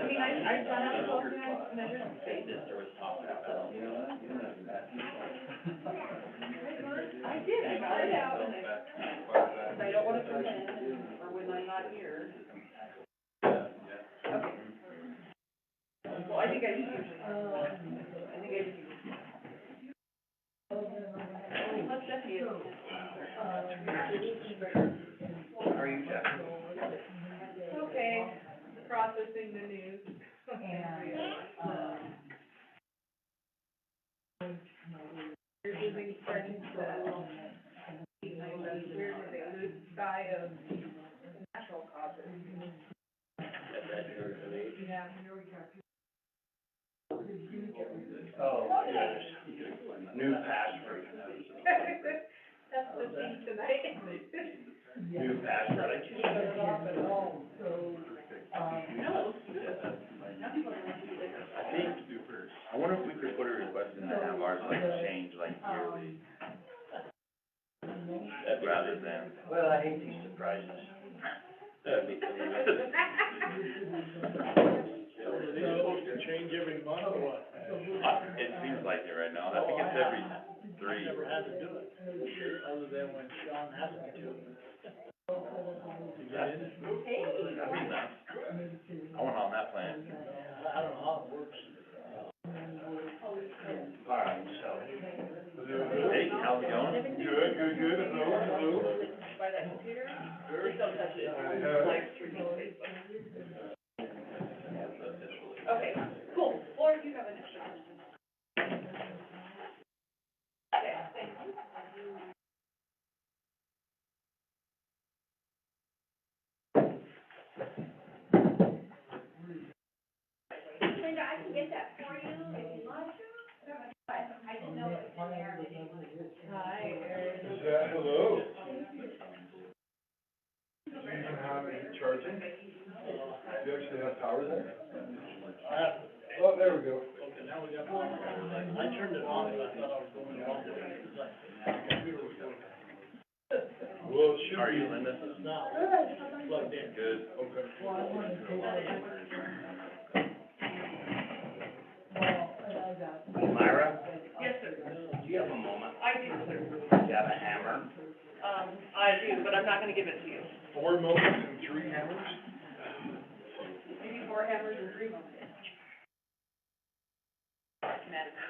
mean, I've gone out and looked and I've measured the space. I did, I got it out, and I don't wanna come in, or when I'm not here. Okay. Well, I think I just use, Let's Stephanie. How are you, Jeff? Okay, processing the news. You're using certain, weird, they lose sight of natural causes. Yeah. Oh, yes. New password. That's the thing tonight. New password. I can't get it off at all, so, No. I think, I wonder if we could put a request in to have ours like change like yearly. Rather than. Well, I hate these surprises. That'd be So are they supposed to change every month or what? It seems like it right now. I think it's every three. I never had to do it, other than when Sean asked me to. You get in it? That'd be nice. I want on that plan. I don't know how it works. All right, so. Hey, how's it going? Good. Hello. By that computer, just don't touch it, like through Facebook. Okay, cool, or you have an extra question. Okay, thank you. Linda, I can get that for you if you want to. But I didn't know it was there. Hi, Erin. Is that, hello? Do you even have any charging? Do you actually have power there? Oh, there we go. Okay, now we got one. I turned it on and I thought I was going the wrong way. It's like, the computer was going. Well, it should be. How are you, Linda? It's not. Plugged in. Good. Okay. Myra, Yes, sir. do you have a moment? I do, sir. Do you have a hammer? I do, but I'm not gonna give it to you. 4 moments and 3 hammers? Maybe 4 hammers and 3 moments.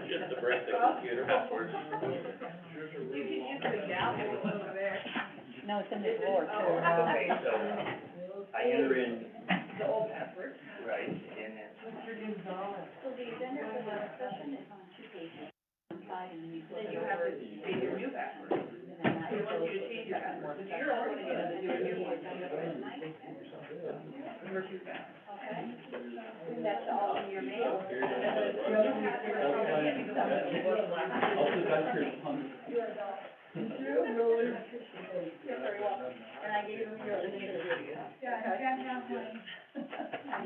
Just to break the computer backwards. You can use the gavel over there. No, it's in the drawer too. Okay, so I enter in, The old password. right, and it's. So the agenda for the session is on 2 pages. One side and then you flip Then it you have over. to change your new password. And then that They want you to change your password. So you're already gonna do a new one. Number 2 fast. Okay. And that's all in your mail. And then your new password is probably gonna be the one that you wrote last time. You're very welcome. And I gave him your initiative. Yeah, I got that one. I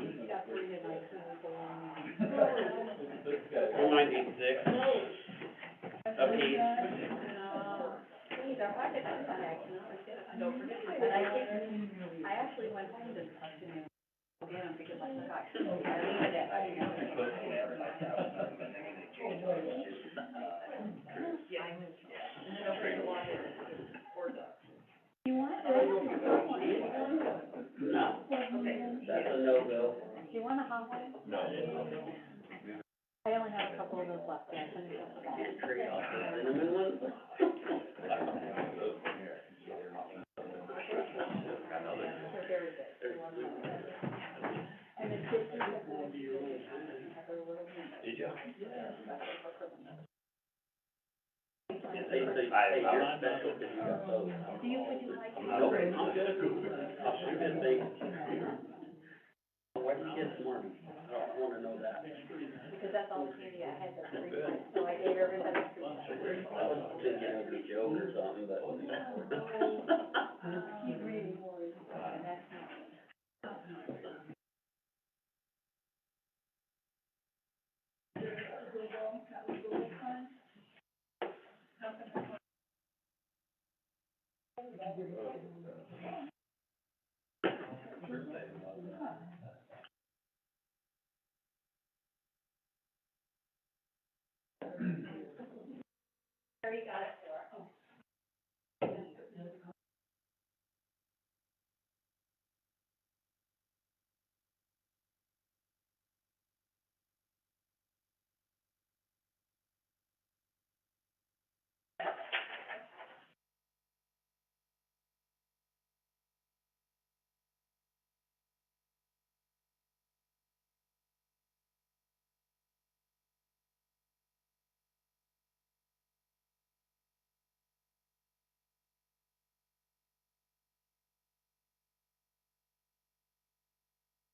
used to have to read it like 2 weeks along. 196. Okay. These are hard to come by actually. Don't forget to But I actually went home this afternoon. Get them because I forgot. I leave it at. Yeah. And then don't forget to log in. Or the. You want it? No. Okay. That's a no-go. Do you want a hot one? No. I only have a couple of those left, and I finished up the bag. Trade off the cinnamon one. They're very good. And the kids have their little. Did you? Do you, would you like? I'm good. I'll shoot it, why did you get this morning? I don't wanna know that. Because that's all the candy I had, that's 3 points, so I gave everybody 3 points. I was thinking it was a joke or something, but. He's really worried, and that's not. There, you got it for her.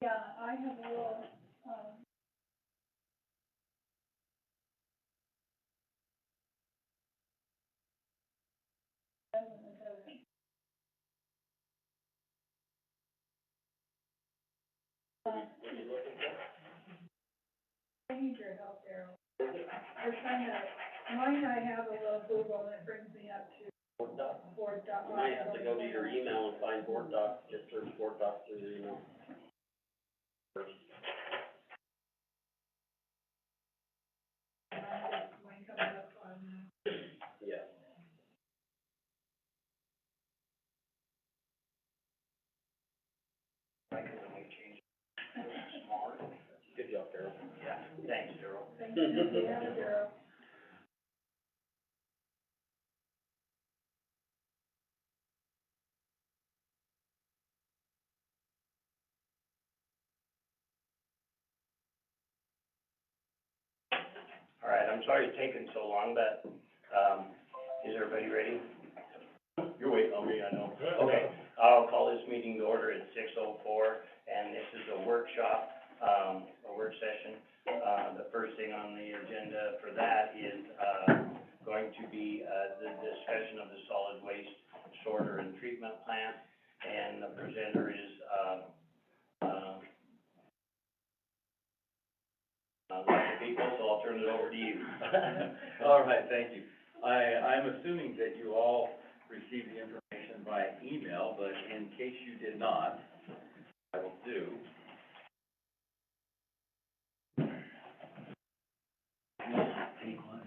Yeah, I have a little, I need your help there. We're trying to, mine I have a little Google and it brings me up to Board doc. Board doc. You might have to go to your email and find board doc, just search board doc through your email. First. Mine coming up on, Yeah. Good job, Darryl. Yeah, thanks, Darryl. thank you, yeah, Daryl. All right, I'm sorry it's taken so long, but, is everybody ready? You're waiting on me, I know. Okay, I'll call this meeting to order at 6:04, and this is a workshop, a work session. The first thing on the agenda for that is, going to be, the discussion of the solid waste sorter and treatment plant, and the presenter is, lots of people, so I'll turn it over to you. All right, thank you. I'm assuming that you all received the information by email, but in case you did not, I will do. Take one,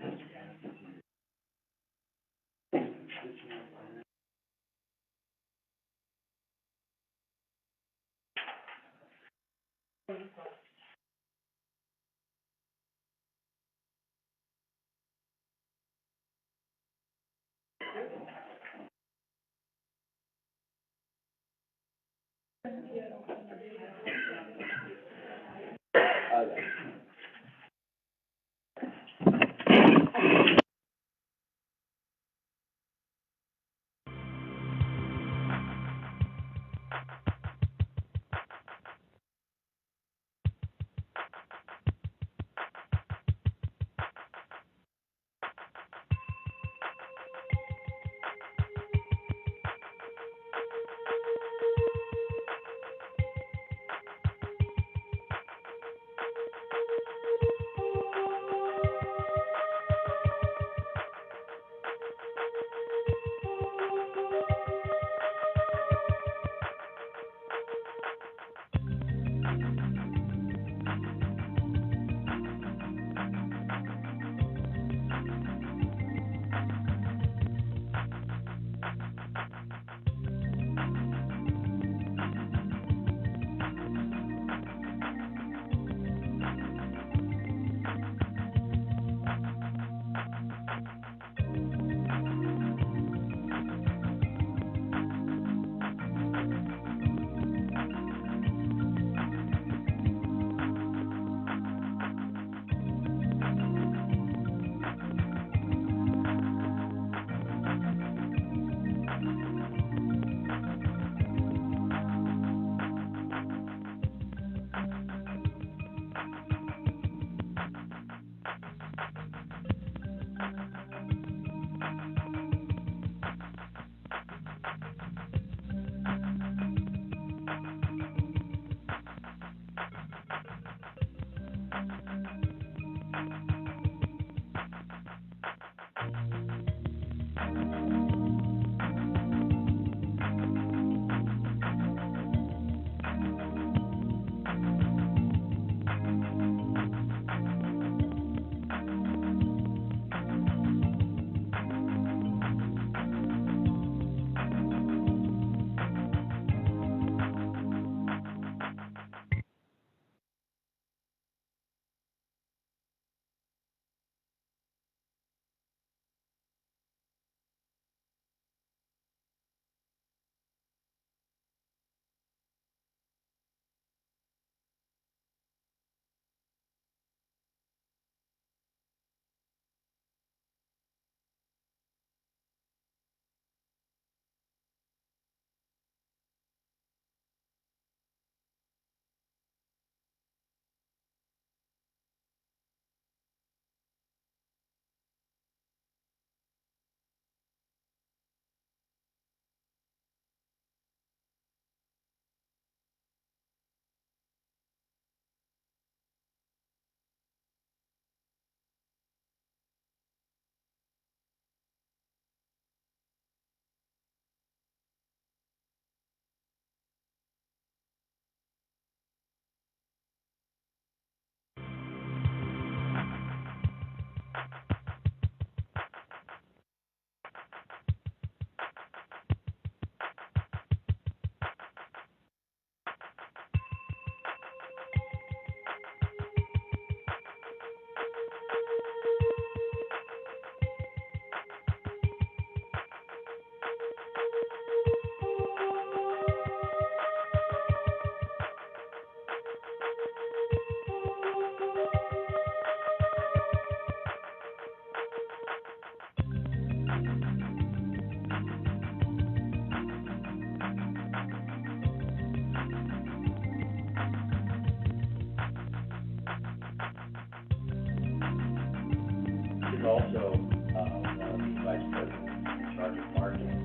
is also, one of the vice presidents in charge of marketing.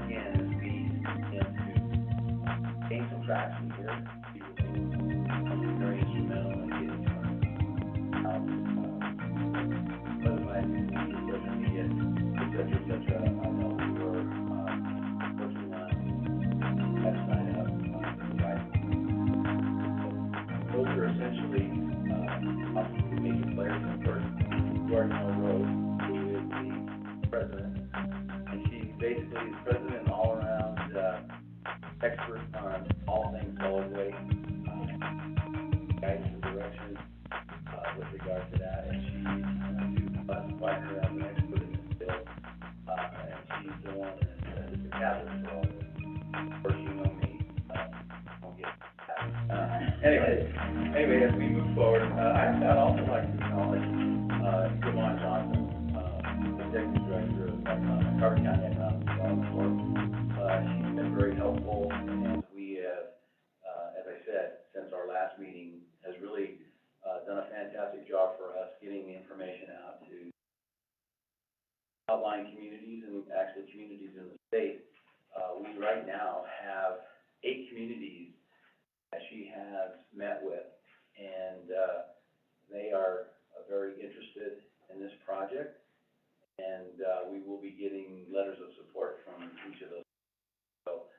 Again, as we begin to gain some traction here, he will be very instrumental in getting our website, social media, et cetera, et cetera. I know we were, working on website up, right. Those are essentially, obviously major players. Of course, you already know Rose, who is the president, and she basically is president and all-around, expert on all things solid waste, guides the direction, with regard to that, and she, do classify her as an expert in this field, and she's the one that is the catalyst for all this. Of course, you know me, won't get that. Anyway, as we move forward, I'd also like to acknowledge, Yvonne Johnson, Executive Director of Carter County Economic Development Board. She's been very helpful, and we have, as I said, since our last meeting, has really, done a fantastic job for us getting the information out to outlying communities and actually communities in the state. We right now have 8 communities that she has met with, and they are very interested in this project, and we will be getting letters of support from each of those. So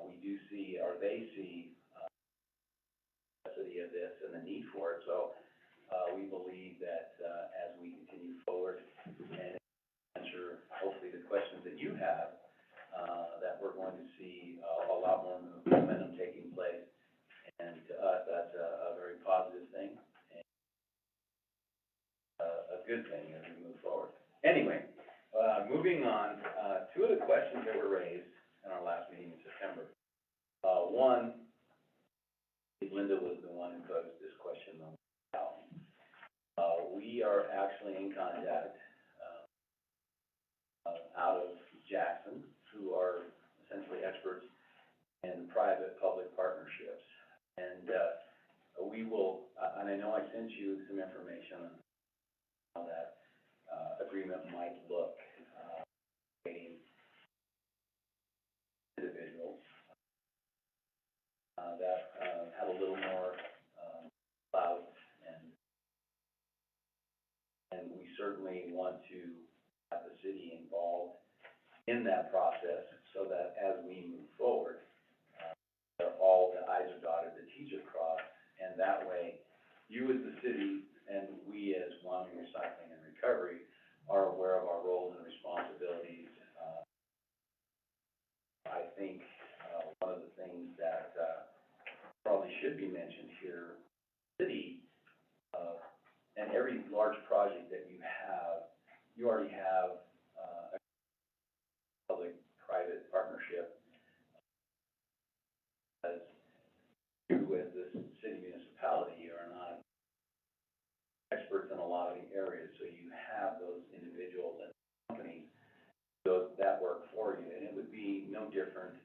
we do see, or they see, the necessity of this and the need for it. So we believe that as we continue forward and answer hopefully the questions that you have, that we're going to see a lot more momentum taking place. And to us, that's a very positive thing, and a good thing as we move forward. Anyway, moving on, 2 of the questions that were raised in our last meeting in September. One, Linda was the one who posed this question on how. We are actually in contact, out of Jackson, who are essentially experts in private-public partnerships. And we will, and I know I sent you some information on how that agreement might look, waiting individuals that have a little more clout, and we certainly want to have the city involved in that process so that as we move forward, all the i's are dotted, the t's are crossed, and that way, you as the city and we as Wyoming Recycling and Recovery are aware of our roles and responsibilities. I think one of the things that probably should be mentioned here, city, and every large project that you have, you already have a public-private partnership as you with this city municipality are not experts in a lot of the areas, so you have those individuals and companies do that work for you, and it would be no different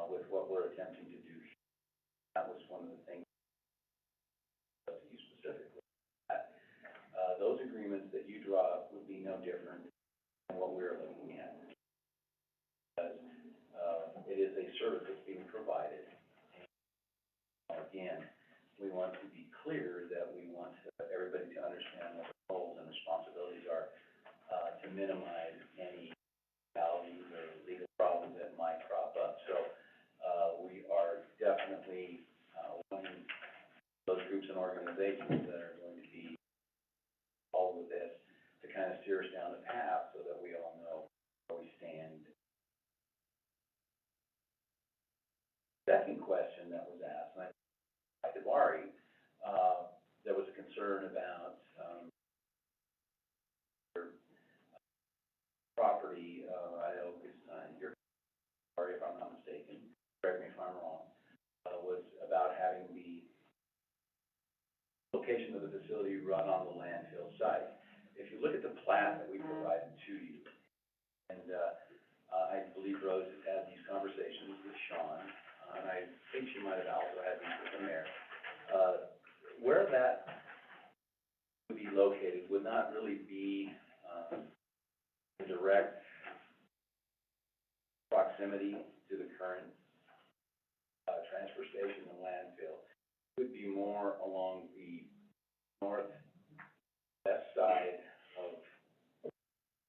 with what we're attempting to do here. That was one of the things to you specifically. Those agreements that you draw up would be no different than what we're looking at, because it is a service that's being provided. Again, we want to be clear that we want everybody to understand what their roles and responsibilities are, to minimize any values or legal problems that might crop up. So, we are definitely, wanting those groups and organizations that are going to be involved with this to kind of steer us down the path so that we all know where we stand. Second question that was asked, and I did worry, there was a concern about, your property, I know it's, your, sorry if I'm not mistaken, correct me if I'm wrong, was about having the location of the facility run on the landfill site. If you look at the plan that we provided to you, and, I believe Rose has had these conversations with Sean, and I think she might have also had these with the mayor. Where that would be located would not really be in direct proximity to the current, transfer station and landfill. It would be more along the northwest side of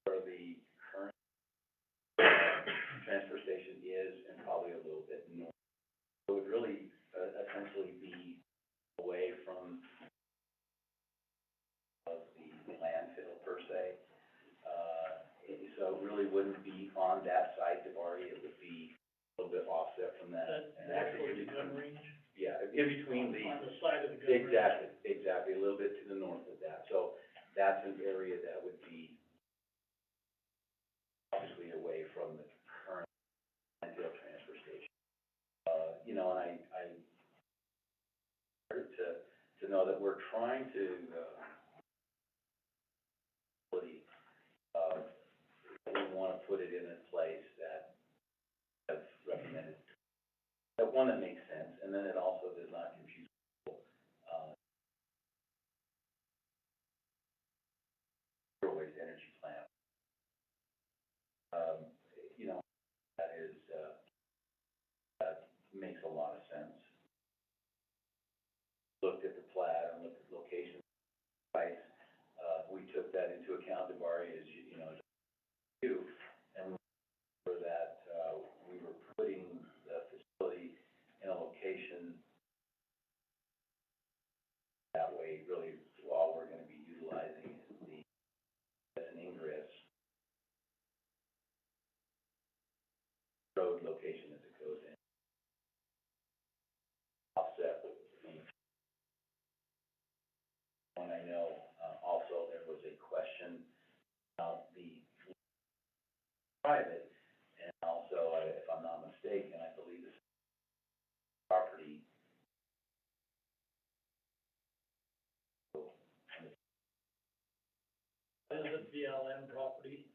where the current transfer station is, and probably a little bit north. So it would really, essentially be away from the landfill per se. So it really wouldn't be on that site, Devari, it would be a little bit offset from that. And actually, in gun between, range, yeah, in between the, on the side of the gun range. exactly, a little bit to the north of that. So that's an area that would be obviously away from the current landfill transfer station. You know, and I started to know that we're trying to, really, we wanna put it in a place that has recommended, that one that makes sense, and then it also does not confuse people. Zero waste energy plant. You know, that is, that makes a lot of sense. Looked at the plat and looked at location, sites, we took that into account, Devari, as you know, and for that, we were putting the facility in a location that way, really, all we're gonna be utilizing is the, as an ingress road location as it goes in. Offset with the one I know, also there was a question about the private, and also, if I'm not mistaken, I believe this property. Is it BLM property?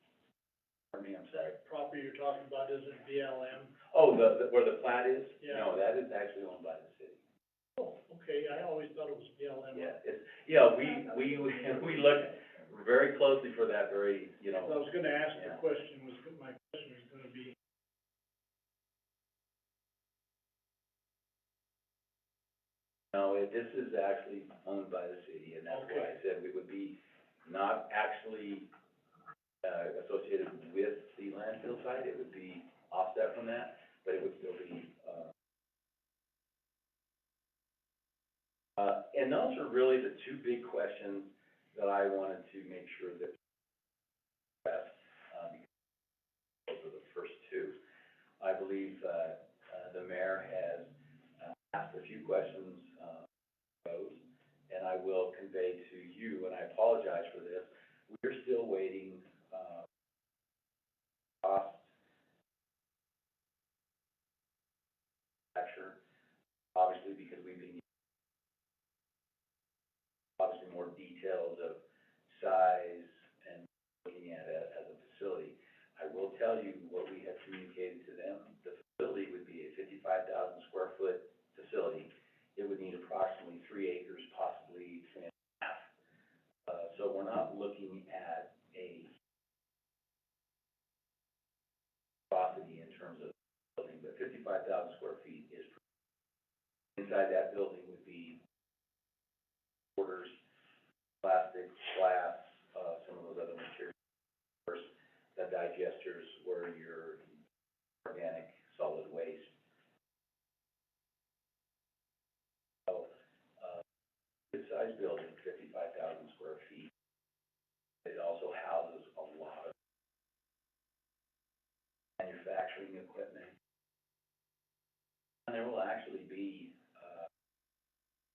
Pardon me, I'm sorry. That property you're talking about, is it BLM? Oh, where the plat is? Yeah. No, that is actually owned by the city. Oh, okay, I always thought it was BLM. Yeah, it's, yeah, we looked very closely for that very, you know. I was gonna ask the Yeah. question, my question was gonna be, No, this is actually owned by the city, and that's why I said we would be not actually, associated with the landfill site, it would be offset from that, but it would still be, and those are really the two big questions that I wanted to make sure that addressed, because those are the first two. I believe, the mayor has, asked a few questions, those, and I will convey to you, and I apologize for this, we're still waiting, cost capture, obviously, because we've been obviously more details of size and looking at it as a facility. I will tell you what we have communicated to them, the facility would be a 55,000 square foot facility. It would need approximately 3 acres, possibly 3.5. So we're not looking at a property in terms of building, but 55,000 square feet is, inside that building would be quarters, plastic, glass, some of those other materials. Of course, the digesters were your organic solid waste. So, good-sized building, 55,000 square feet. It also houses a lot of manufacturing equipment. And there will actually be,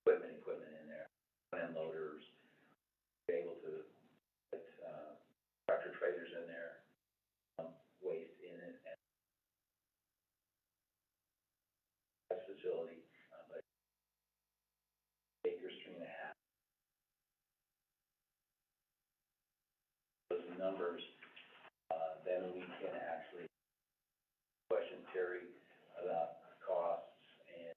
equipment in there, front-end loaders, be able to put, tractor trailers in there, waste in it, and that facility, but acres, 3.5. Those numbers, then we can actually question Terry about costs and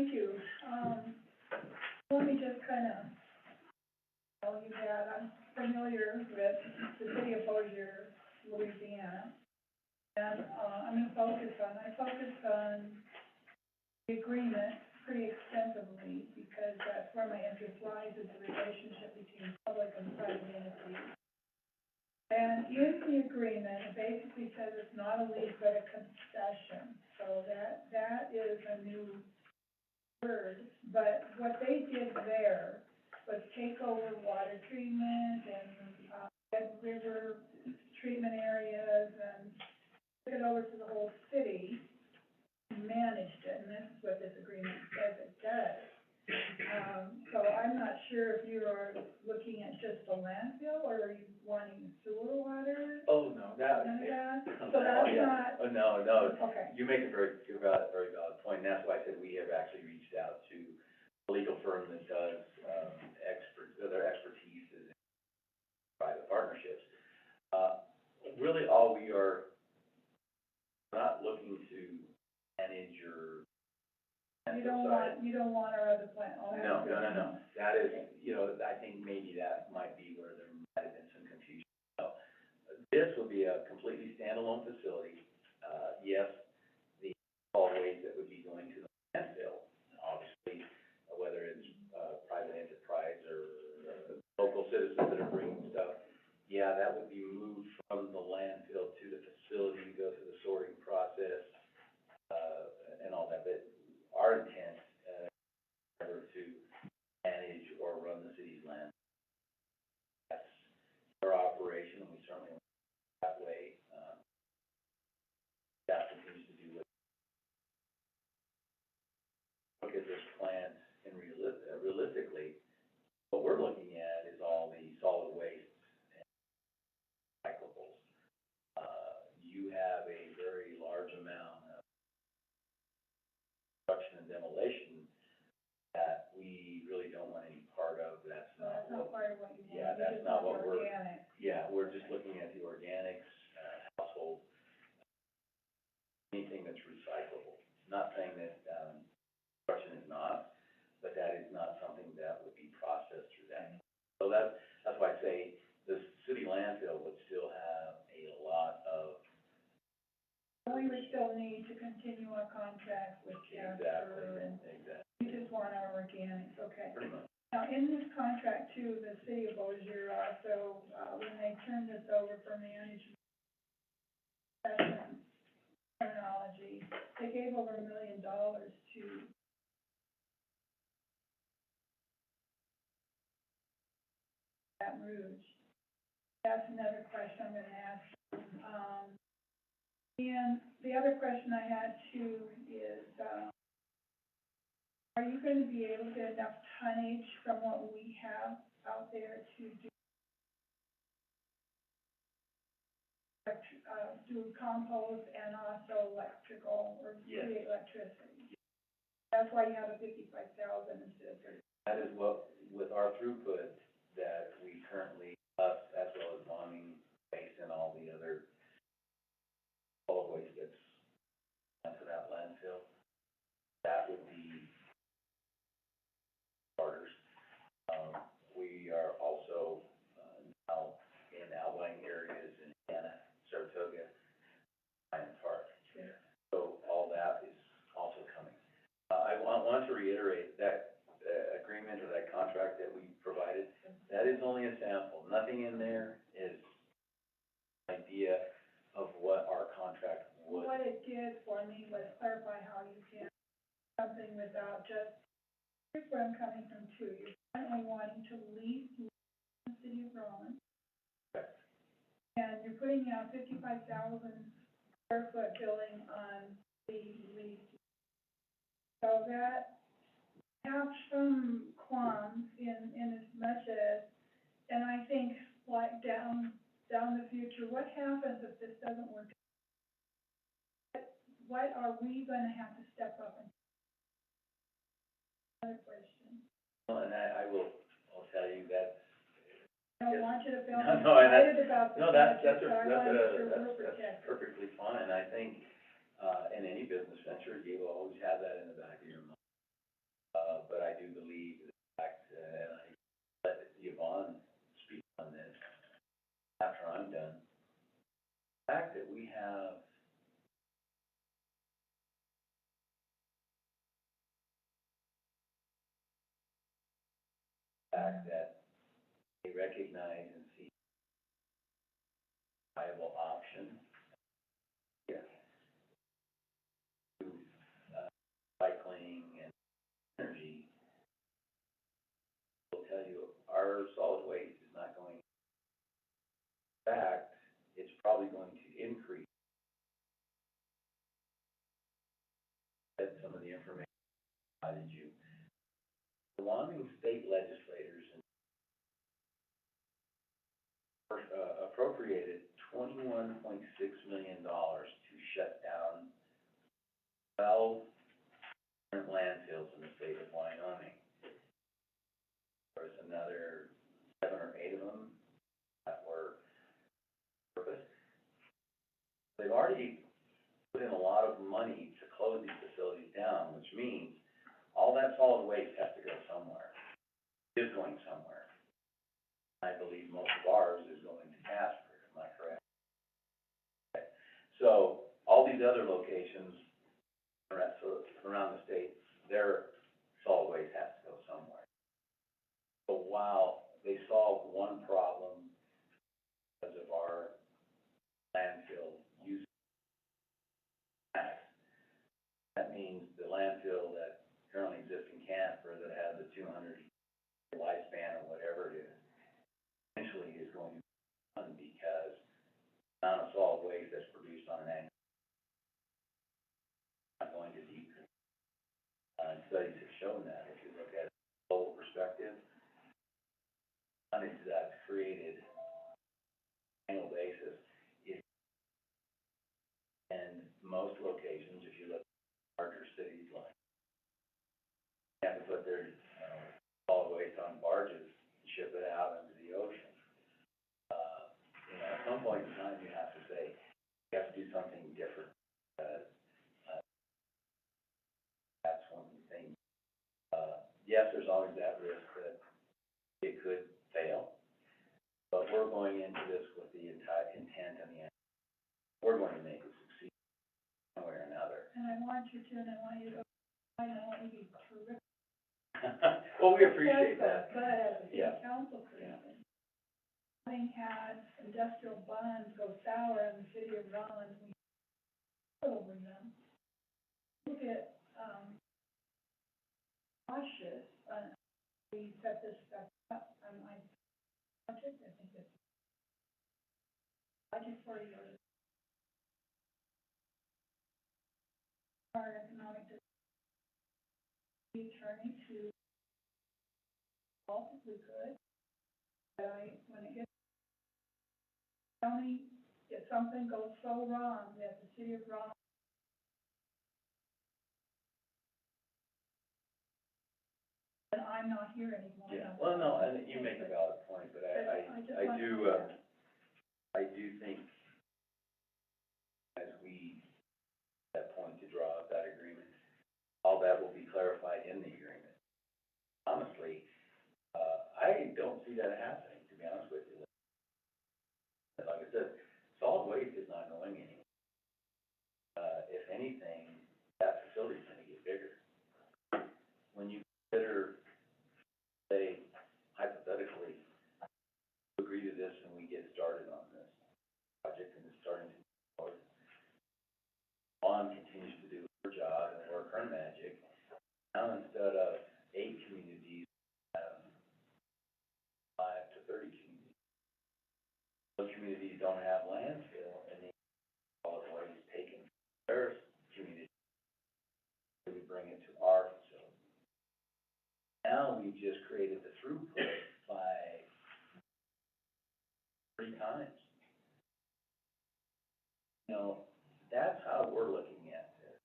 thank you. Let me just kind of tell you that I'm familiar with the city of Bossier, Louisiana. And, I focus on the agreement pretty extensively because that's where my interest lies, is the relationship between public and private entities. And in the agreement, it basically says it's not a lease but a concession. So that is a new word. But what they did there was take over water treatment and, Red River treatment areas and took it over to the whole city and managed it. And this is what this agreement says it does. So I'm not sure if you are looking at just the landfill, or are you wanting sewer water, Oh, no, that. none of that? Oh, So that's yeah. not, Oh, no, okay, you make a very valid point, and that's why I said we have actually reached out to a legal firm that does, their expertise is in private partnerships. Really, all we are not looking to manage your you landfill side. don't want our other plant, oh, No, that's no. That is, I think maybe that might be where there might have been some confusion. No, this will be a completely standalone facility. Yes, the solid waste that would be going to the landfill, obviously, whether it's, private enterprise or, local citizens that are bringing stuff, yeah, that would be moved from the landfill to the facility, go through the sorting process, and all that, but our intent, never to manage or run the city's land. That's our operation, and we certainly want it that way. That continues to do what, look at this plant and realistically, what we're looking at is all the solid waste and recyclables. You have a very large amount of construction and demolition that we really don't want any part of. That's not what, part of what you want. yeah, You that's just not want what we're, organic. yeah, we're just looking at the organics, household, anything that's recyclable. Not saying that, construction is not, but that is not something that would be processed through that. So that's why I say the city landfill would still have a lot of. We would still need to continue our contract with Casper, and Exactly, we just want our organics, okay? pretty much. Now, in this contract too, the city of Bossier also, when they turned this over for management session terminology, they gave over $1 million to Baton Rouge. That's another question I'm gonna ask. And the other question I had too is, are you gonna be able to get enough tonnage from what we have out there to do compost and also electrical, or Yes. create electricity? That's why you have a 55,000 instead of 30. That is what, with our throughput that we currently, us, as well as Bonnie, Base and all the other solid waste that's sent to that landfill, that would be starters. We are also, now in outlying areas in Hannah, Saratoga, Pine Park. Sure. So all that is also coming. I want to reiterate that, agreement or that contract that we provided, that is only a sample. Nothing in there is an idea of what our contract would. What it did for me was clarify how you can something without just, here's where I'm coming from too. You're currently wanting to lease the city of Rowan. Correct. And you're putting out 55,000 square foot building on the lease. So that have some qualms in as much as, and I think like down the future, what happens if this doesn't work? What are we gonna have to step up and? Another question. Well, and I'll tell you that. I don't want you to feel No, and that- excited about this No, that's budget, so I want to make sure we're that's protected. perfectly fine. I think, in any business venture, you will always have that in the back of your mind. fact that they recognize and see viable option. Yeah. To, cycling and energy, will tell you our solid waste is not going, in fact, it's probably going to increase. That's some of the information I provided you. The Wyoming state legislators appropriated $21.6 million to shut down 12 different landfills in the state of Wyoming. There was another 7 or 8 of them that were purposed. They've already put in a lot of money to close these facilities down, which means all that solid waste has to go somewhere. It is going somewhere. I believe most of ours is going to Casper, am I correct? Okay. So, all these other locations around the state, their solid waste has to go somewhere. So while they solved one problem because of our landfill use tax, that means the landfill that currently exists in Casper that has a 200 lifespan or whatever it is, eventually is going to be done because the amount of solid waste that's produced on an annual is not going to decrease. Studies have shown that if you look at a global perspective, tonnage that's created on an annual basis is, and most locations, if you look at larger cities like, they have to put their solid waste on barges and ship it out into the ocean. At some point in time, you have to say, you have to do something different, because, that's one of the things. Yes, there's always that risk that it could fail, but we're going into this with the entire intent and the, we're going to make it succeed one way or another. And I want you to, and I want you to, I know you be terrific. Well, we appreciate that. But as a city Yeah. council person, having had industrial bonds go sour in the city of Rollins, we over them. Look at, cautious, we set this stuff up, I budget, I think it's budget for your our economic attorney to help if we could. But when it gets, tell me if something goes so wrong that the city of Rollins and I'm not here anymore. Yeah, well, no, and you make a valid point, but I do think as we, that point to draw up that agreement, all that will be clarified in the agreement. Honestly, I don't see that happening, to be honest with you. Like I said, solid waste is not going anywhere. If anything, that facility's gonna get bigger. When you consider, say, hypothetically, we agree to this and we get started on this project and it's starting to move forward. Juan continues to do her job and work her magic. Now instead of 8 communities, 5 to 30 communities. Those communities don't have landfill and they solid waste taken from their community. We bring it to our facility. Now we just created the throughput by 3 times. You know, that's how we're looking at this.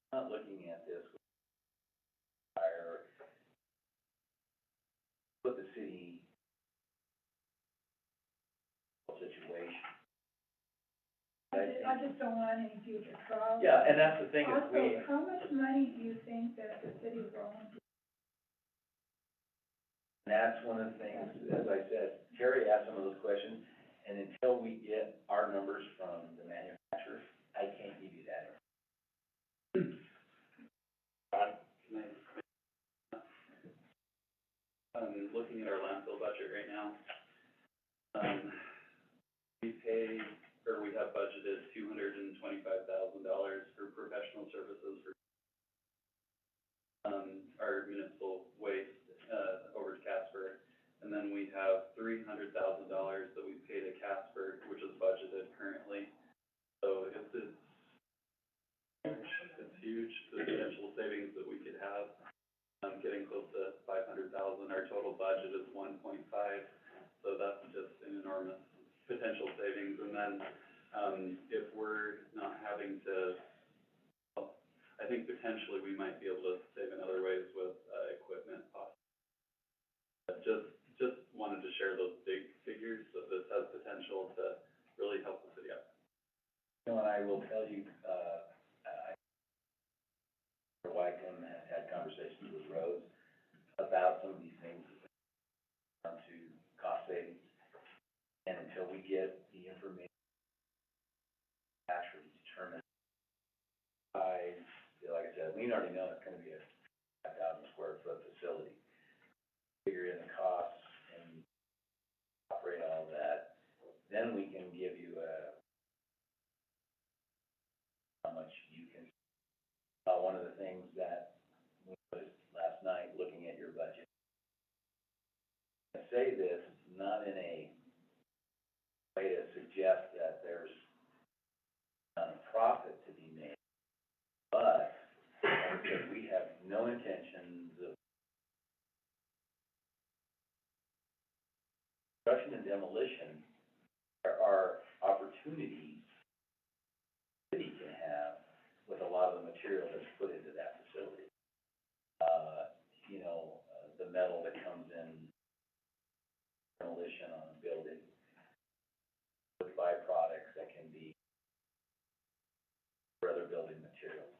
We're not looking at this with fire, put the city situation. I just don't want any future problems. Yeah, and that's the thing is Also, we, how much money do you think that the city of Rollins, and that's one of the things, as I said, Terry asked some of those questions, and until we get our numbers from the manufacturer, I can't give you that. Ron? Looking at our now. We pay, or we have budgeted $225,000 for professional services for, our municipal waste, over to Casper. And then we have $300,000 that we pay to Casper, which is budgeted currently. So it's huge, the potential savings that we could have. Getting close to 500,000, our total budget is 1.5, so that's just an enormous potential savings. And then, if we're not having to, well, I think potentially we might be able to save in other ways with, equipment possibly. Just wanted to share those big figures, so this has potential to really help the city out. You know, and I will tell you, Wycombe has had conversations with Rose about some of these things that come to cost savings. And until we get the information actually determined by, like I said, we already know it's gonna be a 5,000 square foot facility. Figure in the costs and operate all of that, then we can give you how much you can. One of the things that we noticed last night, looking at your budget, I say this not in a way to suggest that there's not a profit to be made, but we have no intentions of construction and demolition. There are opportunities the city can have with a lot of the material that's put into that facility. The metal that comes in demolition on a building, with byproducts that can be for other building materials.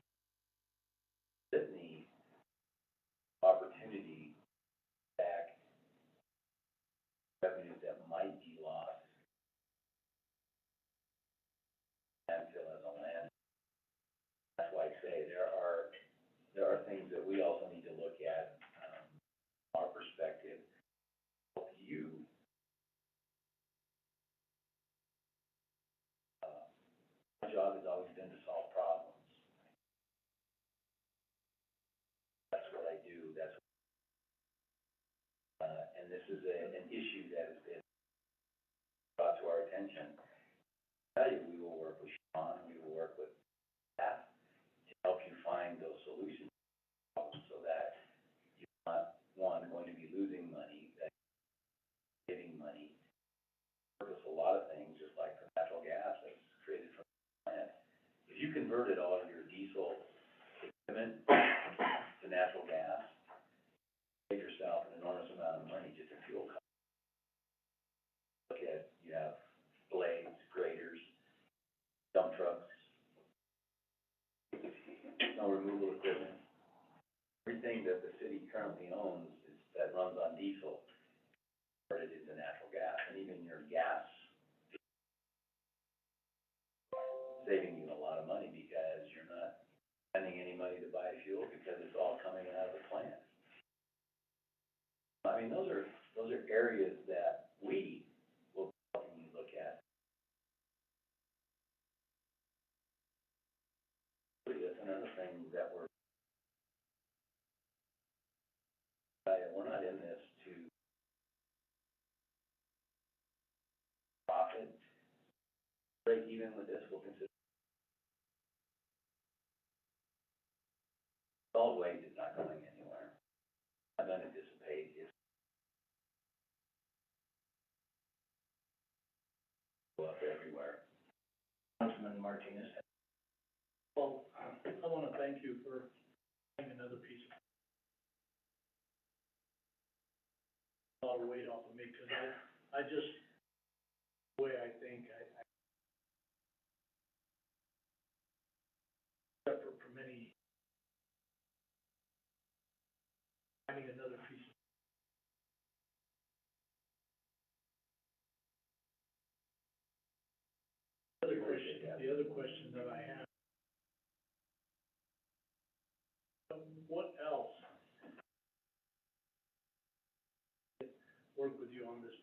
Sydney opportunity back revenues that might be lost. Landfill as a land. That's why I say there are things that we also need to look at, from our perspective, help you. My job has always been to solve problems. That's what I do, and this is an issue that has been brought to our attention. I tell you, we will work with Sean, we will work with staff to help you find those solutions so that you're not, one, going to be losing money, that you're saving money. Purpose a lot of things, just like for natural gas that's created from the plant. If you converted all of your diesel equipment to natural gas, save yourself an enormous amount of money just in fuel costs. Look at, you have blades, graders, dump trucks, snow removal equipment. Everything that the city currently owns that runs on diesel, converted into natural gas, and even your gas saving you a lot of money because you're not spending any money to buy fuel because it's all coming out of the plant. I mean, those are areas that we will be helping you look at. That's another thing that we're not in this to profit. Break even with this, we'll consider. Solid waste is not going anywhere. Not going to dissipate. It's go up everywhere. Councilman Martinez. Well, I wanna thank you for having another piece of a lot of weight off of me, cause I just, the way I think, separate from any, finding another piece of. The other question that I have, what else work with you on this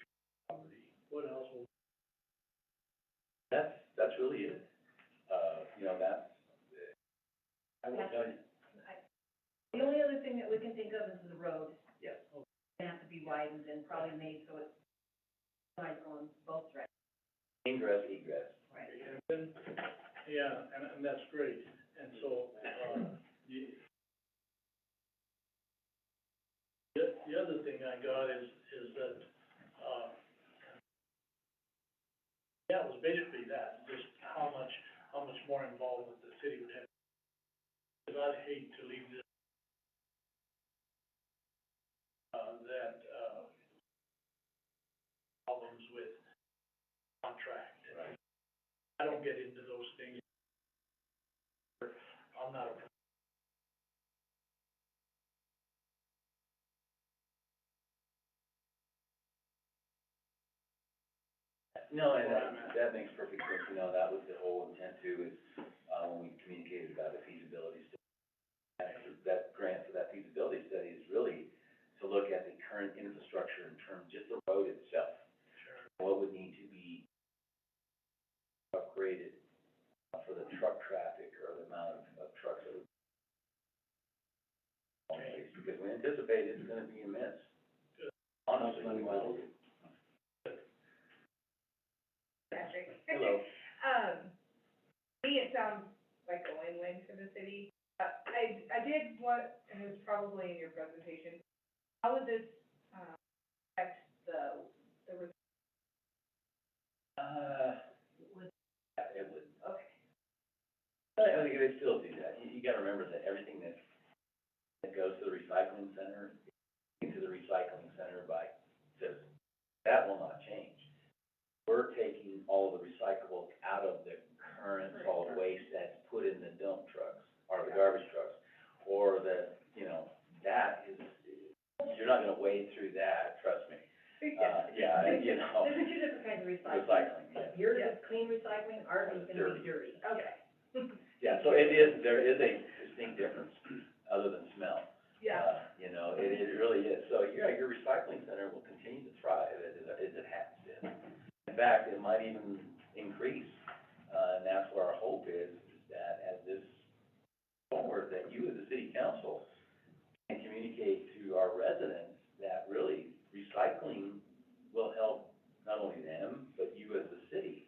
property. What else will? That's really it. You know, that's, I will tell you, The only other thing that we can think of is the road. yes. Gonna have to be widened and probably made so it's not going both directions. Ingress, egress. Right. And then, yeah, and that's great, and so, the other thing I got is that, yeah, it was basically that, just how much more involvement the city would have. Because I'd hate to leave this, problems with contract. Right. I don't get into those things. I'm not a. No, and that makes perfect sense, you know, that was the whole intent too, is, when we communicated about the feasibility study. That grant for that feasibility study is really to look at the current infrastructure in terms, just the road itself. Sure. What would need to be upgraded for the truck traffic or the amount of trucks that would. Because we anticipate it's gonna be immense. Good. Honestly, we will. Patrick. Hello. To me, it sounds like a win-win for the city. I did what, and it was probably in your presentation, how would this, affect the, Yeah, it would. okay. I think they still do that. You gotta remember that everything that goes to the recycling center, into the recycling center by citizens. That will not change. We're taking all the recyclables out of the current solid waste that's put in the dump trucks, or the garbage trucks, or the, you know, that is, you're not gonna wade through that, trust me. Yeah, you know, There's two different kinds of recycling. recycling, yeah. Yours is clean recycling, ours is gonna be dirty. Okay, Yeah, so it is, there is a distinct difference, other than smell. yeah. You know, it really is. So, yeah, your recycling center will continue to thrive as it has been. In fact, it might even increase, and that's where our hope is that as this forward, that you as a city council can communicate to our residents that really recycling will help not only them, but you as the city.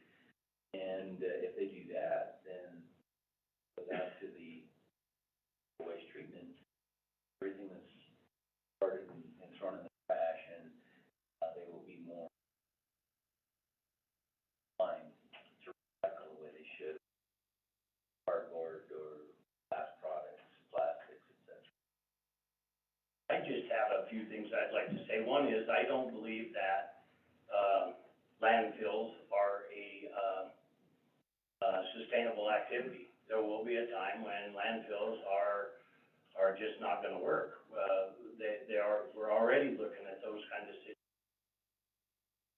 And, if they do that, then it goes out to the waste treatment, everything that's started and thrown in the trash, and, they will be more inclined to recycle the way they should. Cardboard or glass products, plastics, et cetera. I just have a few things I'd like to say. One is, I don't believe that, landfills are a sustainable activity. There will be a time when landfills are just not gonna work. We're already looking at those kind of situations.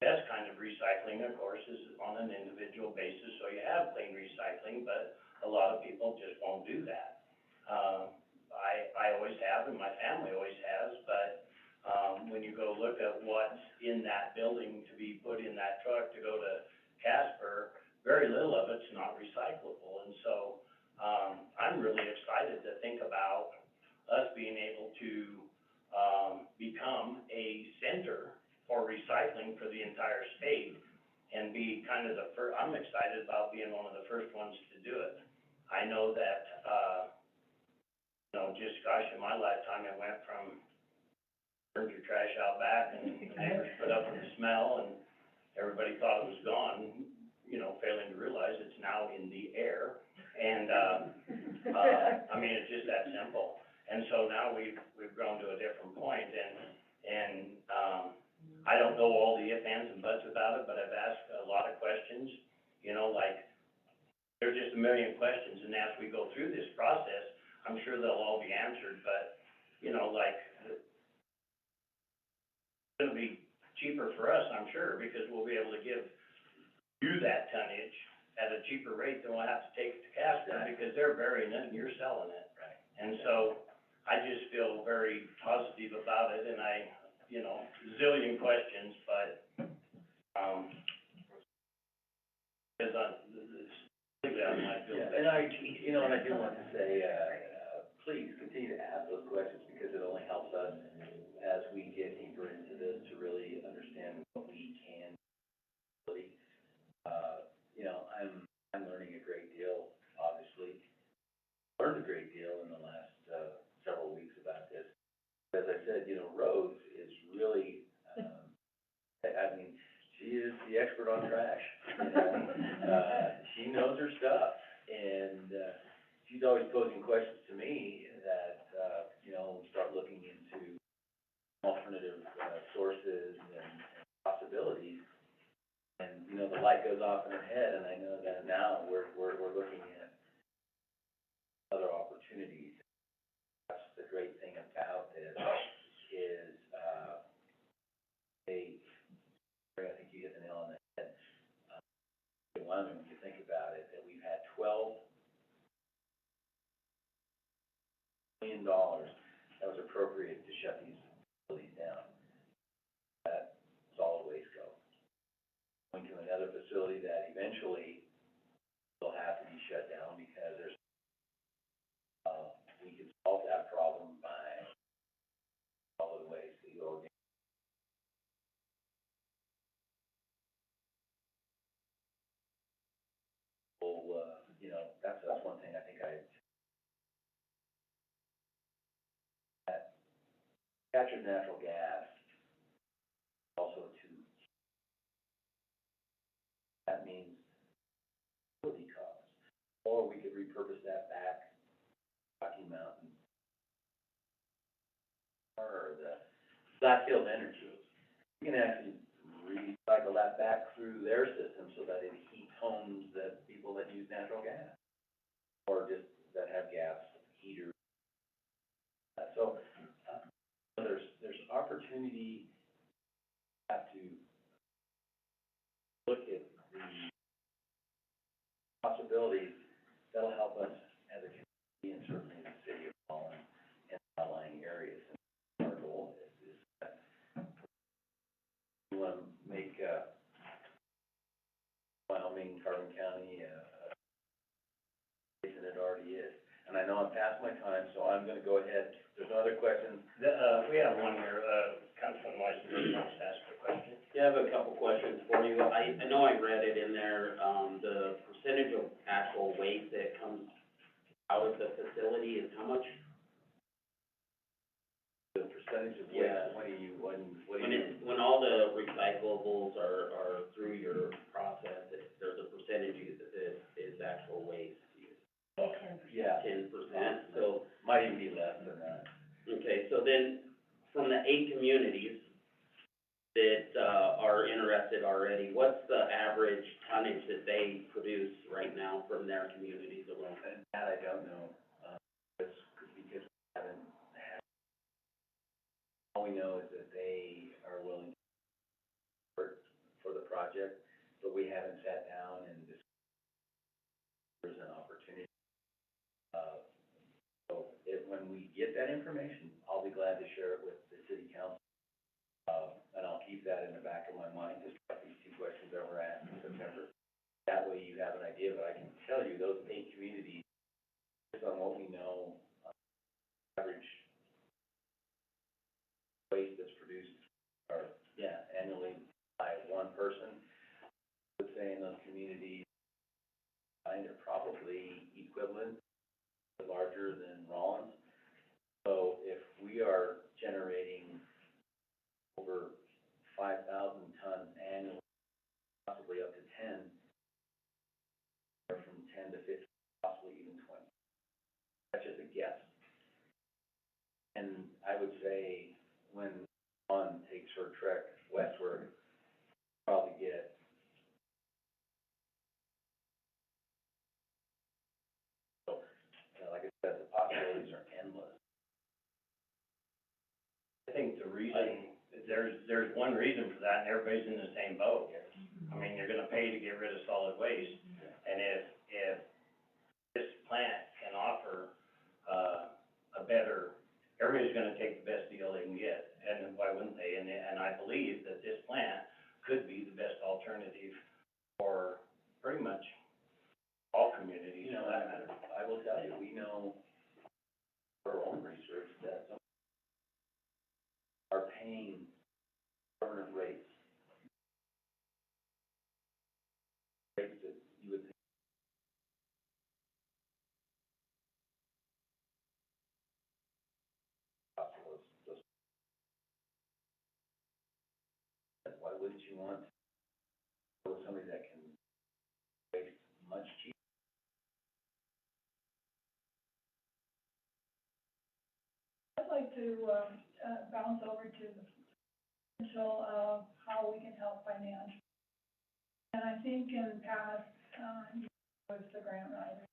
Best kind of recycling, of course, is on an individual basis, so you have clean recycling, but a lot of people just won't do that. I always have, and my family always has, but, when you go look at what's in that building to be put in that truck to go to Casper, very little of it's not recyclable, and so, I'm really excited to think about us being able to, become a center for recycling for the entire state, and be kind of the I'm excited about being one of the first ones to do it. I know that, just, gosh, in my lifetime, it went from burn your trash out back, and the neighbors put up with the smell, and everybody thought it was gone, failing to realize it's now in the air. And, I mean, it's just that simple. And so now we've grown to a different point, and I don't know all the ifs, ands, and buts about it, but I've asked a lot of questions, like, there's just a million questions, and as we go through this process, I'm sure they'll all be answered, but, it's gonna be cheaper for us, I'm sure, because we'll be able to give you that tonnage at a cheaper rate than we'll have to take it to Casper, because they're burying it and you're selling it. Right. And so, I just feel very positive about it, and zillion questions, but Because I feel. Yeah, and I, you know, and I do want to say, please continue to ask those questions, because it only helps us as we get deeper into this to really understand what we can really. You know, I'm learning a great deal, obviously. Learned a great deal in the last, several weeks about this. As I said, you know, Rose is really, I mean, she is the expert on trash, you know? She knows her stuff, and, she's always posing questions to me that, you know, start looking into alternative, sources and possibilities. And, you know, the light goes off in her head, and I know that now we're looking at other opportunities. That's the great thing about this, is, I think you hit the nail on the head. When you think about it, that we've had $12 million that was appropriated to shut these facilities down. That solid waste go. Going to another facility that eventually will have to be shut down because there's, we can solve that problem by solid waste, the organic. Well, you know, that's one thing I think that captured natural gas also too. That means utility costs, or we could repurpose that back, Rocky Mountain, or the Black Hills Energy. We can actually recycle that back through their system so that it heats homes that people that use natural gas, or just that have gas heaters. So, there's opportunity, have to look at the possibilities that'll help us as a community, and certainly the city of Holland and outlying areas. And our goal is that we want to make, Wyoming, Carbon County, and it already is. And I know I'm past my time, so I'm gonna go ahead. There's no other questions. We have one here, Councilman Weisenberg wants to ask a question. Yeah, I have a couple questions for you. I know I read it in there, the percentage of actual waste that comes out of the facility is how much? The percentage of waste, Yeah. what do you? When all the recyclables are through your process, there's a percentage that is actual waste. Yeah. 10%, so, Might even be less than that. okay, so then, from the 8 communities that, are interested already, what's the average tonnage that they produce right now from their communities alone? And that I don't know, because we haven't had, all we know is that they are willing to work for the project, but we haven't sat down and discussed. There's an opportunity. So when we get that information, I'll be glad to share it with the city council. And I'll keep that in the back of my mind, just like these 2 questions that were asked in September. That way you have an idea, but I can tell you, those 8 communities, based on what we know, average waste that's produced, or, annually by one person, I would say in those communities, they're probably equivalent, larger than Rollins. So if we are generating over 5,000 tons annually, possibly up to 10, or from 10 to 15, possibly even 20. That's just a guess. And I would say when one takes her trek westward, probably get like I said, the possibilities are endless. I think the reason, there's one reason for that, and everybody's in the same boat. I mean, you're gonna pay to get rid of solid waste, and if this plant can offer, a better, everybody's gonna take the best deal they can get, and why wouldn't they? And I believe that this plant could be the best alternative for pretty much all communities. You know, I will tell you, we know for our own research that some are paying permanent rates. Rates that you would think. Why wouldn't you want to go with somebody that can rate much cheaper? I'd like to, bounce over to the potential of how we can help financially. And I think in past, was the grant writer.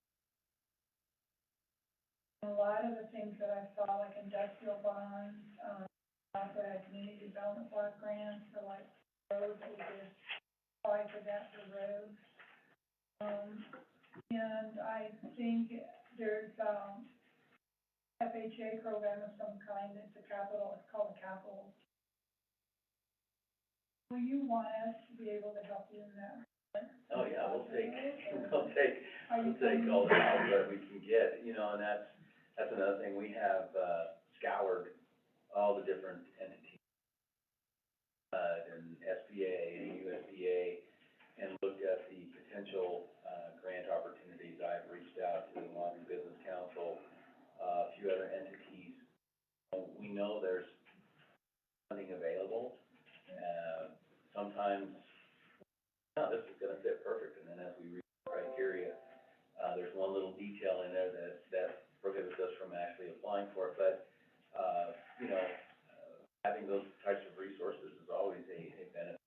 A lot of the things that I saw, like industrial bonds, also had community development block grants for like roads, that we could apply for that for roads. And I think there's, FHA program of some kind, it's called a capital. Will you want us to be able to help you in that? Oh, yeah, we'll take Are you all the help that we can get, you know, and that's another thing, we have, scoured all the different entities, and SBA and USDA, and looked at the potential, grant opportunities. I've reached out to the Laundry Business Council, a few other entities. We know there's funding available, sometimes, no, this is gonna fit perfect, and then as we read the criteria, there's one little detail in there that prohibits us from actually applying for it, but, you know, having those types of resources is always a benefit.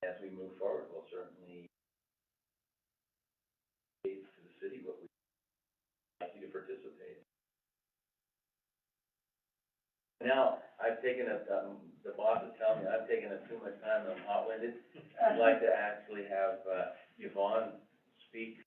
As we move forward, we'll certainly say to the city what we'd like you to participate. Now, I've taken up, the boss is telling me I've taken up too much time and I'm hot-winded. I'd like to actually have, Yvonne speak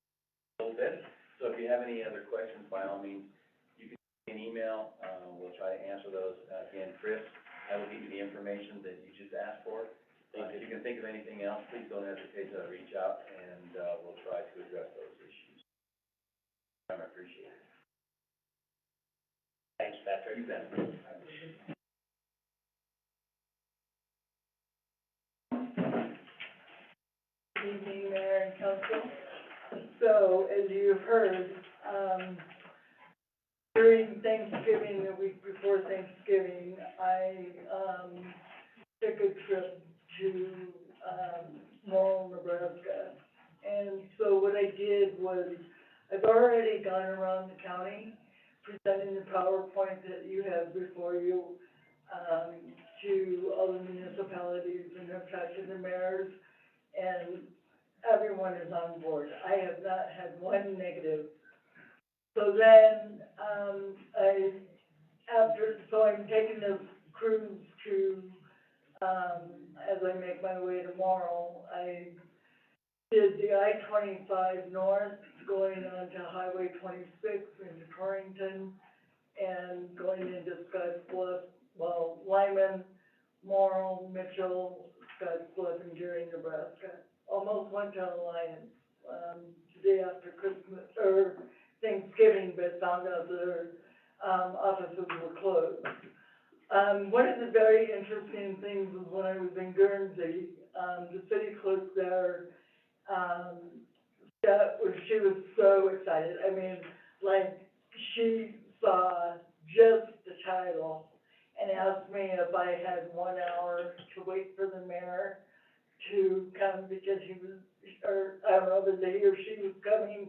a little bit. So if you have any other questions, by all means, you can send me an email, we'll try to answer those. Again, Chris, I will give you the information that you just asked for. If you can think of anything else, please don't hesitate to reach out, and, we'll try to address those issues. I appreciate it. Thanks, Patrick. You bet. Good evening, Mayor and Council. So, as you've heard, during Thanksgiving, the week before Thanksgiving, I, took a trip to, Morrill, Nebraska. And so what I did was, I've already gone around the county presenting the PowerPoint that you have before you, to all the municipalities, and I've talked to the mayors, and everyone is on board. I have not had one negative. So then, I'm taking the cruise to, as I make my way to Morrill, I did the I-25 north, going onto Highway 26 into Torrington, and going into Scottsbluff, Lyman, Morrill, Mitchell, Scottsbluff, and Gary, Nebraska. Almost went to Alliance, the day after Christmas, or Thanksgiving, but found out their, offices were closed. One of the very interesting things was when I was in Guernsey, the city clerk there, she was so excited. I mean, like, she saw just the title and asked me if I had 1 hour to wait for the mayor to come, because he was, or I don't know, the day or she was coming,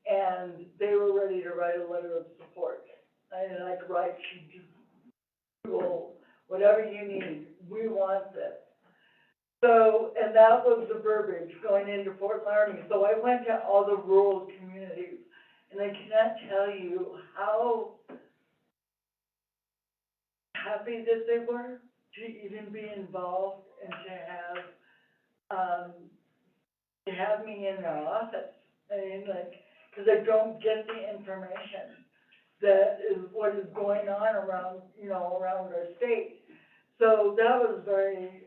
and they were ready to write a letter of support. And I could write, she just, well, whatever you need, we want this. So, and that was the verbiage going into Fort Laramie. So I went to all the rural communities, and I cannot tell you how happy that they were to even be involved and to have me in their office. I mean, like, because I don't get the information that is what is going on around, you know, around our state. So that was very,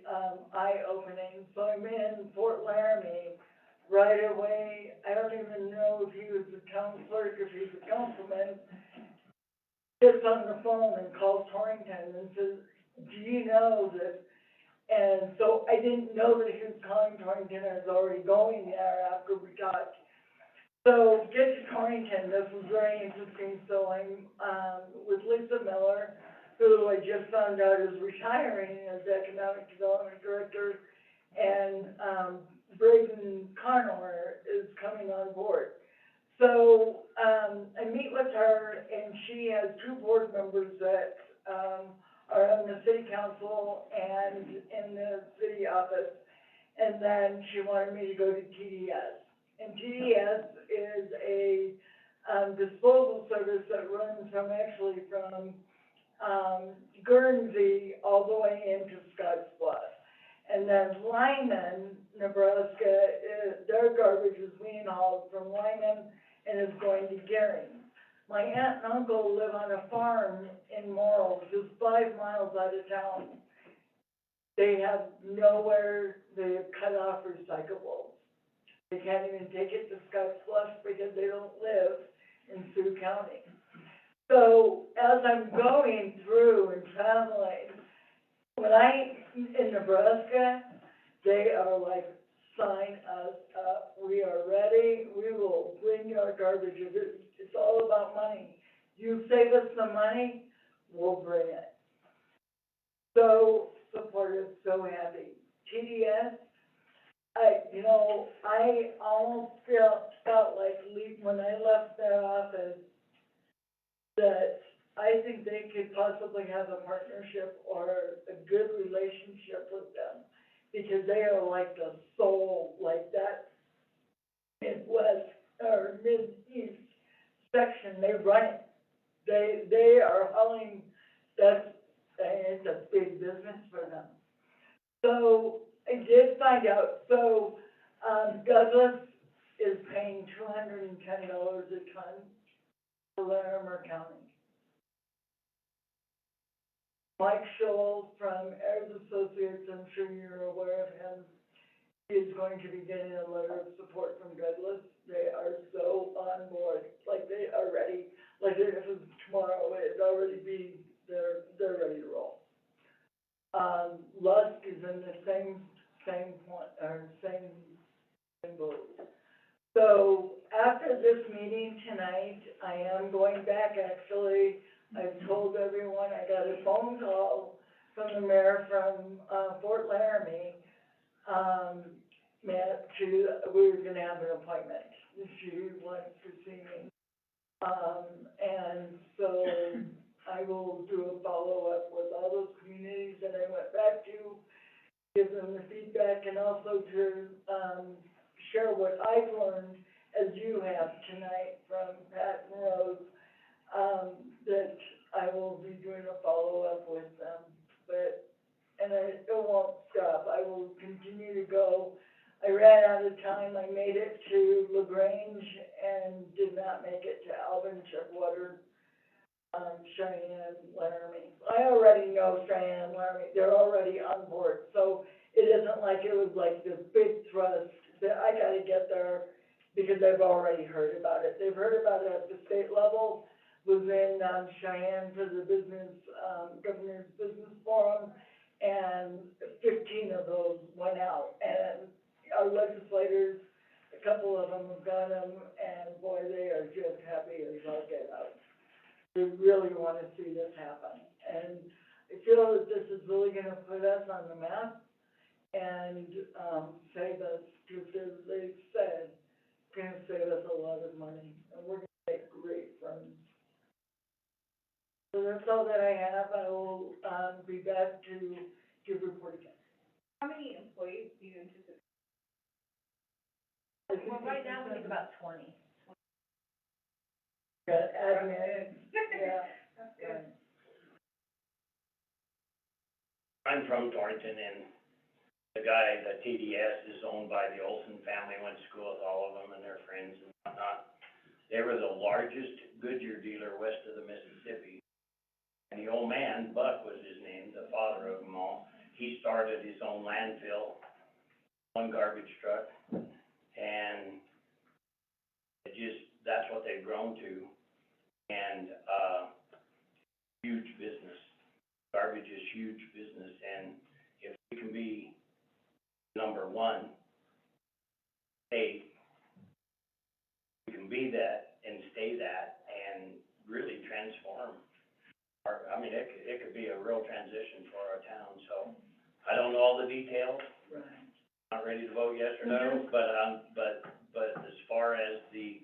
eye-opening. So I'm in Fort Laramie right away. I don't even know if he was the town clerk, if he's a councilman. Gets on the phone and calls Torrington and says, do you know that, and so I didn't know that he was calling Torrington, I was already going there after we talked. So get to Torrington, this was very interesting, so I'm, with Lisa Miller, who I just found out is retiring as Economic Development Director, and, Braden Conor is coming on board. So, I meet with her, and she has 2 board members that, are on the city council and in the city office, and then she wanted me to go to TDS. And TDS is a, disposal service that runs from Guernsey all the way into Scottsbluff. And then Lyman, Nebraska, their garbage is being hauled from Lyman and is going to Gering. My aunt and uncle live on a farm in Morrill, just 5 miles out of town. They have nowhere, they have cut off recyclables. They can't even take it to Scottsbluff because they don't live in Sioux County. So as I'm going through and traveling, in Nebraska, they are like, sign us up, we are ready, we will bring our garbage, it's all about money. You save us the money, we'll bring it. So supportive, so happy. TDS, I almost felt like when I left their office, that I think they could possibly have a partnership or a good relationship with them, because they are like the soul, like that Midwest or Mid-East section, they run it. They are hauling, it's a big business for them. So I did find out, Douglas is paying $210 a ton for Larimer County. Mike Scholl from Ayers Associates, I'm sure you're aware of him, is going to be getting a letter of support from Douglas. They are so on board, like they are ready, like if it was tomorrow, it'd already be, they're ready to roll. Lusk is in the same boat. So after this meeting tonight, I am going back actually. I've told everyone, I got a phone call from the mayor from, Fort Laramie, we were gonna have an appointment. She wants to see me. And so I will do a follow-up with all those communities that I went back to, give them the feedback, and also to, share what I've learned, as you have tonight from Pat and Rose, that I will be doing a follow-up with them, and I still won't stop, I will continue to go. I ran out of time, I made it to LaGrange and did not make it to Alvin, Chipwater, Cheyenne, Laramie. I already know Cheyenne, Laramie, they're already on board, so it isn't like it was like this big thrust that I gotta get there, because they've already heard about it. They've heard about it at the state level, was in, Cheyenne for the business, Governor's Business Forum, and 15 of those went out. And our legislators, a couple of them have got them, and boy, they are just happy as all get out. They really wanna see this happen. And I feel that this is really gonna put us on the map and, save us, because as they said, it's gonna save us a lot of money, and we're gonna make great friends. So that's all that I have. I will, be back to give report again. How many employees do you anticipate? Well, right now, we have about 20. Got admin, yeah. That's good. I'm from Torrington, and the TDS is owned by the Olson family, went to school with all of them and their friends and whatnot. They were the largest Goodyear dealer west of the Mississippi. And the old man, Buck was his name, the father of them all. He started his own landfill, one garbage truck, and it just, that's what they've grown to. And, huge business. Garbage is huge business, and if we can be number one, hey, we can be that and stay that and really transform our, I mean, it could be a real transition for our town, so. I don't know all the details, Right. not ready to vote yes or no, but as far as the,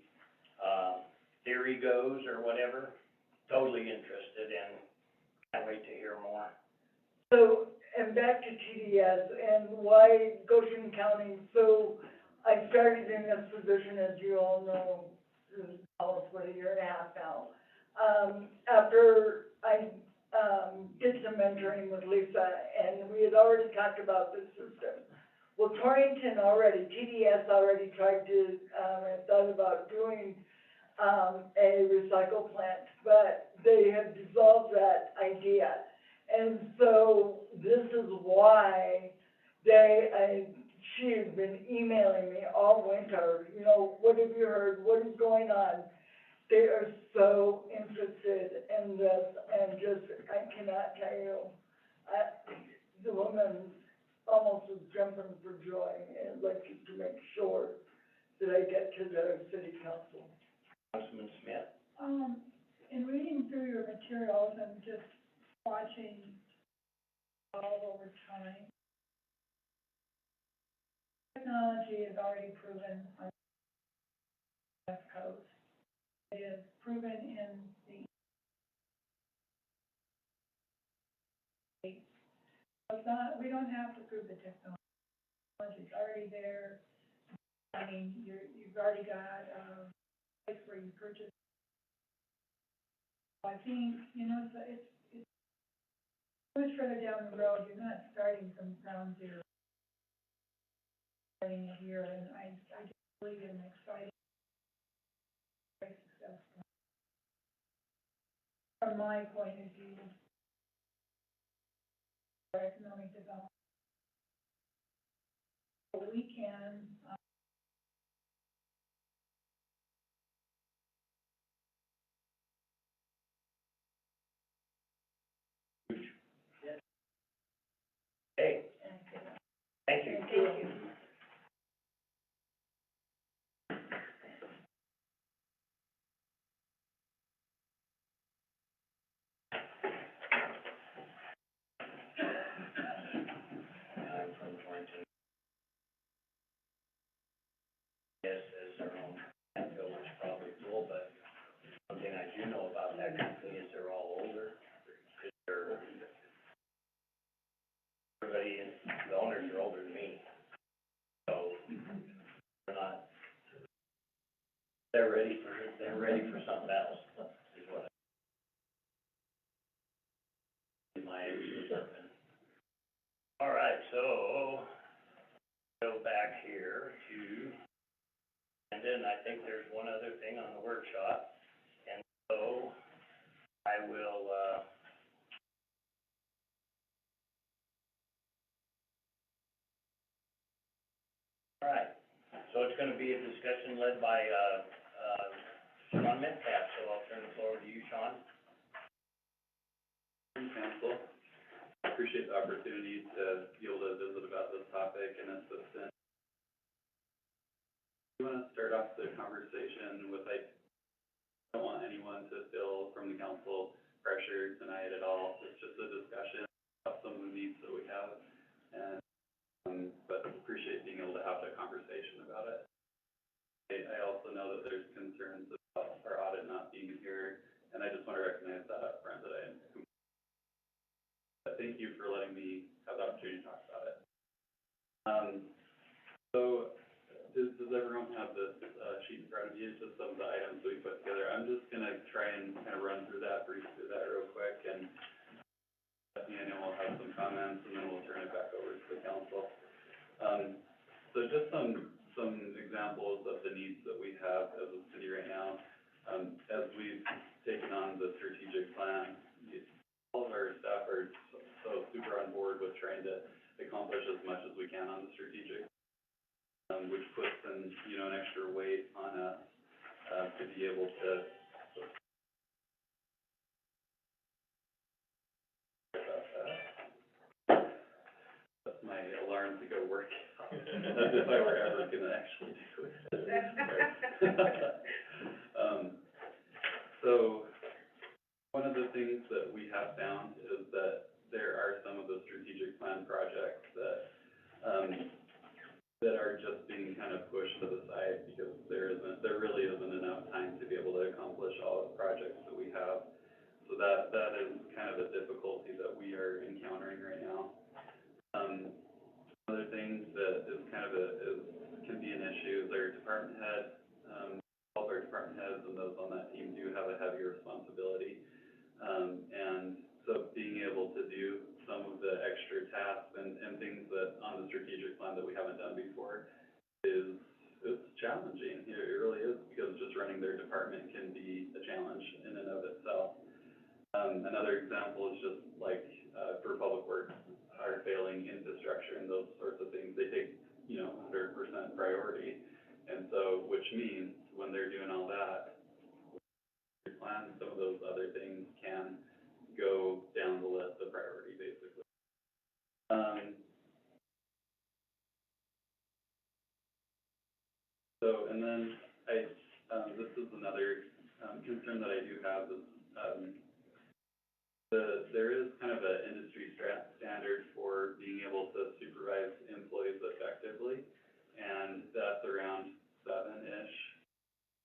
theory goes or whatever, totally interested and can't wait to hear more. So, and back to TDS and why Goshen County, so I started in this position, as you all know, almost about a year and a half now. After I, did some mentoring with Lisa, and we had already talked about this system. Well, Torrington already, TDS already tried to, and thought about doing, a recycle plant, but they have dissolved that idea. And so this is why she has been emailing me all winter, you know, what have you heard, what is going on? They are so interested in this, and just, I cannot tell you, the woman almost was jumping for joy, and like to make sure that I get to the city council. Councilman Smith? In reading through your materials and just watching all over time, technology is already proven on the West Coast. It is proven in the states. So it's not, we don't have to prove the technology. It's already there. I mean, you've already got a place where you purchase. I think, you know, it's much further down the road. You're not starting from ground zero. Starting it here, and I just believe in an exciting, very successful. From my point of view, for economic development, we can, Hey, thank you. Thank you. I'm from Torrington. Yes, as their own landfill is probably full, but one thing I do know about that company is they're all older. Everybody, the owners are older than me, so they're not, they're ready for something else, is what my age is. All right, so, go back here to, and then I think there's one other thing on the workshop, and so I will, all right, so it's gonna be a discussion led by, Sean Metcalf, so I'll turn the floor to you, Sean. Council, appreciate the opportunity to be able to visit about this topic and assist in. We want to start off the conversation with, I don't want anyone to feel from the council pressure tonight at all. It's just a discussion about some of the needs that we have, and, but appreciate being able to have that conversation about it. I also know that there's concerns about our audit not being here, and I just want to recognize that up front, that thank you for letting me have the opportunity to talk about it. So, does everyone have this, sheet in front of you, just some of the items that we put together? I'm just gonna try and kind of run through that, breeze through that real quick, and Stephanie, I know we'll have some comments, and then we'll turn it back over to the council. So just some examples of the needs that we have as a city right now. As we've taken on the strategic plan, all of our staff are so push as much as we can on the strategic, which puts an extra weight on us, to be able to. That's my alarm to go work, as if I were ever gonna actually do it. So, one of the things that we have found is that there are some of the strategic plan projects that, that are just being kind of pushed to the side because there really isn't enough time to be able to accomplish all the projects that we have. So that is kind of a difficulty that we are encountering right now. Other things that is kind of can be an issue is our department head, all of our department heads and those on that team do have a heavier responsibility. And so being able to do some of the extra tasks and things that on the strategic plan that we haven't done before it's challenging. It really is, because just running their department can be a challenge in and of itself. Another example is just like, for public works, our failing infrastructure and those sorts of things, they take, 100% priority. And so, which means when they're doing all that, plan, some of those other things can go down the list of priority, basically. So, and then this is another concern that I do have is, there is kind of an industry standard for being able to supervise employees effectively, and that's around 7-ish,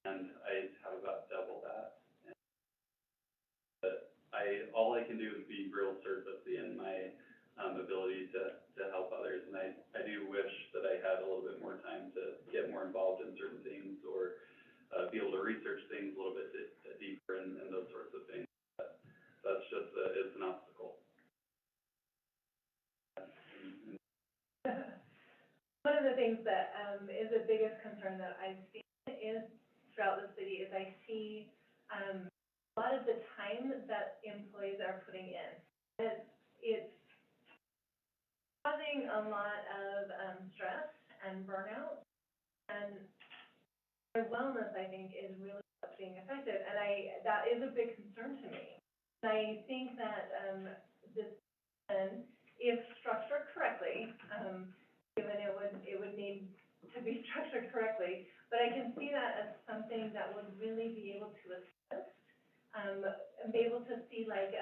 and I have about double that. But all I can do is be real surfacey in my ability to help others, and I do wish that I had a little bit more time to get more involved in certain things, or be able to research things a little bit deeper and those sorts of things. But that's just, it's an obstacle. One of the things that, is the biggest concern that I've seen is throughout the city is I see, a lot of the time that employees are putting in. It's causing a lot of, stress and burnout, and their wellness, I think, is really what's being affected, and that is a big concern to me. And I think that, if structured correctly, given it would need to be structured correctly, but I can see that as something that would really be able to assist, be able to see like,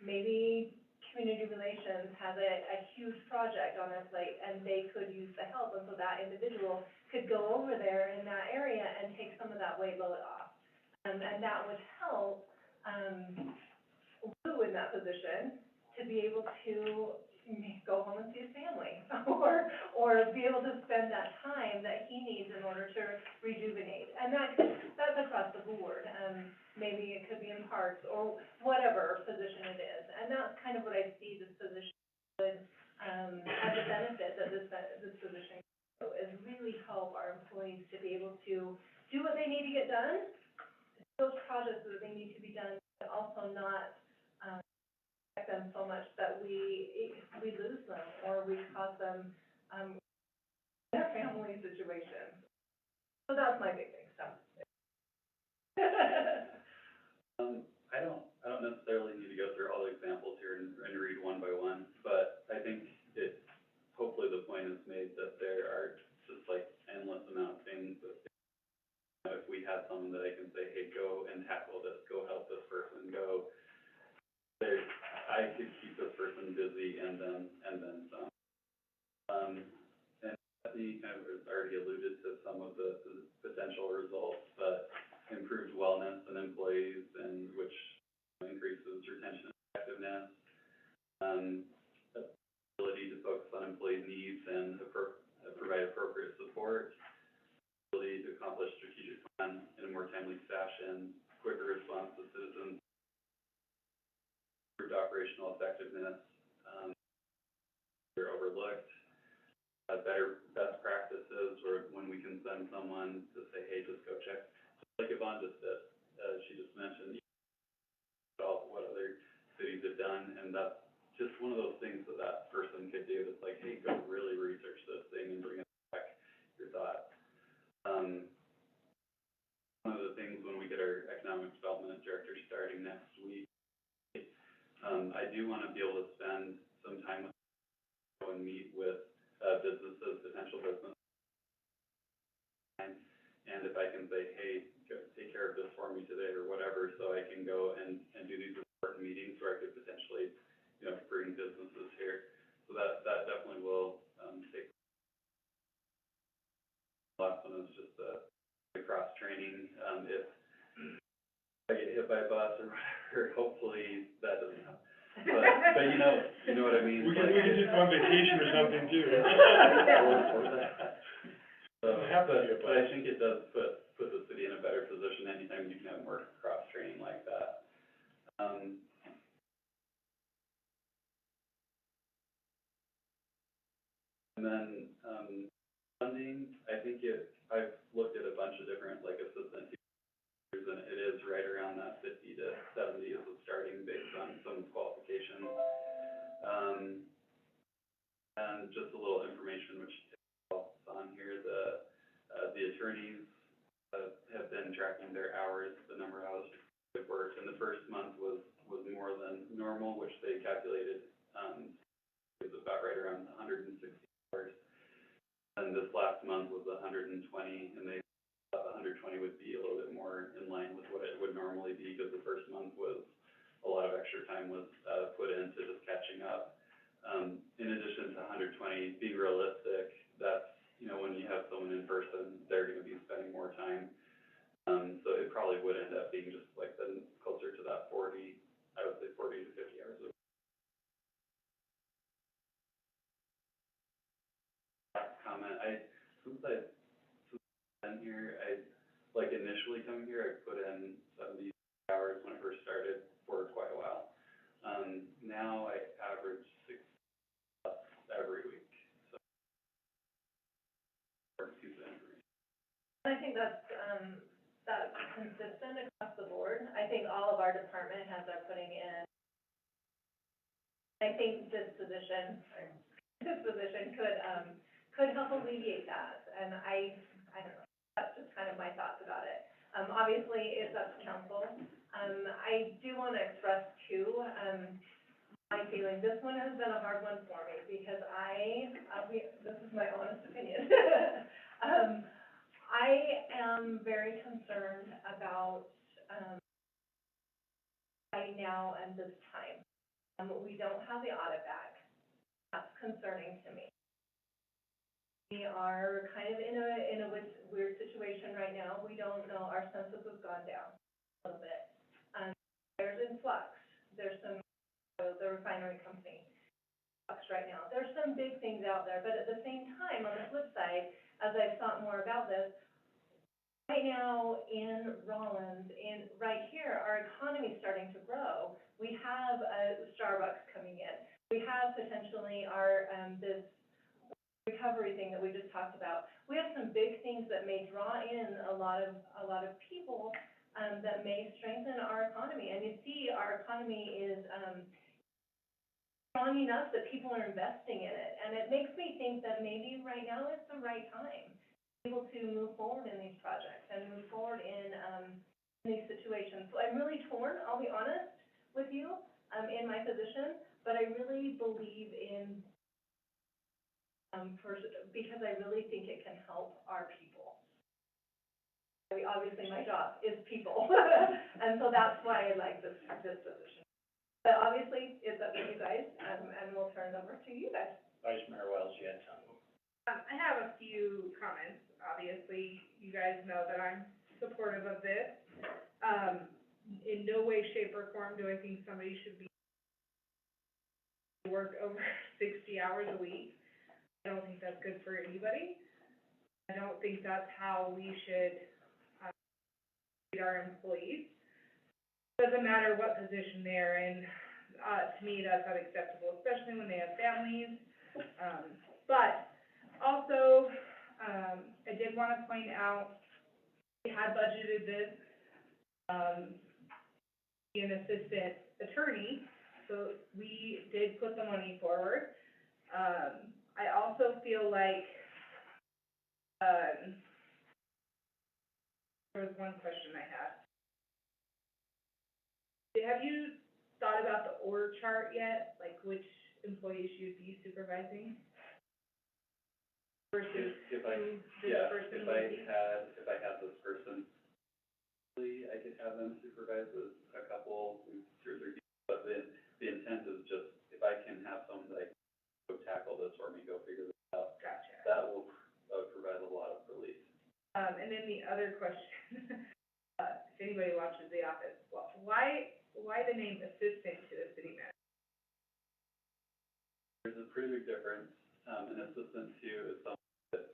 maybe community relations has a huge project on their plate and they could use the help, and so that individual could go over there in that area and take some of that weight load off. And that would help, Lou in that position to be able to go home and see his family, or be able to spend that time that he needs in order to rejuvenate. And that's across the board. Maybe it could be in parks or whatever position it is. And that's kind of what I see this position would, as a benefit that this position is really help our employees to be able to do what they need to get done, those projects that they need to be done, but also not, affect them so much that we lose them or we cause them, their family situations. So that's my big thing, so. I don't necessarily need to go through all the examples here and read one by one, but I think hopefully the point is made that there are just like endless amount of things that, if we had someone that I can say, hey, go and tackle this, go help this person, I could keep this person busy and then some. And Bethany kind of already alluded to some of the potential results, but improved wellness in employees, and which increases retention and effectiveness, ability to focus on employee needs and provide appropriate support, ability to accomplish strategic plan in a more timely fashion, quicker response to citizens, improved operational effectiveness, they're overlooked, better best practices, or when we can send someone to say, hey, just go check, just like Yvonne just did. She just mentioned what other cities have done, and that's just one of those things that that person could do, that's like, hey, go really research this thing and bring it back, your thoughts. One of the things when we get our economic development director starting next week, I do wanna be able to spend some time with, go and meet with, businesses, potential business. And if I can say, hey, go take care of this for me today or whatever, so I can go and do these important meetings where I could potentially, you know, bring businesses here. So that definitely will, take. Last one is just the cross training, if I get hit by a bus or whatever, hopefully that doesn't happen. But you know what I mean? We can just go on vacation or something too. So, but I think it does put the city in a better position anytime you can have more cross training like that. And then, funding, I think I've looked at a bunch of different, like, assistant teachers, and it is right around that 50 to 70 as a starting based on some qualifications. And just a little information which is on here, the attorneys have been tracking their hours, the number of hours they've worked, and the first month was more than normal, which they calculated, is about right around 160 hours. And this last month was 120, and they thought 120 would be a little bit more in line with what it would normally be, because the first month was, a lot of extra time was, put into just catching up. In addition to 120, being realistic, that's, you know, when you have someone in person, they're gonna be spending more time. So it probably would end up being just like then closer to that 40, I would say 40 to 50 hours a week. Last comment, since I've been here, like initially coming here, I put in 70 hours when I first started for quite a while. Now I average 6 plus every week, so. I think that's consistent across the board. I think all of our department heads are putting in. I think this position could help alleviate that, and I don't know, that's just kind of my thoughts about it. Obviously, it's up to council. I do wanna express too, my feeling, this one has been a hard one for me, because this is my honest opinion. I am very concerned about, right now and this time. We don't have the audit back. That's concerning to me. We are kind of in a weird situation right now. We don't know, our census has gone down a little bit. There's influx. There's the refinery company influx right now. There's some big things out there, but at the same time, on the flip side, as I've thought more about this, right now in Rollins, right here, our economy is starting to grow. We have Starbucks coming in. We have potentially our this recovery thing that we just talked about. We have some big things that may draw in a lot of people that may strengthen our economy. And you see, our economy is strong enough that people are investing in it, and it makes me think that maybe right now is the right time to be able to move forward in these projects and move forward in these situations. So I'm really torn, I'll be honest with you, in my position, but I really believe in because I really think it can help our people. Obviously, my job is people, and so that's why I like this position. But obviously, it's up to you guys, and we'll turn it over to you guys. Vice Mayor Wells, you had something? I have a few comments. Obviously, you guys know that I'm supportive of this. In no way, shape, or form do I think somebody should be work over 60 hours a week. I don't think that's good for anybody. I don't think that's how we should treat our employees. Doesn't matter what position they're in. To me, that's unacceptable, especially when they have families. But also, I did want to point out, we had budgeted this, be an assistant attorney so we did put the money forward. I also feel like, there was one question I had. Have you thought about the org chart yet, like which employees you'd be supervising? Versus If I, who this yeah, person if would I be? had this person, I could have them supervise a couple, 2 or 3 people, but the intent is just, if I can have someone that I can go tackle this for me, go figure this out, Gotcha. that will, provide a lot of relief. And then the other question, if anybody watches The Office, why the name assistant to the city manager? There's a pretty big difference. An assistant to is someone that,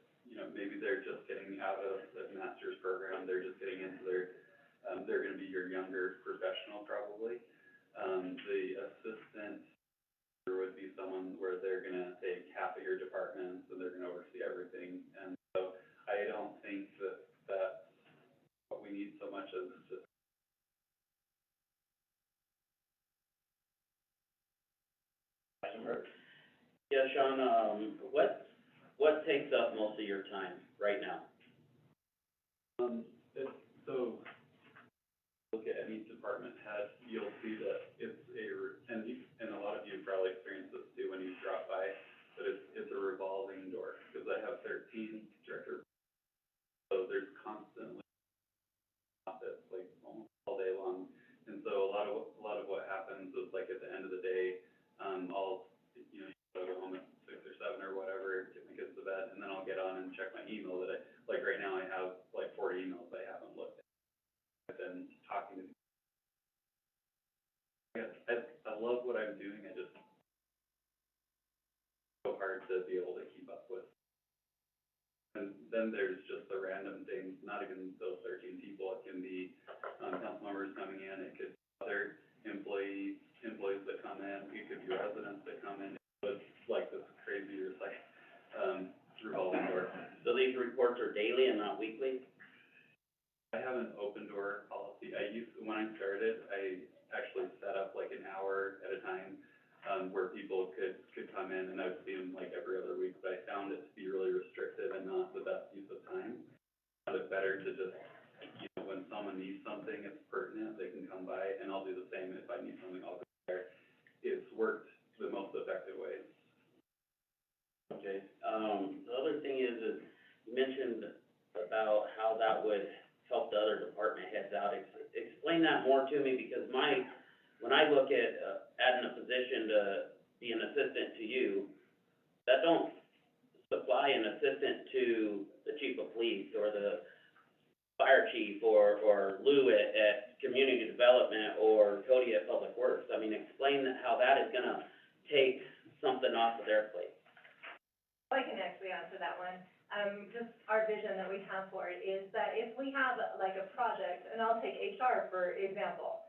maybe they're just getting out of the master's program, they're just getting into their, they're gonna be your younger professional probably. The assistant would be someone where they're gonna take half of your department, and they're gonna oversee everything. And so I don't think that that's what we need so much as just. Yeah, Sean, what takes up most of your time right now? So, look at any department head, you'll see that it's and a lot of you probably experience this too when you drop by, but it's a revolving door, because I have 13 directors. So there's constantly office, like almost all day long. And so a lot of what happens is, like, at the end of the day, I'll, go home at 6 or 7 or whatever, get my kids to bed, and then I'll get on and check my email that like right now I have like 40 emails I haven't looked at. I've been talking to, I love what I'm doing, I just, so hard to be able to keep up with. And then there's just the random things, not even those 13 people, it can be, council members coming in, it could be other employees that come in, it could be residents that come in. It's like this crazy, revolving door. So these reports are daily and not weekly? I have an open door policy. When I started, I actually set up like an hour at a time, where people could come in, and I would see them like every other week, but I found it to be really restrictive and not the best use of time. I found it better to just, when someone needs something, it's pertinent, they can come by, and I'll do the same. If I need something, I'll go there. It's worked the most effective way. Okay, the other thing is you mentioned about how that would help the other department heads out. Explain that more to me, because when I look at, adding a position to be an assistant to you, that don't supply an assistant to the chief of police or the fire chief or Lou at community development or Cody at public works. I mean, explain how that is gonna take something off of their plate. I can actually answer that one. Just our vision that we have for it is that if we have like a project, and I'll take HR for example.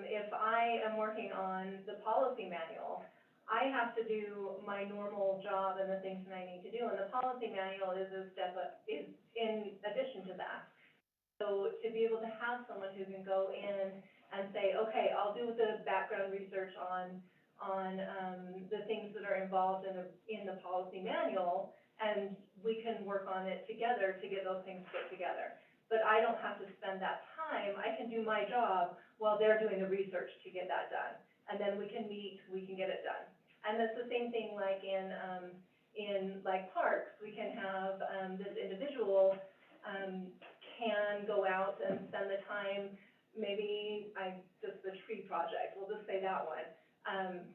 If I am working on the policy manual, I have to do my normal job and the things that I need to do, and the policy manual is is in addition to that. So to be able to have someone who can go in and say, okay, I'll do the background research on the things that are involved in the policy manual, and we can work on it together to get those things put together. But I don't have to spend that time, I can do my job while they're doing the research to get that done. And then we can meet, we can get it done. And that's the same thing like in like parks, we can have, this individual, can go out and spend the time, maybe just the tree project, we'll just say that one.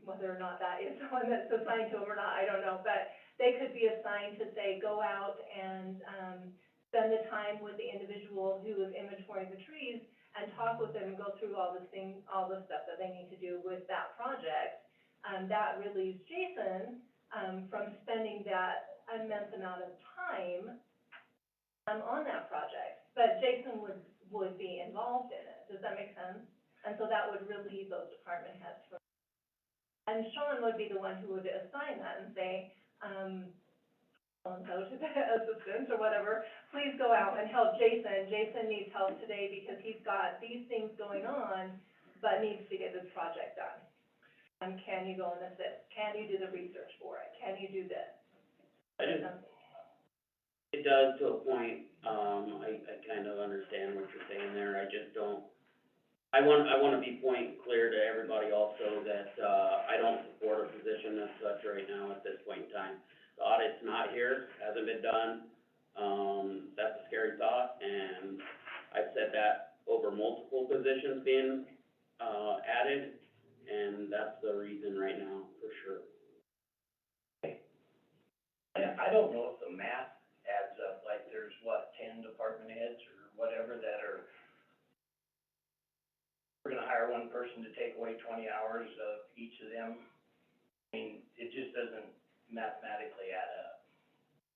Whether or not that is the one that's assigned to them or not, I don't know, but they could be assigned to say, go out and, spend the time with the individual who is inventorying the trees and talk with them and go through all the stuff that they need to do with that project. That relieves Jason, from spending that immense amount of time, on that project. But Jason would be involved in it, does that make sense? And so that would relieve those department heads from. And Sean would be the one who would assign that and say, so to the assistant or whatever, please go out and help Jason. Jason needs help today because he's got these things going on, but needs to get this project done. can you go and assist? Can you do the research for it? Can you do this? I just, it does to a point, I kind of understand what you're saying there, I just don't, I wanna be point clear to everybody also that, I don't support a position as such right now at this point in time. The audit's not here, hasn't been done, that's a scary thought, and I've said that over multiple positions being, added, and that's the reason right now, for sure. I don't know if the math adds up, like there's what, 10 department heads or whatever that are, we're gonna hire one person to take away 20 hours of each of them. I mean, it just doesn't mathematically add up.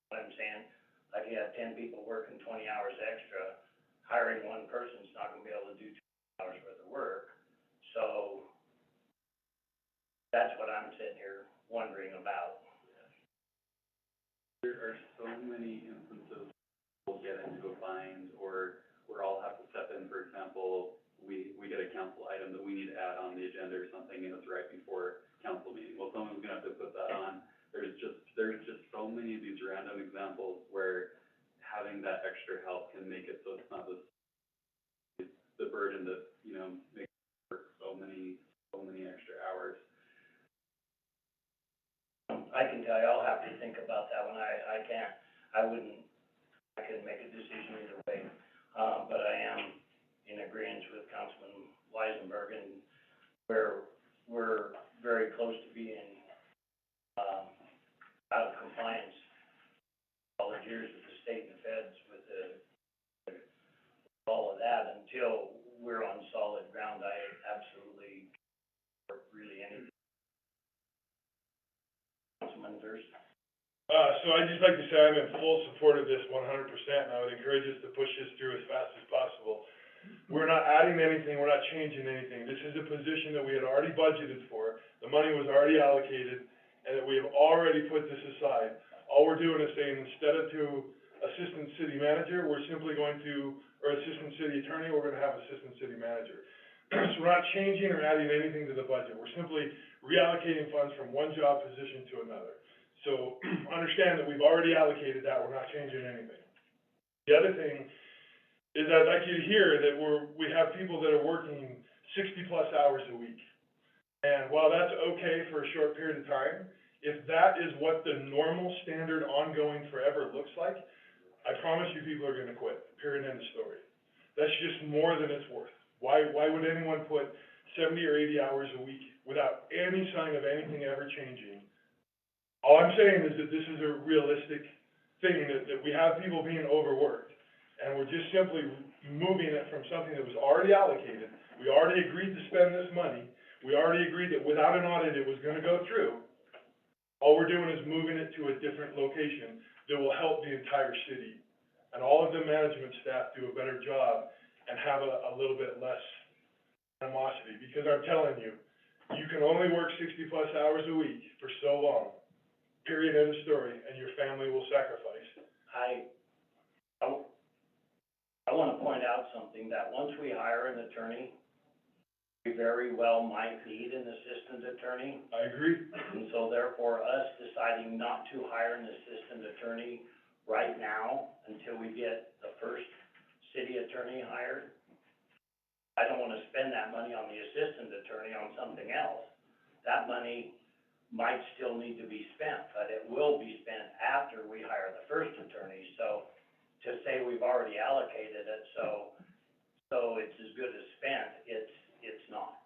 What I'm saying, like you have 10 people working 20 hours extra, hiring one person's not gonna be able to do 2 hours worth of work. So that's what I'm sitting here wondering about. There are so many instances we'll get into a bind, or we'll all have to step in. For example, we get a council item that we need to add on the agenda or something, and it's right before council meeting. Well, someone's gonna have to put that on. There's just so many of these random examples where having that extra help can make it so it's not the burden that, you know, makes it work so many extra hours. I can tell you, I'll have to think about that one. I couldn't make a decision either way. But I am in agreement with Councilman Weisenberg, and we're very close to being, out of compliance all the years with the state and the feds with all of that. Until we're on solid ground, I absolutely, really anything. Councilman Durst? So I'd just like to say I'm in full support of this 100%, and I would encourage us to push this through as fast as possible. We're not adding anything, we're not changing anything. This is a position that we had already budgeted for, the money was already allocated, and that we have already put this aside. All we're doing is saying, instead of to assistant city manager, we're simply going to, or assistant city attorney, we're gonna have assistant city manager. So we're not changing or adding anything to the budget, we're simply reallocating funds from one job position to another. So understand that we've already allocated that, we're not changing anything. The other thing is I'd like you to hear that we have people that are working 60-plus hours a week. And while that's okay for a short period of time, if that is what the normal, standard, ongoing, forever looks like, I promise you people are gonna quit, period, end of story. That's just more than it's worth. Why would anyone put 70 or 80 hours a week without any sign of anything ever changing? All I'm saying is that this is a realistic thing, that we have people being overworked, and we're just simply moving it from something that was already allocated. We already agreed to spend this money, we already agreed that without an audit it was gonna go through. All we're doing is moving it to a different location that will help the entire city, and all of the management staff do a better job and have a little bit less animosity, because I'm telling you, you can only work 60-plus hours a week for so long, period, end of story, and your family will sacrifice. I wanna point out something, that once we hire an attorney, we very well might need an assistant attorney. I agree. And so therefore, us deciding not to hire an assistant attorney right now until we get the first city attorney hired, I don't wanna spend that money on the assistant attorney on something else. That money might still need to be spent, but it will be spent after we hire the first attorney. So to say we've already allocated it, so it's as good as spent, it's not.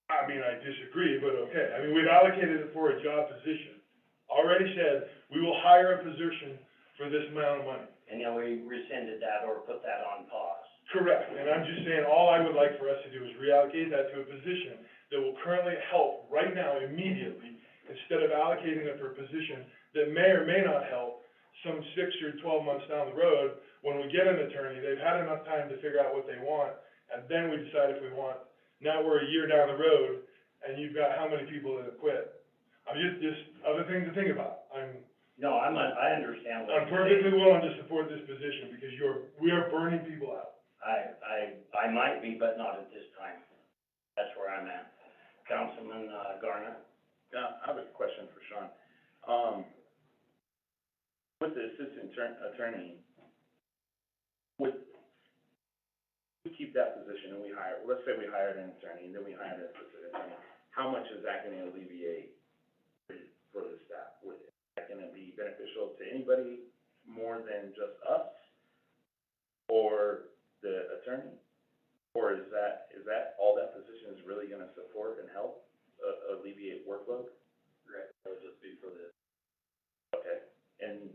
I mean, I disagree, but okay. I mean, we've allocated it for a job position. Already said, we will hire a position for this amount of money. And then we rescinded that or put that on pause. Correct, and I'm just saying, all I would like for us to do is reallocate that to a position that will currently help right now, immediately, instead of allocating it for a position that may or may not help some 6 or 12 months down the road. When we get an attorney, they've had enough time to figure out what they want, and then we decide if we want. Now we're a year down the road, and you've got how many people that have quit? I'm just other things to think about. No, I understand what I'm you're saying. perfectly willing to support this position, because we are burning people out. I might be, but not at this time. That's where I'm at. Councilman, Garner? Yeah, I have a question for Sean. With the assistant attorney, would we keep that position and we hire, let's say we hired an attorney and then we hired an assistant attorney, how much is that gonna alleviate for the staff? Is that gonna be beneficial to anybody more than just us or the attorney? Or is that all that position is really gonna support and help alleviate workload? Right, that would just be for the, Okay, and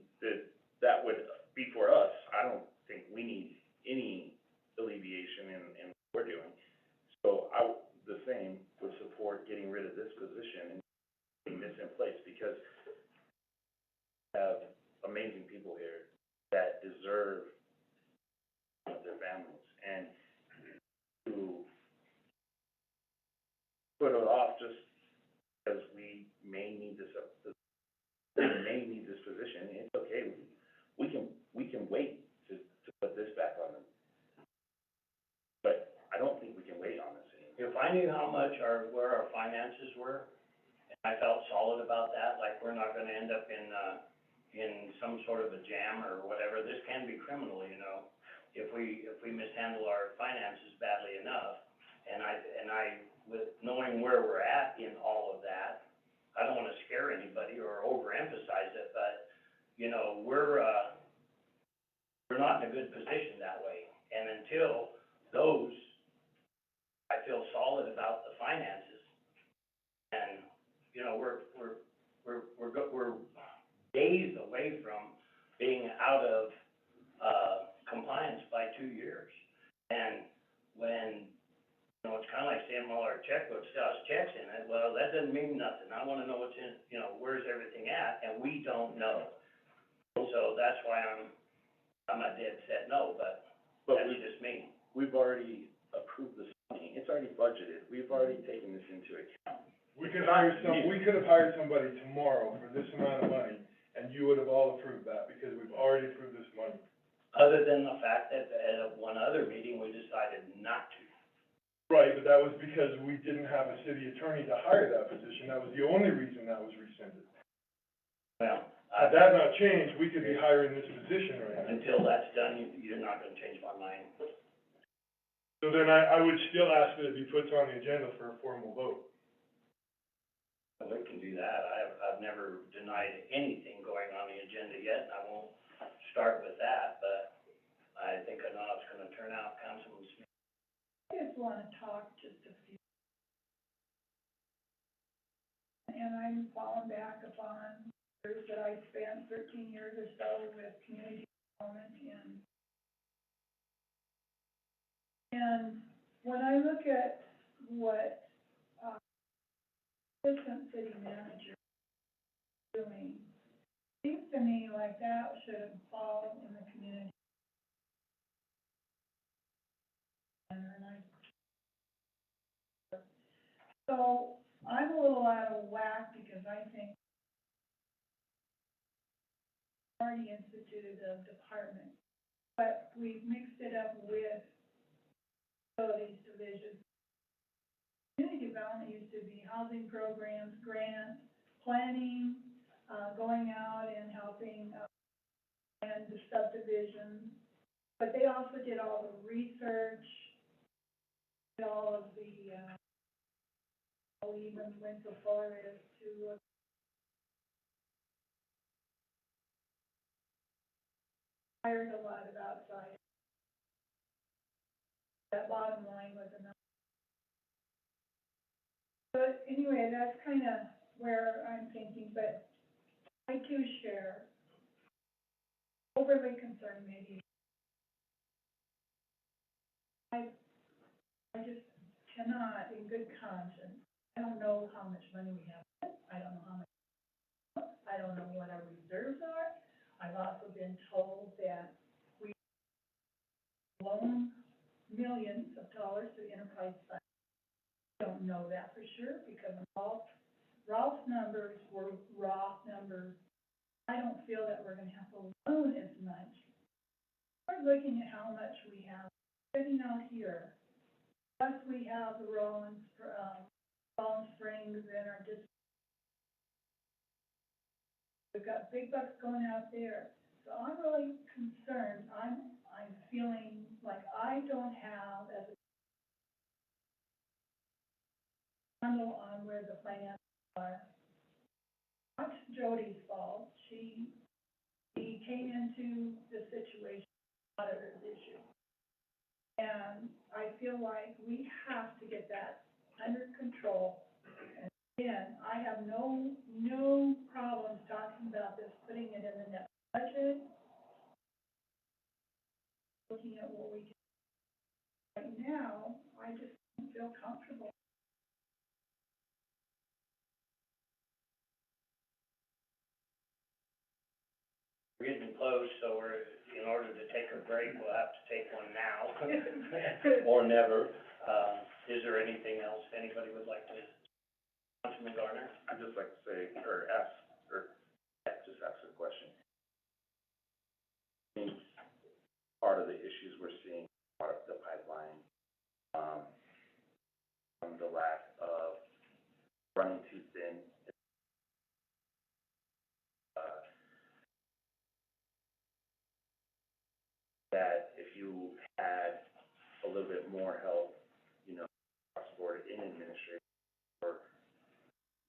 that would be for us. I don't think we need any alleviation in what we're doing. So the same would support getting rid of this position and putting this in place, because we have amazing people here that deserve their families, and to put it off just because we may need this position, it's okay. We can wait to put this back on them. But I don't think we can wait on this anymore. If I knew how much where our finances were, and I felt solid about that, like we're not gonna end up in some sort of a jam or whatever, this can be criminal, you know, if we mishandle our finances badly enough. And I, with knowing where we're at in all of that, I don't wanna scare anybody or overemphasize it, but, you know, we're not in a good position that way. And until I feel solid about the finances, and, you know, we're days away from being out of, compliance by 2 years. And when, you know, it's kinda like saying, well, our checkbook still has checks in it, well, that doesn't mean nothing. I wanna know what's in, you know, where's everything at, and we don't know. So that's why I'm a dead set no, but that's just me. We've already approved this money. It's already budgeted. We've already taken this into account. We could have hired somebody tomorrow for this amount of money, and you would have all approved that, because we've already approved this money. Other than the fact that at one other meeting, we decided not to. Right, but that was because we didn't have a city attorney to hire that position. That was the only reason that was rescinded. Well, Had that not changed, we could be hiring this position right now. until that's done, you're not gonna change my mind. So then I would still ask that it be put on the agenda for a formal vote. We can do that. I've never denied anything going on the agenda yet, and I won't start with that, but I think I know how it's gonna turn out, Councilman Smith. I just wanna talk just a few. And I'm falling back upon years that I spent 13 years or so with community development and when I look at what, assistant city manager is doing, it seems to me like that should fall in the community. So I'm a little out of whack because I think already instituted a department, but we've mixed it up with facilities division. Community development used to be housing programs, grants, planning, going out and helping, and the subdivision. But they also did all the research, did all of the, even went so far as to, hired a lot of outside. That bottom line was enough. But anyway, that's kind of where I'm thinking, but I too share overly concerned maybe. I just cannot, in good conscience, I don't know how much money we have, I don't know how much, I don't know what our reserves are. I've also been told that we loan millions of dollars to enterprise funds. I don't know that for sure because Ralph's numbers were raw numbers. I don't feel that we're gonna have to loan as much. We're looking at how much we have sitting out here plus we have the Rollins, Palm Springs in our district. We've got big bucks going out there, so I'm really concerned, I'm feeling like I don't have as a handle on where the finances are. Not Jody's fault, she came into the situation, auditor's issue. And I feel like we have to get that under control. And again, I have no problems talking about this, putting it in the next budget, looking at what we can. Right now, I just don't feel comfortable. We're getting close, so in order to take a break, we'll have to take one now, or never. Is there anything else anybody would like to, Councilman Garner? I'd just like to say, just ask a question. I think part of the issues we're seeing, part of the pipeline, from the lack of running too thin. That if you had a little bit more help, across the board in administration for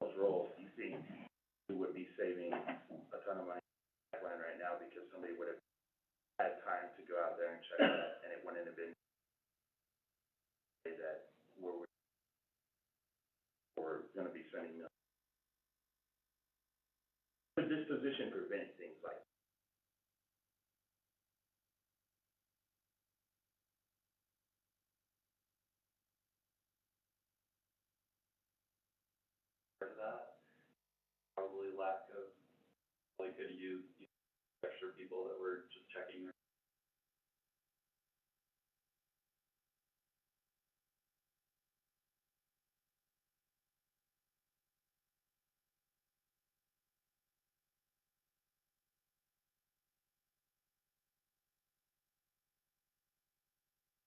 those roles, you think we would be saving a ton of money in the pipeline right now because somebody would have had time to go out there and check that, and it wouldn't have been that we're gonna be spending millions. Could this position prevent things like that? Part of that, probably lack of, we could use extra people that were just checking their.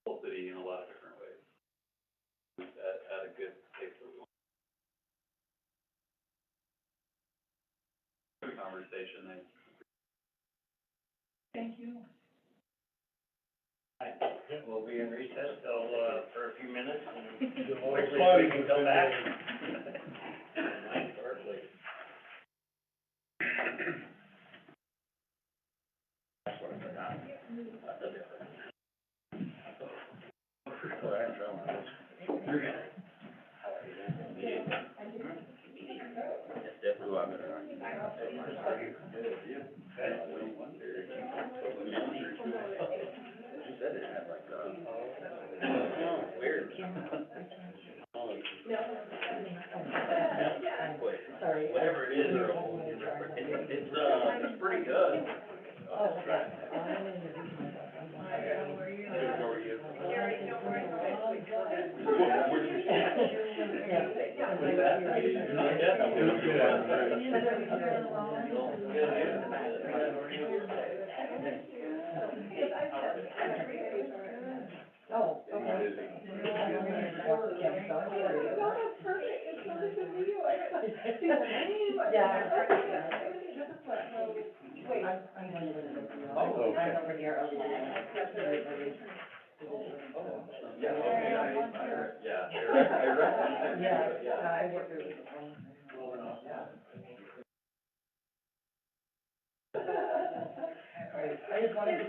Whole city in a lot of different ways. At a good pace that we want. Good conversation, Thank you. We'll be in recess till, for a few minutes, and Always hopefully we can come back. That's what I forgot. Well, I had trouble with this. Go out there. She said it had like, Weird. Sorry. Whatever it is, it's pretty good. Oh, okay. Wait, I'm going over here, Yeah, I work there with the phone. I just wanted to.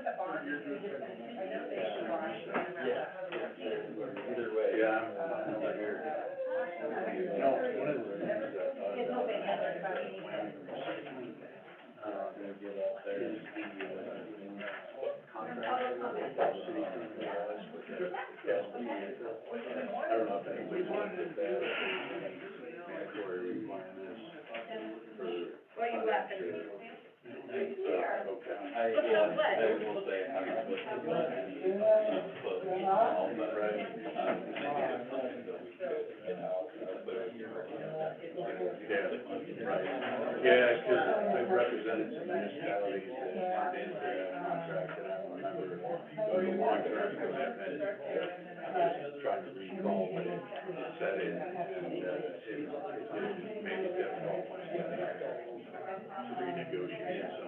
that's helpful. Either way, yeah, I'm over here. One of the things that, gonna get out there is the, contract. I don't know if anybody's looked at that, mandatory requirements for. Well, you left it. I will say, I'm looking at the, but, right, maybe it's something that we could get out, but Yeah, right. Yeah, 'cause I've represented some municipalities that aren't into that contract, and I remember it was a long-term commitment. Just trying to recall when it set in, and, it made it difficult when it went there to renegotiate, so,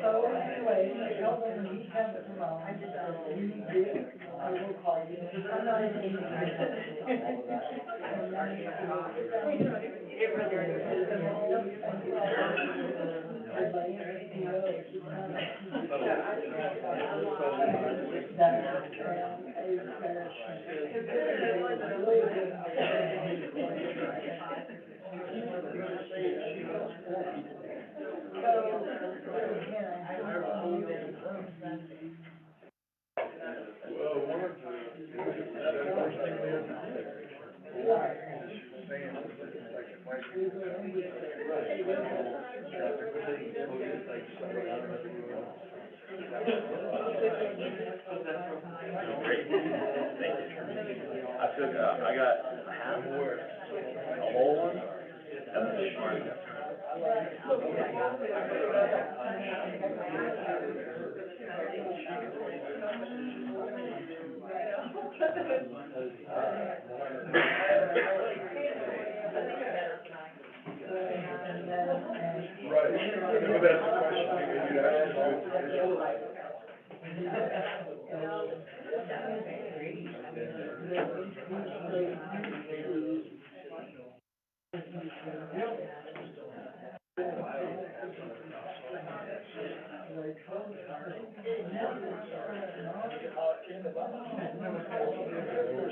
So anyway, I told them he comes tomorrow, I will call you. I'm not even. well, one of the, that first thing we have to do, well, as you were saying, like, it might be. I took, I got half, a whole one, and then a short. Right, well, that's the question, maybe you'd actually do it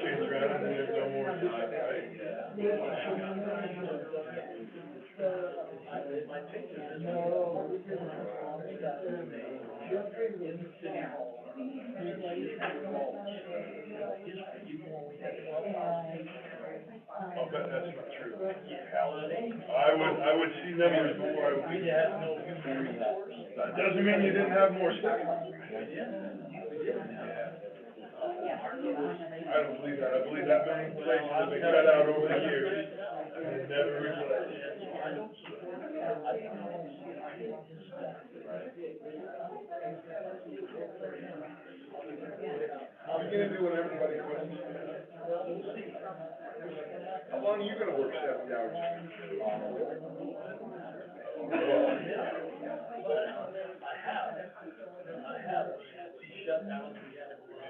change around and then there's no more time, right? I'll bet that's not true. I would see numbers before I would. That doesn't mean you didn't have more stuff. I don't believe that. I believe that many places have been cut out over the years and never replaced. I'm gonna do what everybody questions. How long are you gonna work 70 hours?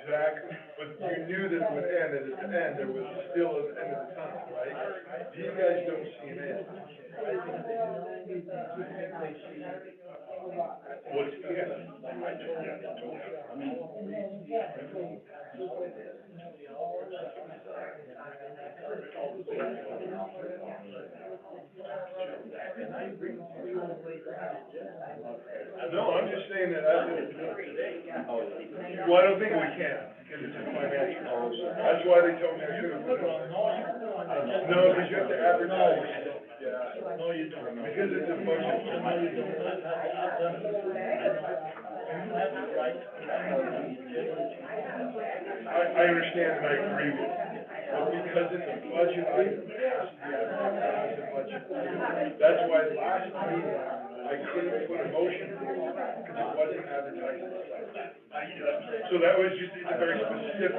Exactly, but you knew that it would end, and at the end, there was still an end of the tunnel, right? You guys don't see an end. What's the end? No, I'm just saying that well, I don't think we can, because it's a financial. That's why they told me I couldn't put it on. No, because you have to advertise. Yeah. No, you don't. Because it's a budget. I understand and I agree with you. But because it's a budget item, it has to be advertised as a budget item. That's why last meeting, I couldn't put a motion forward, because it wasn't advertised as such. So that was just, it's a very specific,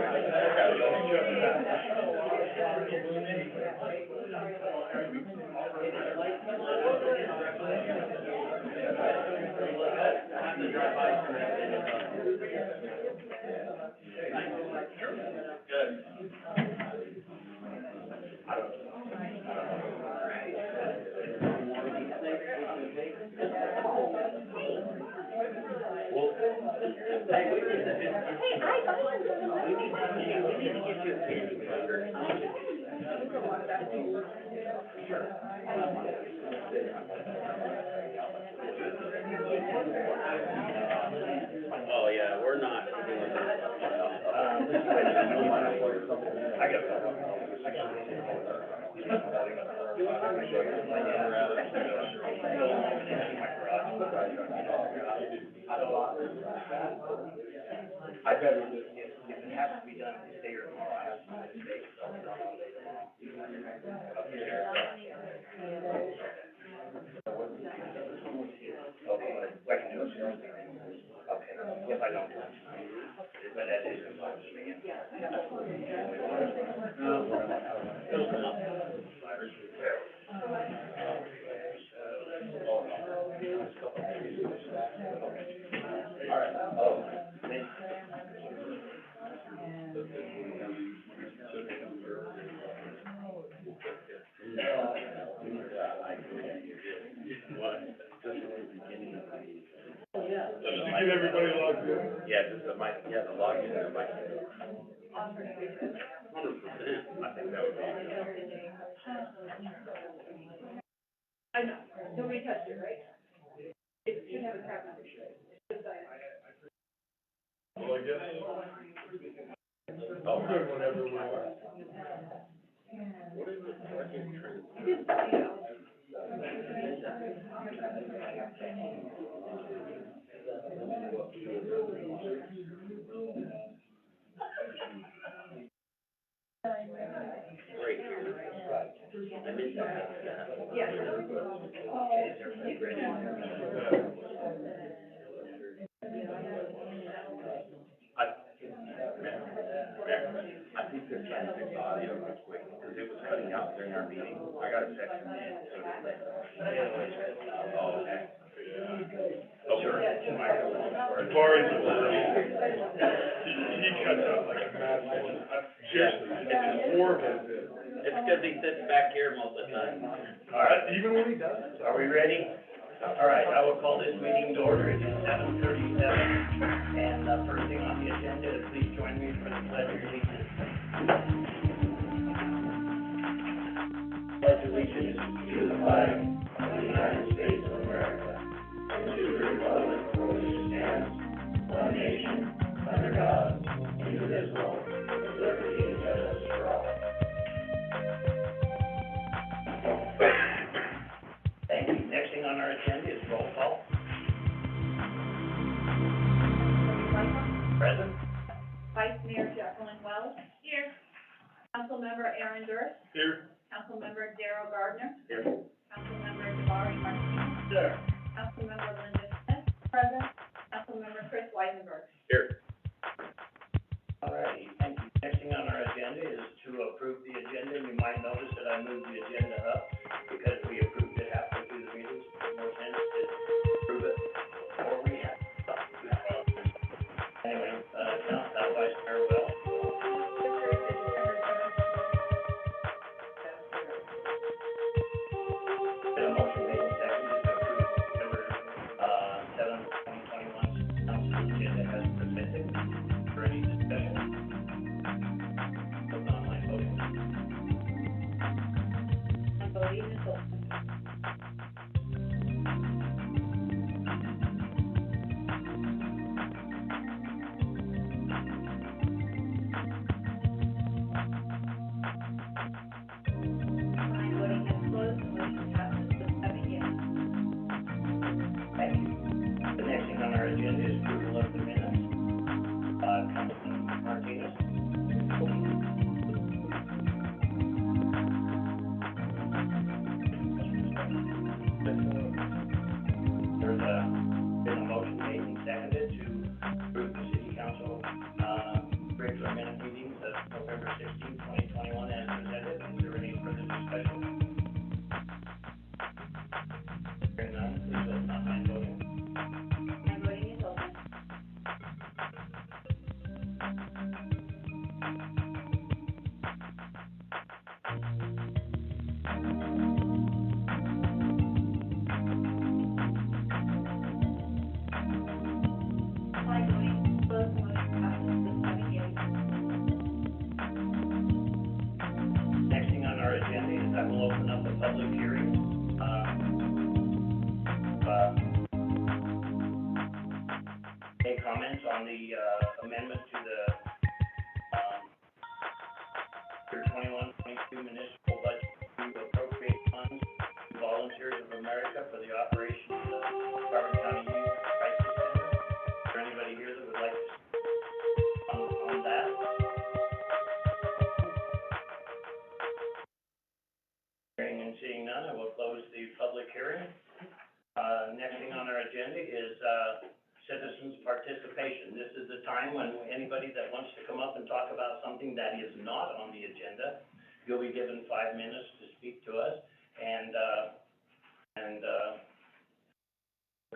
Oh, yeah, we're not doing that. I better just, if it has to be done today or tomorrow, I have to do it today, so. Okay, I can do it soon. Okay, if I don't do it tonight, but that is important to me. It'll come up. All right, just to get everybody logged in. Yeah, just the mic, yeah, the login and the mic. 100%. I think that would be. I know, nobody touched it, right? It should have a crap on it. Well, I guess, I'm good whenever we are. Right here. I missed that. Yeah. I think they're trying to fix the audio real quick, because it was cutting out during our meeting. I got a text from him, so. Oh, okay. Sure. As far as, he cuts out like a mad one. Seriously, it's horrible. It's because he sits back here most of the time. all right, Even when he does. are we ready? All right, I will call this meeting to order. It is 7:37, and the first thing on the agenda is please join me for the pledge of allegiance. Pledge allegiance to the flag of the United States of America, and to the republic for which it stands, one nation, under God, indivisible, with liberty and justice for all. Thank you. Next thing on our agenda is roll call. Present. Vice Mayor Jacqueline Wells. Here. Councilmember Aaron Durst. Here. Councilmember Darrell Gardner. Here. Councilmember Jabari Martinez. Sir. Councilmember Linda Smith. Present. Councilmember Chris Weisenberg. Here. All righty, thank you. Next thing on our agenda is to approve the agenda. You might notice that I moved the agenda up because we approved it halfway through the meeting. It makes more sense to approve it before we have stuff. Anyway, now Vice Mayor Wells. Been a motion made and seconded to approve December, 7, 2021 council agenda as presented. For any discussion? Open online voting. Voting is open. November 2021, as presented. Is there any further discussion? Hearing none, please vote on my voting. My voting is open. My voting closed, motion passes with 7 yeas. Next thing on our agenda is I will open up a public hearing. Any comments on the, amendment to the, year 21-22 municipal budget to appropriate funds to Volunteers of America for the operation of the Carbon County Youth Crisis Center? Is there anybody here that would like to speak on that? Hearing and seeing none, I will close the public hearing. Next thing on our agenda is, citizens' participation. This is the time when anybody that wants to come up and talk about something that is not on the agenda, you'll be given 5 minutes to speak to us, and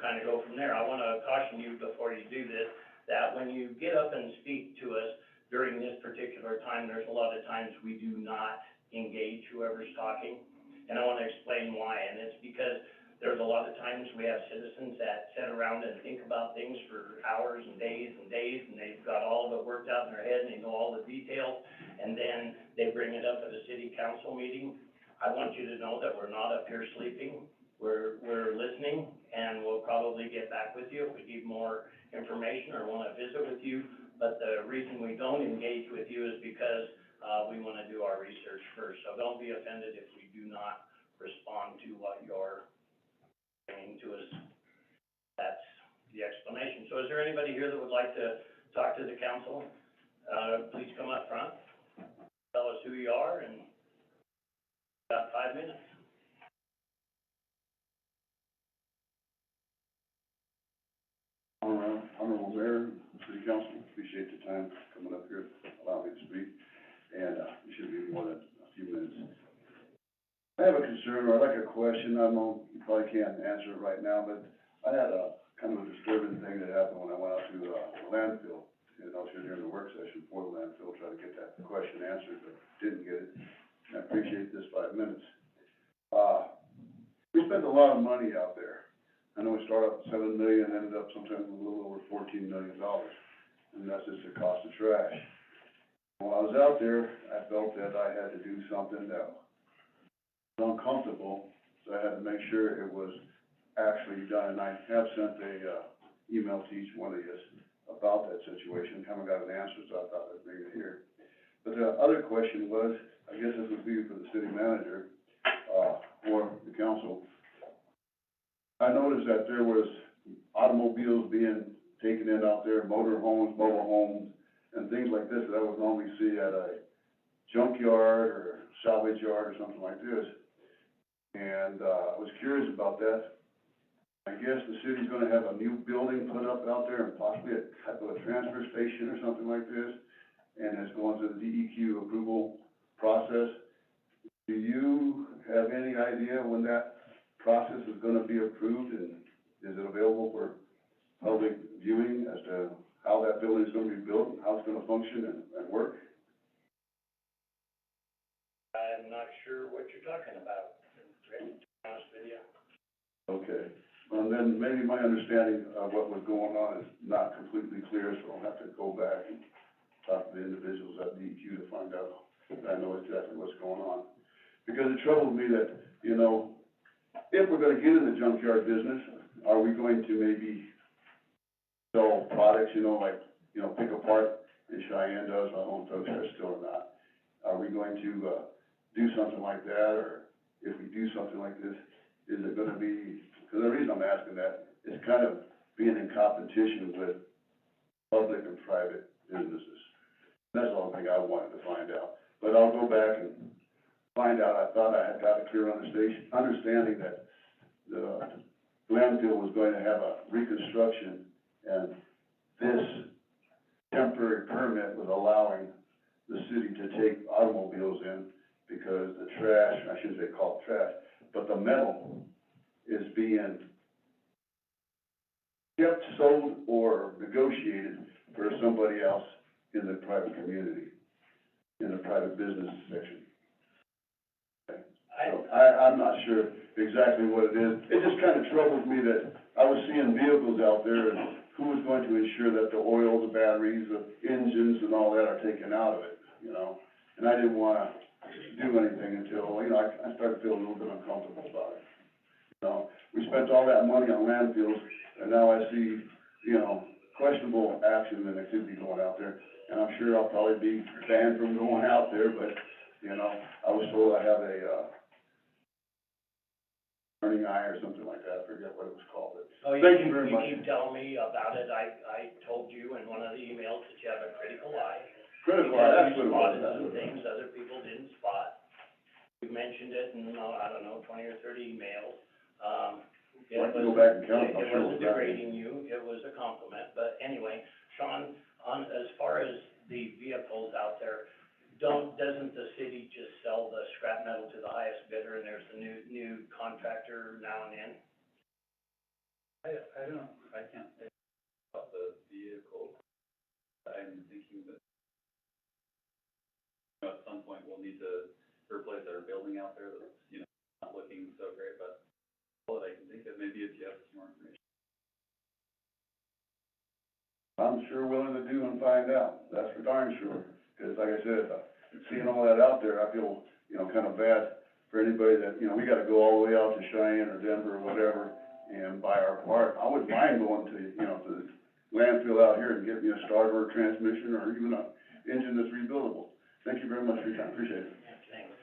kind of go from there. I wanna caution you before you do this, that when you get up and speak to us during this particular time, there's a lot of times we do not engage whoever's talking, and I wanna explain why, and it's because there's a lot of times we have citizens that sit around and think about things for hours and days, and they've got all of it worked out in their head, and they know all the details, and then they bring it up at a city council meeting. I want you to know that we're not up here sleeping, we're listening, and we'll probably get back with you if we need more information or wanna visit with you, but the reason we don't engage with you is because, we wanna do our research first, so don't be offended if we do not respond to what you're bringing to us. That's the explanation. So is there anybody here that would like to talk to the council? Please come up front, tell us who you are, and got 5 minutes. Honorable Mayor, City Council, appreciate the time coming up here, allow me to speak, and, it should be more than a few minutes. I have a concern, or like a question, I know you probably can't answer it right now, but I had a kind of a disturbing thing that happened when I went out to, the landfill, and I was here during the work session for the landfill, trying to get that question answered, but didn't get it. And I appreciate this 5 minutes. We spend a lot of money out there. I know we started out at $7 million, ended up sometimes a little over $14 million, and that's just the cost of trash. While I was out there, I felt that I had to do something that was uncomfortable, so I had to make sure it was actually done, and I have sent a, email to each one of you about that situation. Haven't got an answer, so I thought I'd bring it here. But the other question was, I guess this would be for the city manager, or the council. I noticed that there was automobiles being taken in out there, motor homes, mobile homes, and things like this that I would normally see at a junkyard or salvage yard or something like this. And, I was curious about that. I guess the city's gonna have a new building put up out there and possibly a type of a transfer station or something like this, and it's going through the DEQ approval process. Do you have any idea when that process is gonna be approved, and is it available for public viewing as to how that building is gonna be built, and how it's gonna function and work? I'm not sure what you're talking about, to be honest with you. Okay, and then maybe my understanding of what was going on is not completely clear, so I'll have to go back and talk to the individuals at DEQ to find out if I know exactly what's going on. Because it troubled me that, you know, if we're gonna get in the junkyard business, are we going to maybe sell products, you know, like, you know, pick apart, as Cheyenne does, I don't know if those are still or not. Are we going to, do something like that, or if we do something like this, is it gonna be, because the reason I'm asking that is kind of being in competition with public and private businesses. That's the only thing I wanted to find out, but I'll go back and find out. I thought I had got a clear understanding that the landfill was going to have a reconstruction, and this temporary permit was allowing the city to take automobiles in, because the trash, I shouldn't say call it trash, but the metal is being kept, sold, or negotiated for somebody else in the private community, in the private business section. So I'm not sure exactly what it is. It just kind of troubles me that I was seeing vehicles out there, and who was going to ensure that the oil, the batteries, the engines and all that are taken out of it, you know? And I didn't wanna do anything until, you know, I started feeling a little bit uncomfortable about it. You know, we spent all that money on landfills, and now I see, you know, questionable action and activity going out there. And I'm sure I'll probably be banned from going out there, but, you know, I was told I have a, burning eye or something like that, I forget what it was called, but Oh, thank you very much. You keep telling me about it, I told you in one of the emails that you have a critical eye. Critical eye, that's what it was. You spotted some things other people didn't spot. We mentioned it in, I don't know, 20 or 30 emails. I can go back and count, I'm It sure wasn't it was that. degrading you, it was a compliment, but anyway, Sean, as far as the vehicles out there, doesn't the city just sell the scrap metal to the highest bidder, and there's a new contractor now and then? I can't say about the vehicle. I'm thinking that, you know, at some point we'll need to replace our building out there that's, you know, not looking so great, but all that I can think of, maybe if you have some more information. I'm sure willing to do and find out, that's for darn sure, because like I said, seeing all that out there, I feel, you know, kind of bad for anybody that, you know, we gotta go all the way out to Cheyenne or Denver or whatever and buy our part. I wouldn't mind going to, you know, to the landfill out here and get me a starter or a transmission or even a engine that's rebuildable. Thank you very much for your time, appreciate it. Thanks.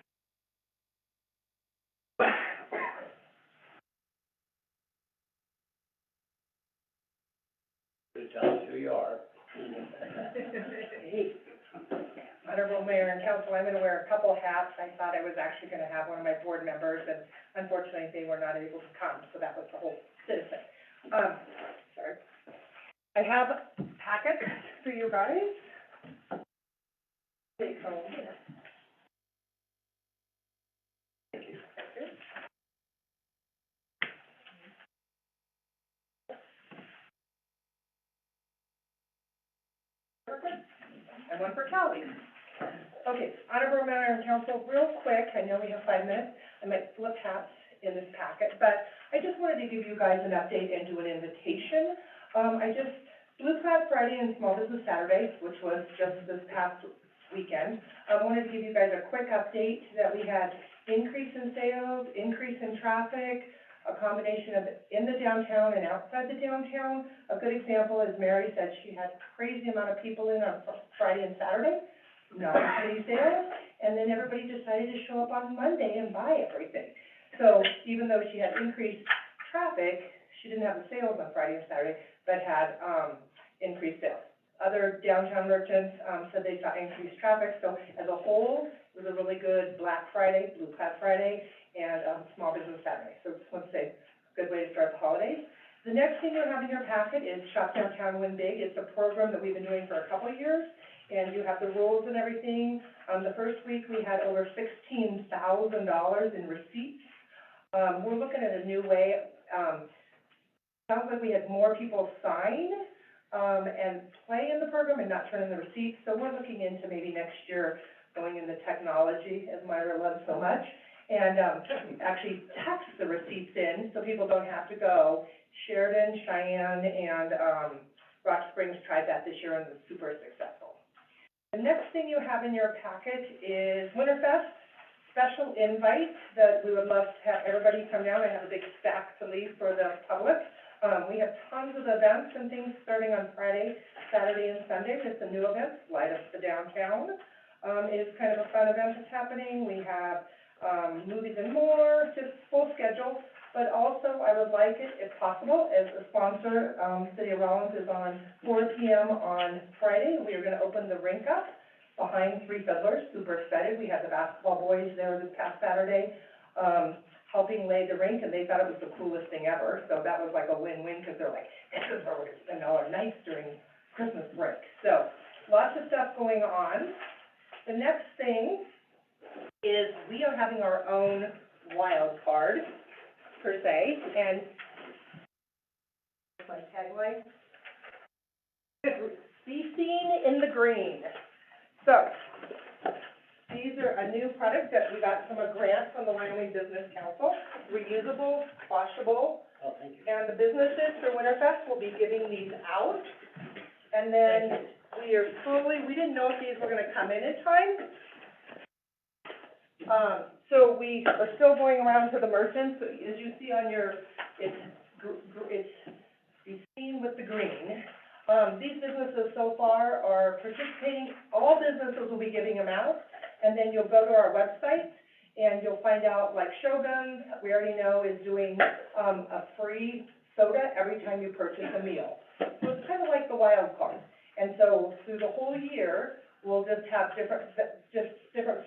Tell us who you are. Honorable Mayor and Council, I'm gonna wear a couple hats. I thought I was actually gonna have one of my board members, and unfortunately, they were not able to come, so that was the whole citizen. Sorry. I have packets for you guys. Take home. Thank you. And one for Callie. Okay, Honorable Mayor and Council, real quick, I know we have 5 minutes, I might flip hats in this packet, but I just wanted to give you guys an update and do an invitation. Blue Cloud Friday and Small Business Saturday, which was just this past weekend, I wanted to give you guys a quick update that we had increase in sales, increase in traffic, a combination of in the downtown and outside the downtown. A good example is Mary said she had crazy amount of people in on Friday and Saturday, not any sales, and then everybody decided to show up on Monday and buy everything. So even though she had increased traffic, she didn't have the sales on Friday and Saturday, but had, increased sales. Other downtown merchants, said they saw increased traffic, so as a whole, it was a really good Black Friday, Blue Cloud Friday, and, Small Business Saturday. So just want to say, good way to start the holidays. The next thing you have in your packet is Shop Downtown Win Big. It's a program that we've been doing for a couple of years, and you have the rules and everything. The first week, we had over $16,000 in receipts. We're looking at a new way. Sounds like we had more people sign, and play in the program and not turn in the receipts. So we're looking into maybe next year going into technology, as Myra loves so much, and, actually text the receipts in so people don't have to go. Sheridan, Cheyenne, and, Rock Springs tried that this year and was super successful. The next thing you have in your packet is Winterfest, special invite that we would love to have everybody come down. I have a big stack to leave for the public. We have tons of events and things starting on Friday, Saturday, and Sunday. Just the new events, Light Up the Downtown, is kind of a fun event that's happening. We have, movies and more, just full schedule. But also, I would like it, if possible, as a sponsor, City of Rollins is on 4 p.m. on Friday. We are gonna open the rink up behind Three Fiddlers, super excited. We had the basketball boys there this past Saturday, helping lay the rink, and they thought it was the coolest thing ever. So that was like a win-win, because they're like, this is where we're gonna spend all our nights during Christmas break. So, lots of stuff going on. the next thing is we are having our own wild card, per se, and my tagline, be seen in the green. So, these are a new product that we got from a grant from the Wyoming Business Council, reusable, washable, Oh, thank you. and the businesses for Winterfest will be giving these out. And then we didn't know if these were gonna come in time. So we are still going around to the merchants, as you see on your, it's be seen with the green. These businesses so far are participating, all businesses will be giving them out, and then you'll go to our website, and you'll find out, like Shogun's, we already know is doing, a free soda every time you purchase a meal. So it's kind of like the wild card. And so through the whole year, we'll just have different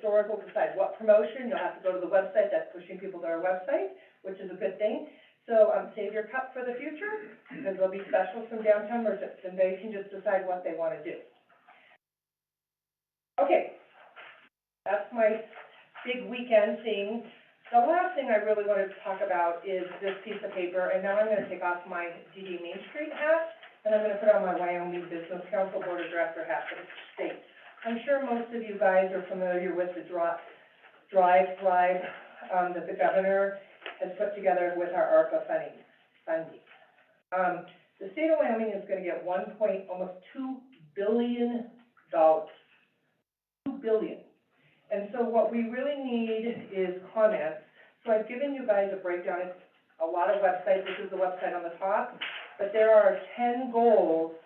stores will decide what promotion, you'll have to go to the website, that's pushing people to our website, which is a good thing. So, save your cup for the future, because there'll be specials from downtown merchants, and they can just decide what they wanna do. Okay, that's my big weekend thing. The last thing I really wanted to talk about is this piece of paper, and now I'm gonna take off my DD Main Street hat, and I'm gonna put on my Wyoming Business Council Board of Director hat for the state. I'm sure most of you guys are familiar with the Drive Thrive, that the governor has put together with our ARPA funding. The state of Wyoming is gonna get almost $2 billion. $2 billion. And so what we really need is comments. So I've given you guys a breakdown. It's a lot of websites. This is the website on the top. But there are 10 goals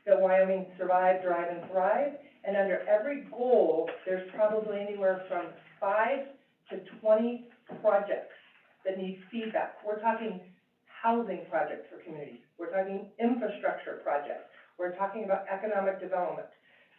that Wyoming survive, drive, and thrive. And under every goal, there's probably anywhere from 5 to 20 projects that need feedback. We're talking housing projects for communities. We're talking infrastructure projects. We're talking about economic development.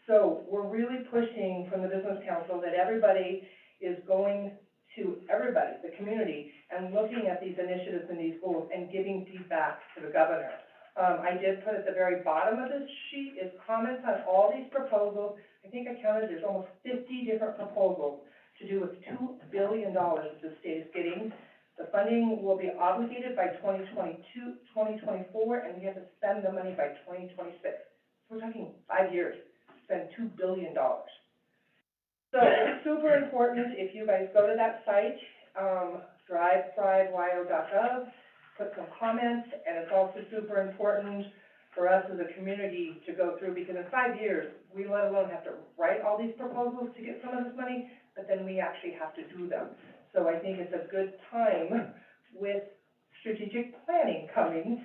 So we're really pushing from the Business Council that everybody is going to everybody, the community, and looking at these initiatives and these goals and giving feedback to the governor. I did put at the very bottom of this sheet is comments on all these proposals. I think I counted, there's almost 50 different proposals to do with $2 billion that the state is getting. The funding will be obligated by 2022, 2024, and we have to spend the money by 2026. So we're talking 5 years. Spend $2 billion. So it's super important, if you guys go to that site, thrivewyo.gov, put some comments, and it's also super important for us as a community to go through, because in 5 years, we let alone have to write all these proposals to get some of this money, but then we actually have to do them. So I think it's a good time with strategic planning coming,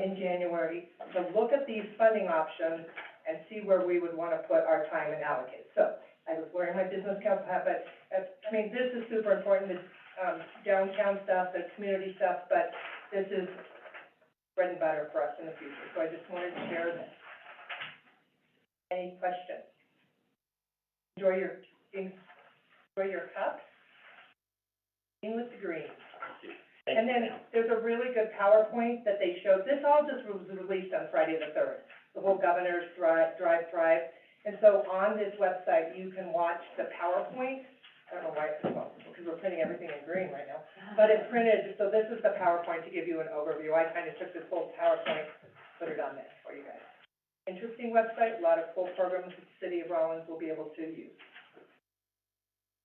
in January, to look at these funding options and see where we would want to put our time and allocate. So, I was wearing my Business Council hat, but, this is super important, the, downtown stuff, the community stuff, but this is bread and butter for us in the future, so I just wanted to share this. Any questions? Enjoy your cup. In with the green. And then, there's a really good PowerPoint that they showed, this all just was released on Friday the 3rd. The whole governor's Drive Thrive. And so on this website, you can watch the PowerPoint. I don't know why it's so, because we're printing everything in green right now. But it's printed, so this is the PowerPoint to give you an overview. I kind of took this whole PowerPoint, put it on there for you guys. Interesting website, a lot of cool programs that the city of Rollins will be able to use.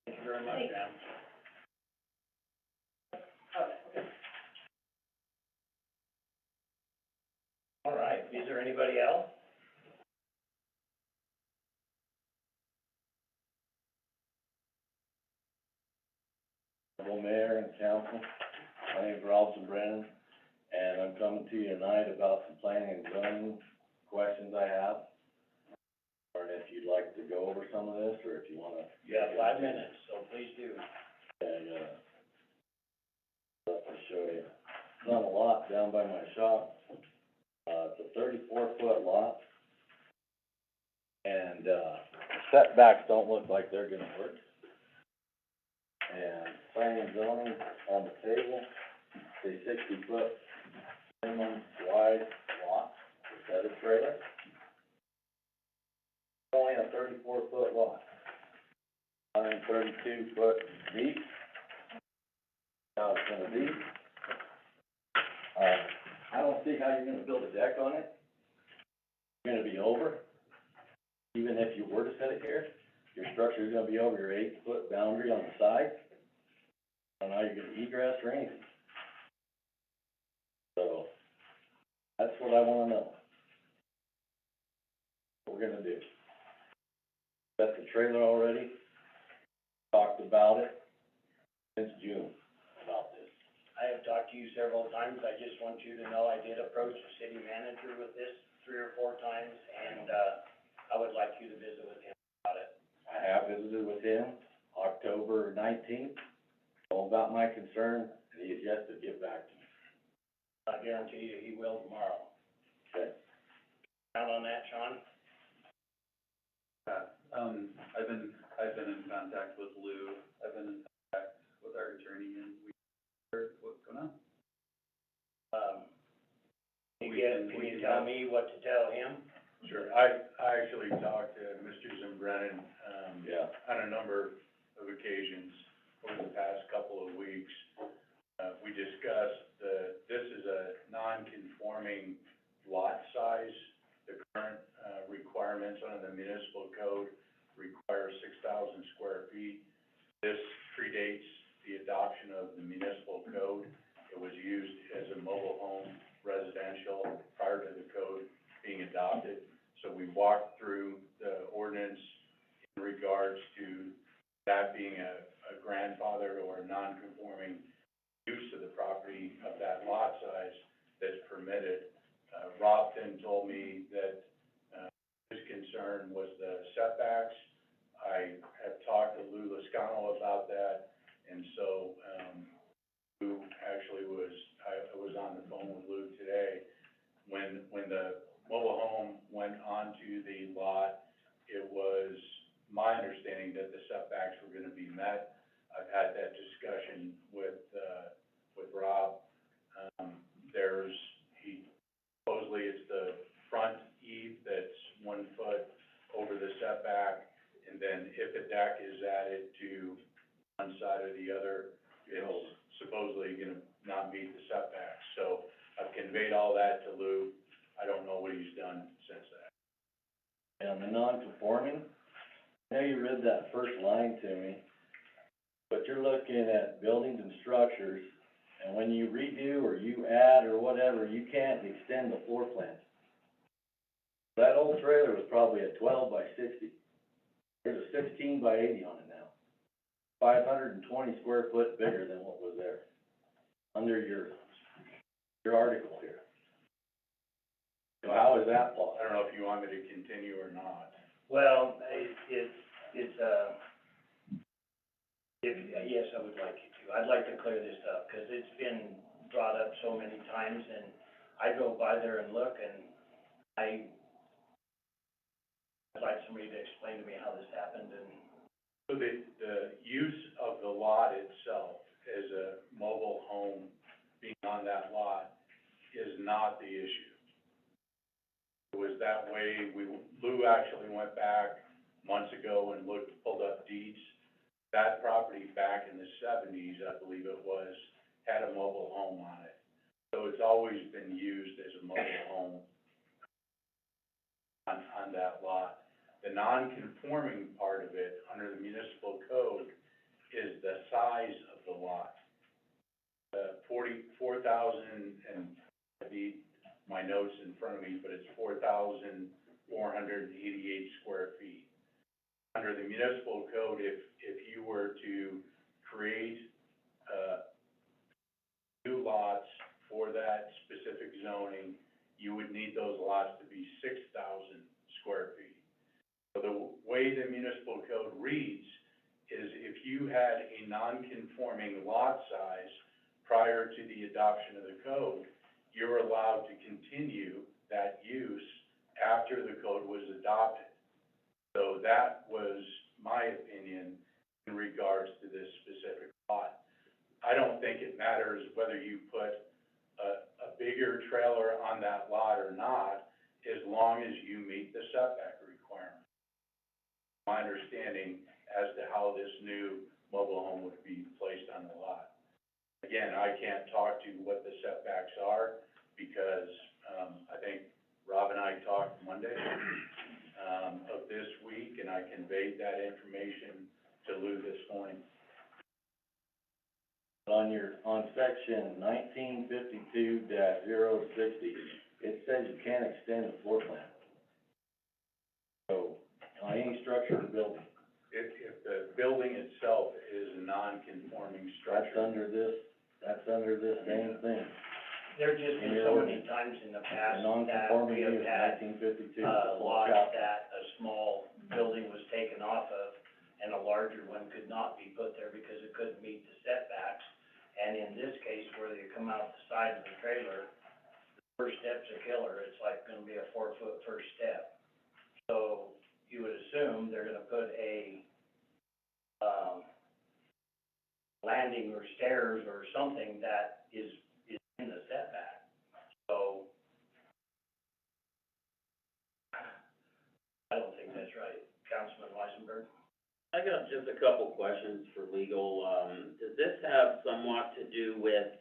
Thank you very much, Pam. All right, is there anybody else? Mayor and council, my name's Robson Brennan, and I'm coming to you tonight about some planning and zoning questions I have. Or if you'd like to go over some of this, or if you wanna. You have 5 minutes, so please do. And, let me show you. It's on a lot down by my shop. It's a 34-foot lot. And, setbacks don't look like they're gonna work. And planning and zoning on the table, say 60-foot minimum wide lot, set of trailer. Only a 34-foot lot. 32 foot deep. How it's gonna be. I don't see how you're gonna build a deck on it. You're gonna be over, even if you were to set it here, your structure is gonna be over your 8 foot boundary on the side. I don't know how you're gonna egress or anything. So, that's what I wanna know. What we're gonna do. Got the trailer already, talked about it since June about this. I have talked to you several times, I just want you to know I did approach the city manager with this 3 or 4 times, and, I would like you to visit with him about it. I have visited with him October 19th, told about my concern, and he has yet to get back to me. I guarantee you he will tomorrow. Okay. Count on that, Sean? I've been in contact with Lou, I've been in contact with our attorney, and we heard what's going on. Can you tell me what to tell him? Sure. I actually talked to Mr. Zembrennan, on a number of occasions over the past couple of weeks. We discussed this is a non-conforming lot size. The current, requirements under the municipal code require 6,000 square feet. This predates the adoption of the municipal code. It was used as a mobile home residential prior to the code being adopted. So we walked through the ordinance in regards to that being a grandfather or a non-conforming use of the property of that lot size that's permitted. Rob then told me that, his concern was the setbacks. I have talked to Lou Lascano about that, and so, Lou actually I was on the phone with Lou today. When the mobile home went onto the lot, it was my understanding that the setbacks were gonna be met. I've had that discussion with Rob. Supposedly it's the front eve that's 1 foot over the setback, and then if a deck is added to one side or the other, it's supposedly gonna not meet the setback. So I've conveyed all that to Lou. I don't know what he's done since that. And the non-conforming, I know you read that first line to me, but you're looking at buildings and structures, and when you redo or you add or whatever, you can't extend the floor plan. That old trailer was probably a 12 by 60. There's a 16 by 80 on it now. 520 square foot bigger than what was there, under your article here. So how is that possible? I don't know if you want me to continue or not. Well, yes, I would like you to. I'd like to clear this up, because it's been brought up so many times, and I go by there and look, and I'd like somebody to explain to me how this happened, and... So the use of the lot itself as a mobile home being on that lot is not the issue. It was that way, Lou actually went back months ago and pulled up deeds. That property back in the 70s, I believe it was, had a mobile home on it. So it's always been used as a mobile home on that lot. The non-conforming part of it, under the municipal code, is the size of the lot. 4,000, and I need my notes in front of me, but it's 4,488 square feet. Under the municipal code, if you were to create, new lots for that specific zoning, you would need those lots to be 6,000 square feet. So the way the municipal code reads is if you had a non-conforming lot size prior to the adoption of the code, you're allowed to continue that use after the code was adopted. So that was my opinion in regards to this specific lot. I don't think it matters whether you put a bigger trailer on that lot or not, as long as you meet the setback requirement. My understanding, as to how this new mobile home would be placed on the lot. Again, I can't talk to what the setbacks are, because, I think Rob and I talked Monday, of this week, and I conveyed that information to Lou this morning. On section 1952-060, it says you can't extend the floor plan. So, on any structure or building, If the building itself is a non-conforming that's structure. under this same thing. There's just been so many times in the past that we have had, 1952. lots that a small building was taken off of, and a larger one could not be put there because it couldn't meet the setbacks. And in this case, where you come out the side of the trailer, the first step's a killer, it's like gonna be a 4-foot first step. So, you would assume they're gonna put a, landing or stairs or something that is in the setback. So, I don't think that's right. Councilman Weisenberg? I got just a couple questions for legal. Does this have somewhat to do with,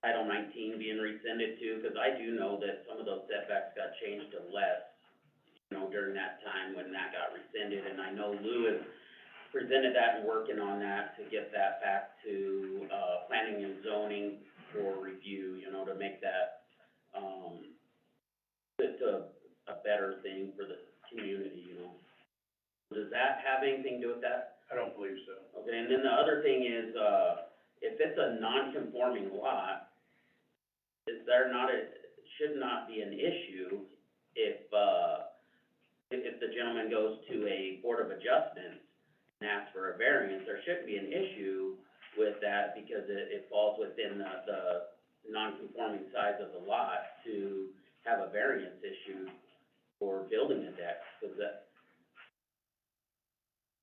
Title 19 being rescinded too? Because I do know that some of those setbacks got changed to less, you know, during that time when that got rescinded. And I know Lou has presented that and working on that to get that back to, planning and zoning for review, you know, to make that, just a better thing for the community, you know? Does that have anything to do with that? I don't believe so. Okay, and then the other thing is, if it's a non-conforming lot, is there not should not be an issue if the gentleman goes to a Board of Adjustments and asks for a variance, there shouldn't be an issue with that because it falls within the non-conforming size of the lot to have a variance issued for building a deck, because that,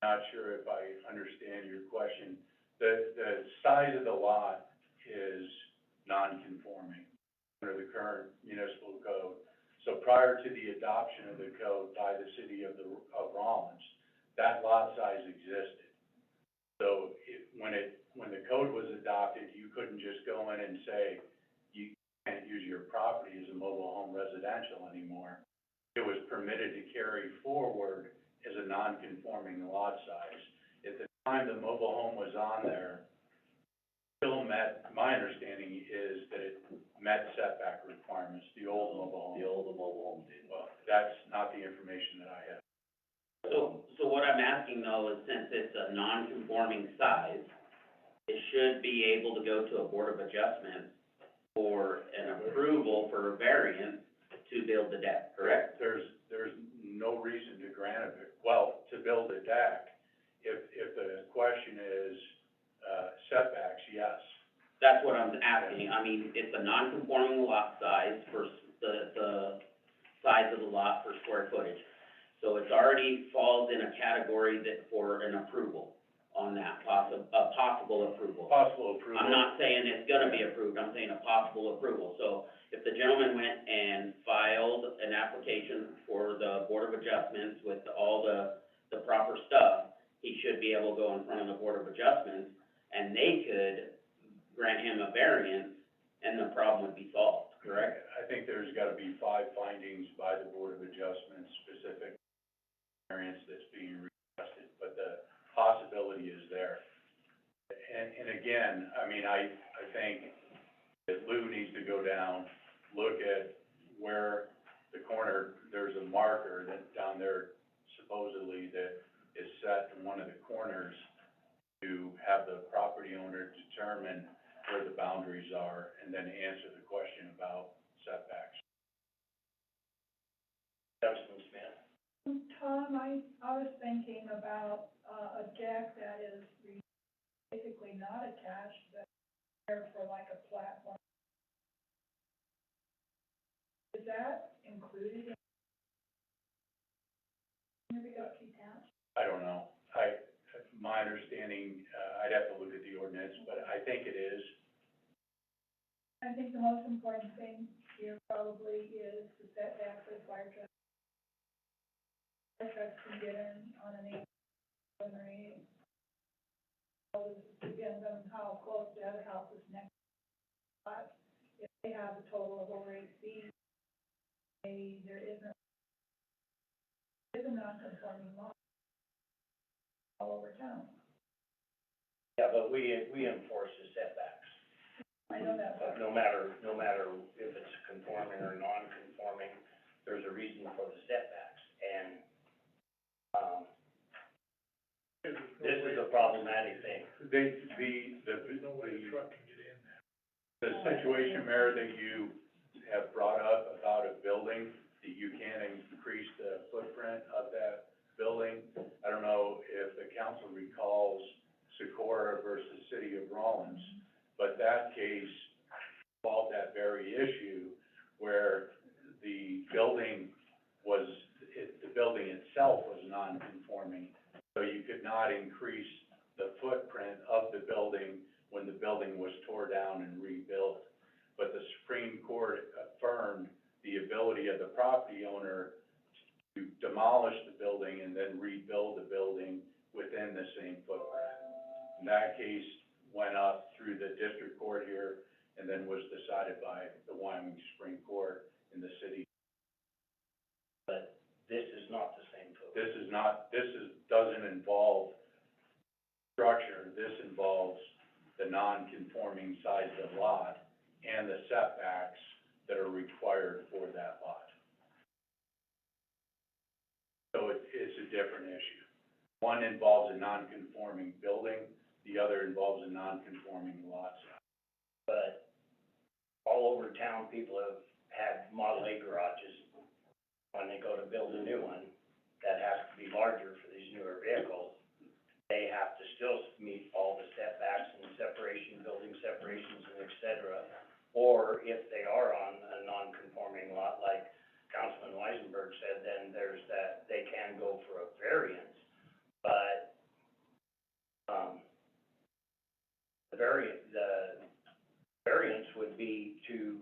Not sure if I understand your question. The size of the lot is non-conforming under the current municipal code. So prior to the adoption of the code by the city of Rollins, that lot size existed. So when the code was adopted, you couldn't just go in and say, you can't use your property as a mobile home residential anymore. It was permitted to carry forward as a non-conforming lot size. At the time the mobile home was on there, still met, my understanding is that it met setback requirements, the old mobile home. The old mobile home did. Well, that's not the information that I have. so what I'm asking though is since it's a non-conforming size, it should be able to go to a Board of Adjustments for an approval for a variance to build the deck, correct? There's no reason to grant it, well, to build a deck. If the question is, setbacks, yes. That's what I'm asking. I mean, it's a non-conforming lot size for the size of the lot for square footage. So it's already falls in a category that for an approval on that, possible approval. Possible approval. I'm not saying it's gonna be approved, I'm saying a possible approval. So if the gentleman went and filed an application for the Board of Adjustments with all the proper stuff, he should be able to go in front of the Board of Adjustments, and they could grant him a variance, and the problem would be solved, correct? I think there's gotta be 5 findings by the Board of Adjustments specific variance that's being requested, but the possibility is there. And again, I mean, I think that Lou needs to go down, look at where the corner, there's a marker that down there supposedly that is set in one of the corners to have the property owner determine where the boundaries are and then answer the question about setbacks. Councilman Smith? Tom, I was thinking about, a deck that is basically not attached, but there for like a platform. Is that included in? Here we go, detached. I don't know. My understanding, I'd have to look at the ordinance, but I think it is. I think the most important thing here probably is the setback for the fire truck. Fire trucks can get in on an 7 or 8. So it depends on how close the other house is next. But if they have a total of over 8 feet, there isn't a non-conforming lot all over town. Yeah, but we enforce the setbacks. I know that, but No matter if it's conforming or non-conforming, there's a reason for the setbacks, and, this is a problematic thing. The situation, Mayor, that you have brought up about a building, that you can't increase the footprint of that building. I don't know if the council recalls Socorro versus City of Rollins, but that case involved that very issue where the building the building itself was non-conforming, so you could not increase the footprint of the building when the building was tore down and rebuilt. But the Supreme Court affirmed the ability of the property owner to demolish the building and then rebuild the building within the same footprint. And that case went up through the district court here and then was decided by the Wyoming Supreme Court in the city. But this is not the same footprint. Doesn't involve structure, this involves the non-conforming size of the lot and the setbacks that are required for that lot. So it's a different issue. One involves a non-conforming building, the other involves a non-conforming lot size. But all over town, people have had Model A garages. When they go to build a new one, that has to be larger for these newer vehicles, they have to still meet all the setbacks and separation, building separations and et cetera. Or if they are on a non-conforming lot, like Councilman Weisenberg said, then there's that, they can go for a variance. But, the variance would be to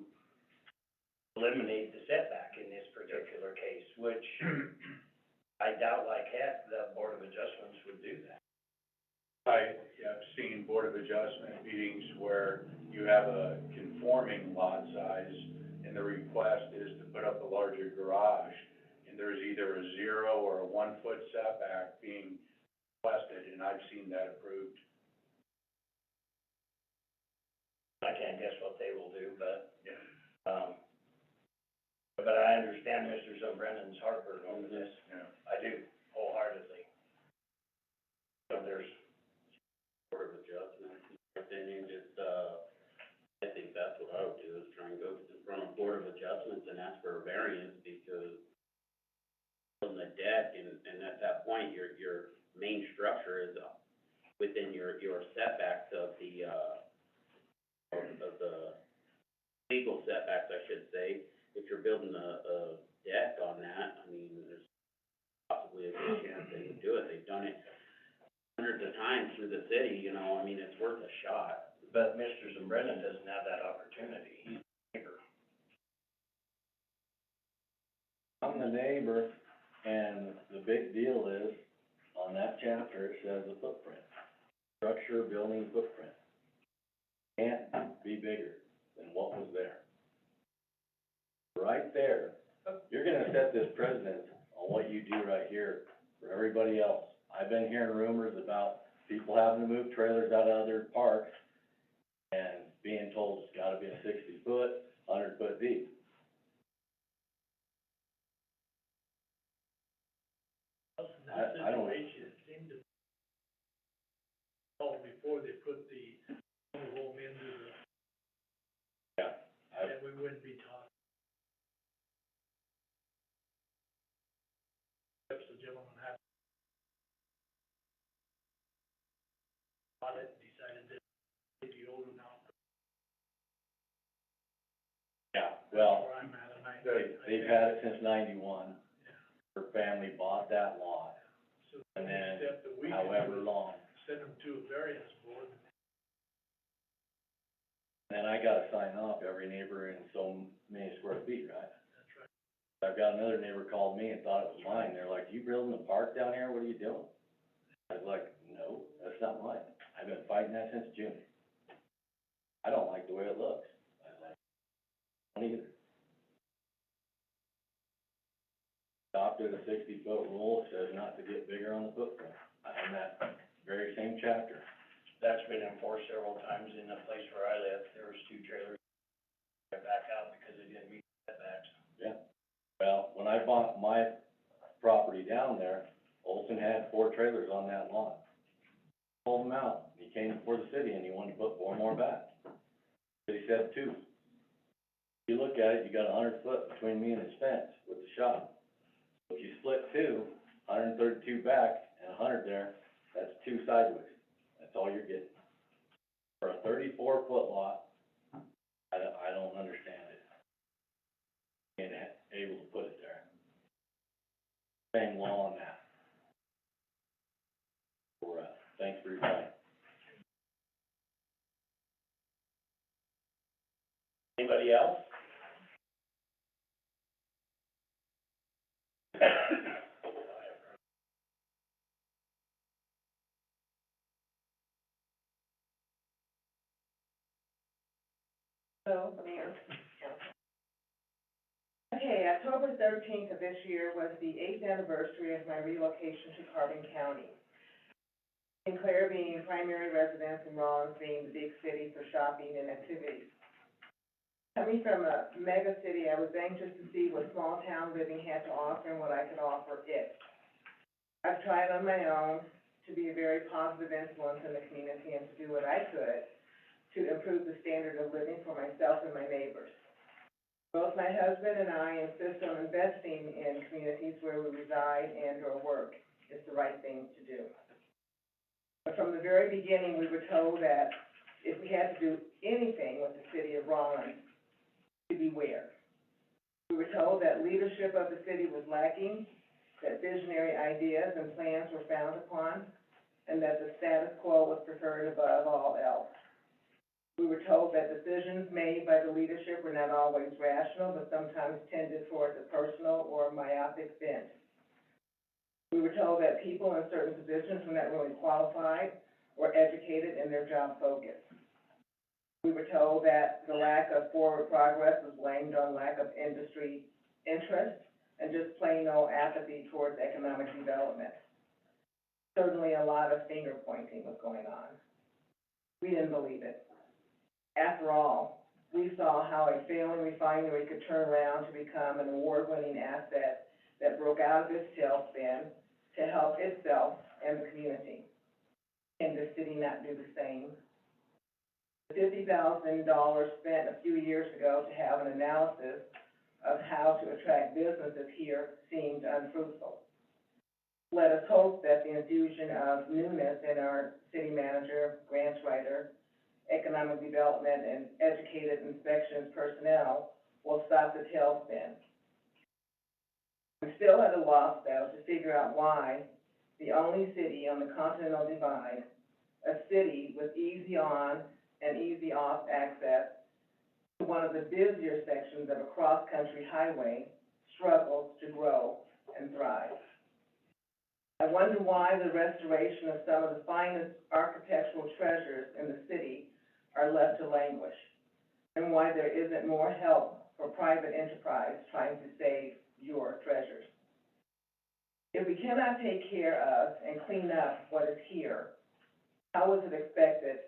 eliminate the setback in this particular case, which I doubt like heck the Board of Adjustments would do that. I have seen Board of Adjustment meetings where you have a conforming lot size and the request is to put up a larger garage, and there's either a 0 or a 1 foot setback being requested, and I've seen that approved. I can't guess what they will do, but, but I understand Mr. Zumbrennen's heartburn over this. Yeah. I do, wholeheartedly. So there's, Board of Adjustments, in my opinion, just, I think that's what I would do, is try and go to the front of Board of Adjustments and ask for a variance, because on the deck, and at that point, your main structure is within your setbacks of the legal setbacks, I should say. If you're building a deck on that, I mean, there's possibly a good chance they would do it. They've done it hundreds of times through the city, you know, I mean, it's worth a shot. but Mr. Zumbrenen doesn't have that opportunity. He's a neighbor. I'm the neighbor, and the big deal is, on that chapter, it says the footprint. Structure, building footprint. Can't be bigger than what was there. Right there, you're gonna set this precedent on what you do right here for everybody else. I've been hearing rumors about people having to move trailers out of other parks and being told it's gotta be a 60-foot, 100-foot deep. I don't. Seemed to solve before they put the home into the, Yeah, and we wouldn't be talking. Perhaps the gentleman had bought it and decided that it'd be old enough. yeah, well, Where I'm at, and they've had it since 91. Her family bought that lot, So and the then next step that we can however do is long. send them to a variance board. And then I gotta sign off every neighbor in so many square feet, right? That's right. I've got another neighbor called me and thought it was mine. They're like, you building a park down here? What are you doing? I was like, no, that's not mine. I've been fighting that since June. I don't like the way it looks. I was like, I don't either. Adopted a 60-foot rule, it says not to get bigger on the footprint. On that very same chapter. That's been enforced several times in the place where I live. There was 2 trailers that back out because they didn't meet setbacks. Yeah. Well, when I bought my property down there, Olson had 4 trailers on that lot. Pulled them out. He came before the city and he wanted to put 4 more back. But he said 2. If you look at it, you got 100 foot between me and his fence with the shop. If you split 2, 132 back and 100 there, that's 2 sideways. That's all you're getting. For a 34-foot lot, I don't understand it. Being able to put it there. Same law on that. Thanks for your time. Anybody else? So, Mayor. Okay, October 13th of this year was the 8th anniversary of my relocation to Carbon County. Sinclair being primary residence and Rollins being the big city for shopping and activities. Coming from a mega city, I was anxious to see what small town living had to offer and what I could offer it. I've tried on my own to be a very positive influence in the community and to do what I could to improve the standard of living for myself and my neighbors. Both my husband and I insist on investing in communities where we reside and or work. It's the right thing to do. But from the very beginning, we were told that if we had to do anything with the city of Rollins, to beware. We were told that leadership of the city was lacking, that visionary ideas and plans were frowned upon, and that the status quo was preferred above all else. We were told that decisions made by the leadership were not always rational, but sometimes tended towards a personal or myopic bent. We were told that people in certain positions were not really qualified or educated in their job focus. We were told that the lack of forward progress was blamed on lack of industry interest and just plain old apathy towards economic development. Certainly a lot of finger pointing was going on. We didn't believe it. After all, we saw how a failing refinery could turn around to become an award-winning asset that broke out of its tailspin to help itself and the community. Can the city not do the same? The $50,000 spent a few years ago to have an analysis of how to attract businesses here seemed unfruitful. Let us hope that the infusion of newness in our city manager, grants writer, economic development, and educated inspections personnel will stop the tailspin. We're still at a loss, though, to figure out why the only city on the Continental Divide, a city with easy on and easy off access to one of the busier sections of a cross-country highway, struggles to grow and thrive. I wonder why the restoration of some of the finest architectural treasures in the city are left to languish, and why there isn't more help for private enterprise trying to save your treasures. If we cannot take care of and clean up what is here, how is it expected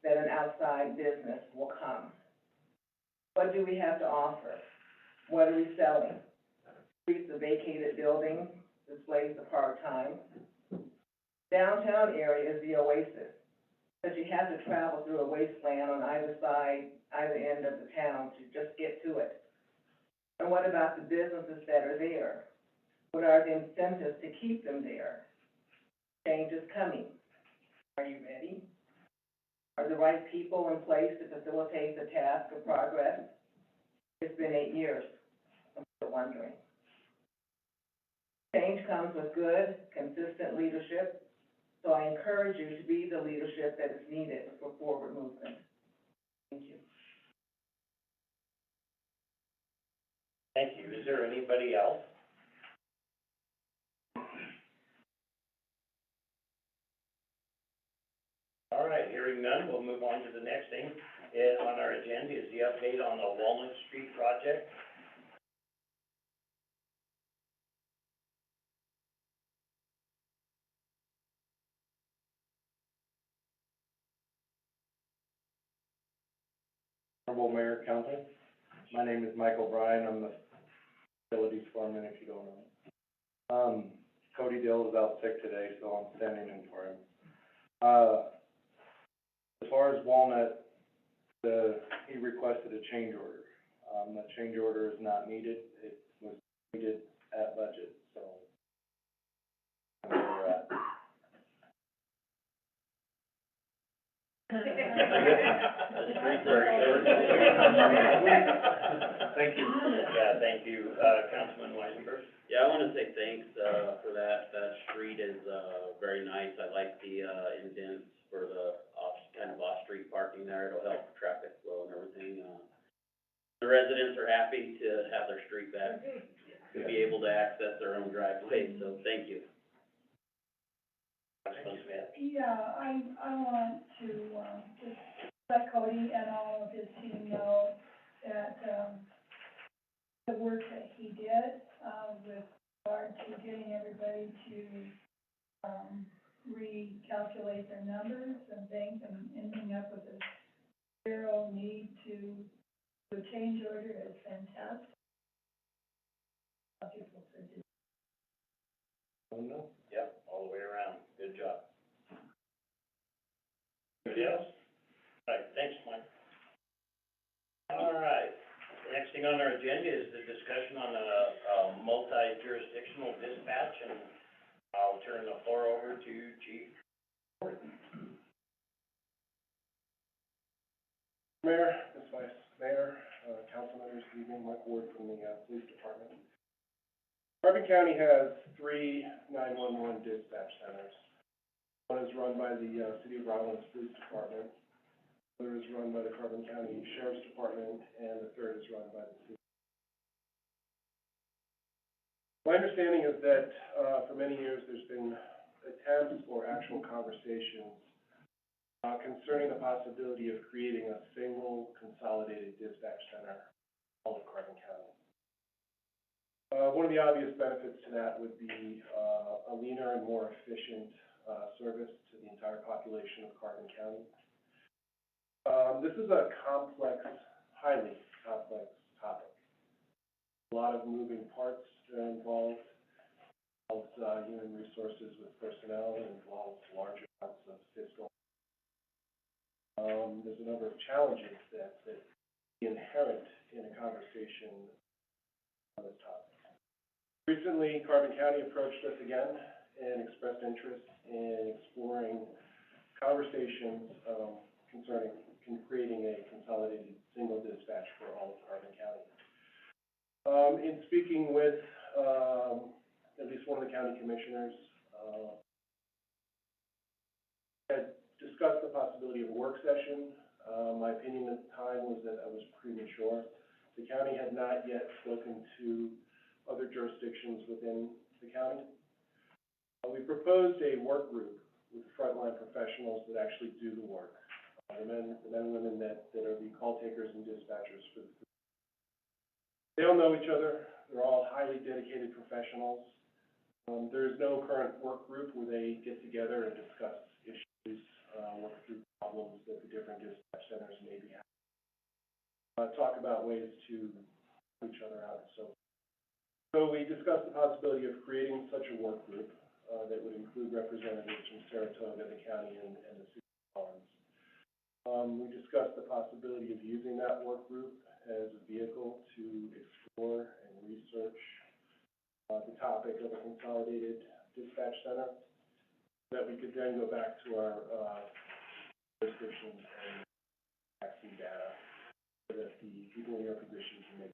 that an outside business will come? What do we have to offer? What are we selling? Streets of vacated buildings, displays of hard times. Downtown area is the oasis, but you have to travel through a wasteland on either side, either end of the town to just get to it. And what about the businesses that are there? What are the incentives to keep them there? Change is coming. Are you ready? Are the right people in place to facilitate the task of progress? It's been 8 years, I'm still wondering. Change comes with good, consistent leadership, so I encourage you to be the leadership that is needed for forward movement. Thank you. Thank you. Is there anybody else? Hearing none, we'll move on to the next thing, on our agenda is the update on the Walnut Street project. Honorable Mayor, Council, my name is Michael Bryan, I'm the facilities foreman, if you don't know. Cody Dill is out sick today, so I'm standing in for him. As far as Walnut, he requested a change order. That change order is not needed, it was needed at budget, so. That's where we're at. The streets are short. Thank you. Yeah, thank you, Councilman Weisenberg. Yeah, I wanna say thanks, for that. That street is, very nice. I like the, indents for the off-street parking there. It'll help traffic flow and everything. The residents are happy to have their street back, to be able to access their own driveway, so thank you. Councilman Smith. Yeah, I want to, just let Cody and all of his team know that, the work that he did, with regard to getting everybody to, recalculate their numbers and things and ending up with a zero need to do a change order is fantastic. People should do. Oh, no. Yep, all the way around, good job. Anybody else? All right, thanks, Mike. All right, next thing on our agenda is the discussion on a multi-jurisdictional dispatch, and I'll turn the floor over to Chief. Mayor, Ms. Vice Mayor, council members, good evening, Mike Ward from the, police department. Carbon County has 3 911 dispatch centers. One is run by the, City of Rollins Police Department, the other is run by the Carbon County Sheriff's Department, and the third is run by the city. My understanding is that, for many years, there's been attempts or actual conversations concerning the possibility of creating a single consolidated dispatch center in all of Carbon County. One of the obvious benefits to that would be a leaner and more efficient service to the entire population of Carbon County. This is a complex, highly complex topic. A lot of moving parts that are involved. Human resources with personnel, and involves large amounts of fiscal. There's a number of challenges that inherent in a conversation on this topic. Recently, Carbon County approached us again and expressed interest in exploring conversations concerning creating a consolidated single dispatch for all of Carbon County. In speaking with at least one of the county commissioners, had discussed the possibility of a work session. My opinion at the time was that I was premature. The county had not yet spoken to other jurisdictions within the county. We proposed a work group with frontline professionals that actually do the work. The men and women that are the call takers and dispatchers for the. They all know each other. They're all highly dedicated professionals. There is no current work group where they get together and discuss issues, work through problems that the different dispatch centers may be having. Talk about ways to help each other out. So we discussed the possibility of creating such a work group that would include representatives from Saratoga, the county, and the city of Collins. We discussed the possibility of using that work group as a vehicle to explore and research the topic of a consolidated dispatch center, so that we could then go back to our jurisdictions and back some data so that the people in your position can make.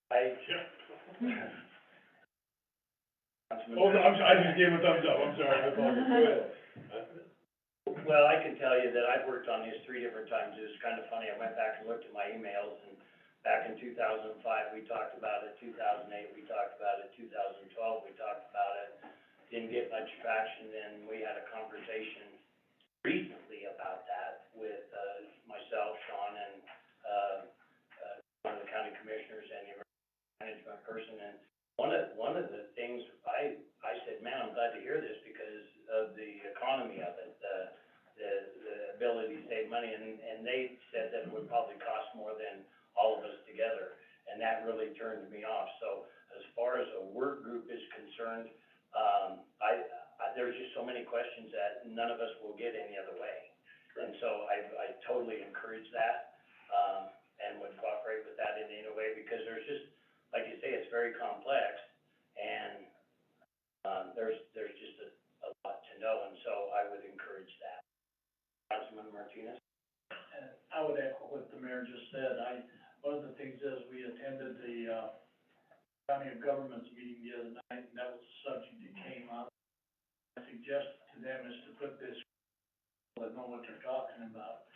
I just gave a thumbs up, I'm sorry, I apologize. Go ahead. Well, I can tell you that I've worked on these 3 different times. It was kind of funny. I went back and looked at my emails, and back in 2005, we talked about it. 2008, we talked about it. 2012, we talked about it. The didn't get much traction, and we had a conversation recently about that with, myself, Sean, and, one of the county commissioners and the management person, and one of the things, I said, man, I'm glad to hear this because of the economy of it, the ability to save money, and they said that it would probably cost more than all of us together, and that really turned me off. So as far as a work group is concerned, there's just so many questions that none of us will get any other way. And so I totally encourage that, and would cooperate with that in any way, because there's just, like you say, it's very complex, and, there's just a lot to know, and so I would encourage that. Councilman Martinez? And I would echo what the mayor just said. One of the things is, we attended the, county of governments meeting the other night, and that was a subject that came up. I suggested to them is to put this, let know what they're talking about,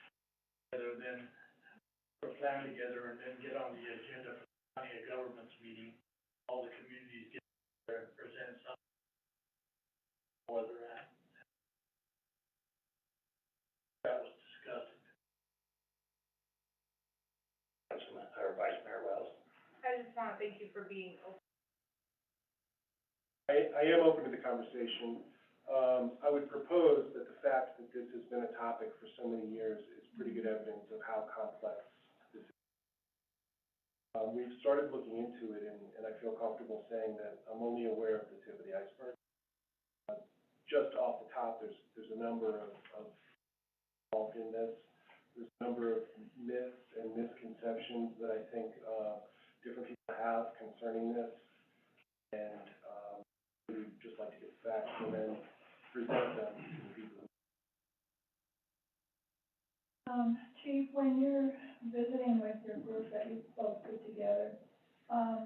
rather than put a plan together and then get on the agenda for the county of governments meeting. All the communities get there and present something where they're at. That was discussed. Councilman, or Vice Mayor Wells? I just wanna thank you for being open. I am open to the conversation. I would propose that the fact that this has been a topic for so many years is pretty good evidence of how complex this is. We've started looking into it, and I feel comfortable saying that I'm only aware of the tip of the iceberg. Just off the top, there's a number of involved in this. There's a number of myths and misconceptions that I think, different people have concerning this. And, we'd just like to get facts and then present them to the people. Chief, when you're visiting with your group that you folks put together,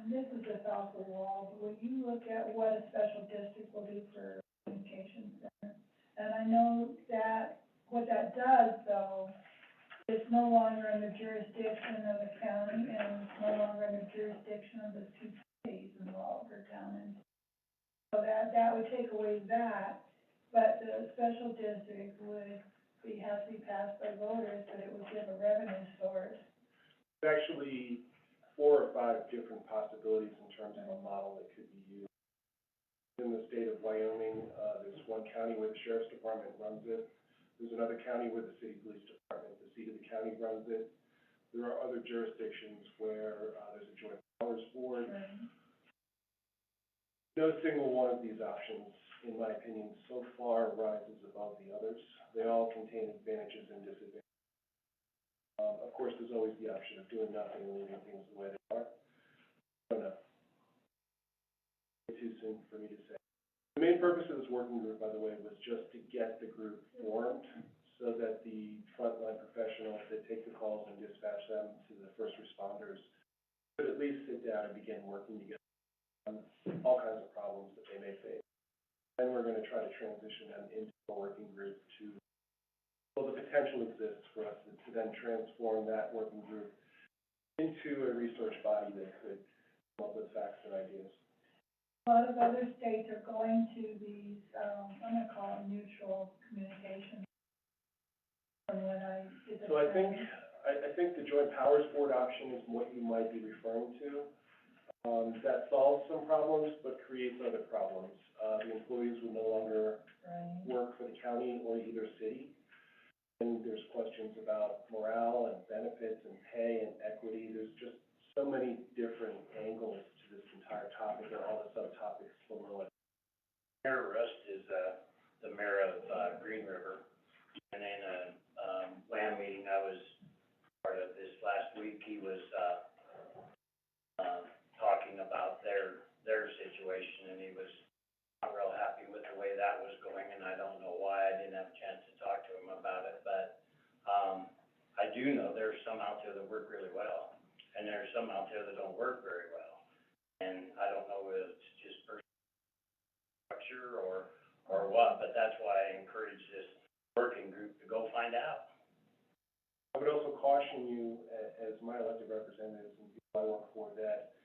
this is just off the wall, but will you look at what a special district will do for communication center? And I know that, what that does though, it's no longer in the jurisdiction of the county, and it's no longer in the jurisdiction of the two cities involved, or town and. So that would take away that, but the special district would have to be passed by voters, but it would give a revenue source. There's actually 4 or 5 different possibilities in terms of a model that could be used. In the state of Wyoming, there's one county where the sheriff's department runs it. There's another county where the city police department, the seat of the county, runs it. There are other jurisdictions where, there's a joint powers board. Right. No single one of these options, in my opinion, so far rises above the others. They all contain advantages and disadvantages. Of course, there's always the option of doing nothing and leaving things the way they are. I don't know. It's too soon for me to say. The main purpose of this working group, by the way, was just to get the group formed so that the frontline professionals that take the calls and dispatch them to the first responders could at least sit down and begin working together on all kinds of problems that they may face. Then we're gonna try to transition them into a working group to, well, the potential exists for us to then transform that working group into a research body that could come up with facts and ideas. A lot of other states are going to these, I'm gonna call them neutral communication. From when I did the. So I think the joint powers board option is what you might be referring to. That solves some problems, but creates other problems. The employees would no longer work for the county or either city. And there's questions about morale and benefits and pay and equity. There's just so many different angles to this entire topic and all the subtopics below it. Mayor Rust is, the mayor of, Green River, and in a, land meeting I was part of this last week, he was, talking about their situation, and he was not real happy with the way that was going, and I don't know why. I didn't have a chance to talk to him about it, but, I do know there's some out there that work really well, and there's some out there that don't work very well. And I don't know if it's just structure or what, but that's why I encourage this working group to go find out. I would also caution you, as my elected representatives and people I work for, that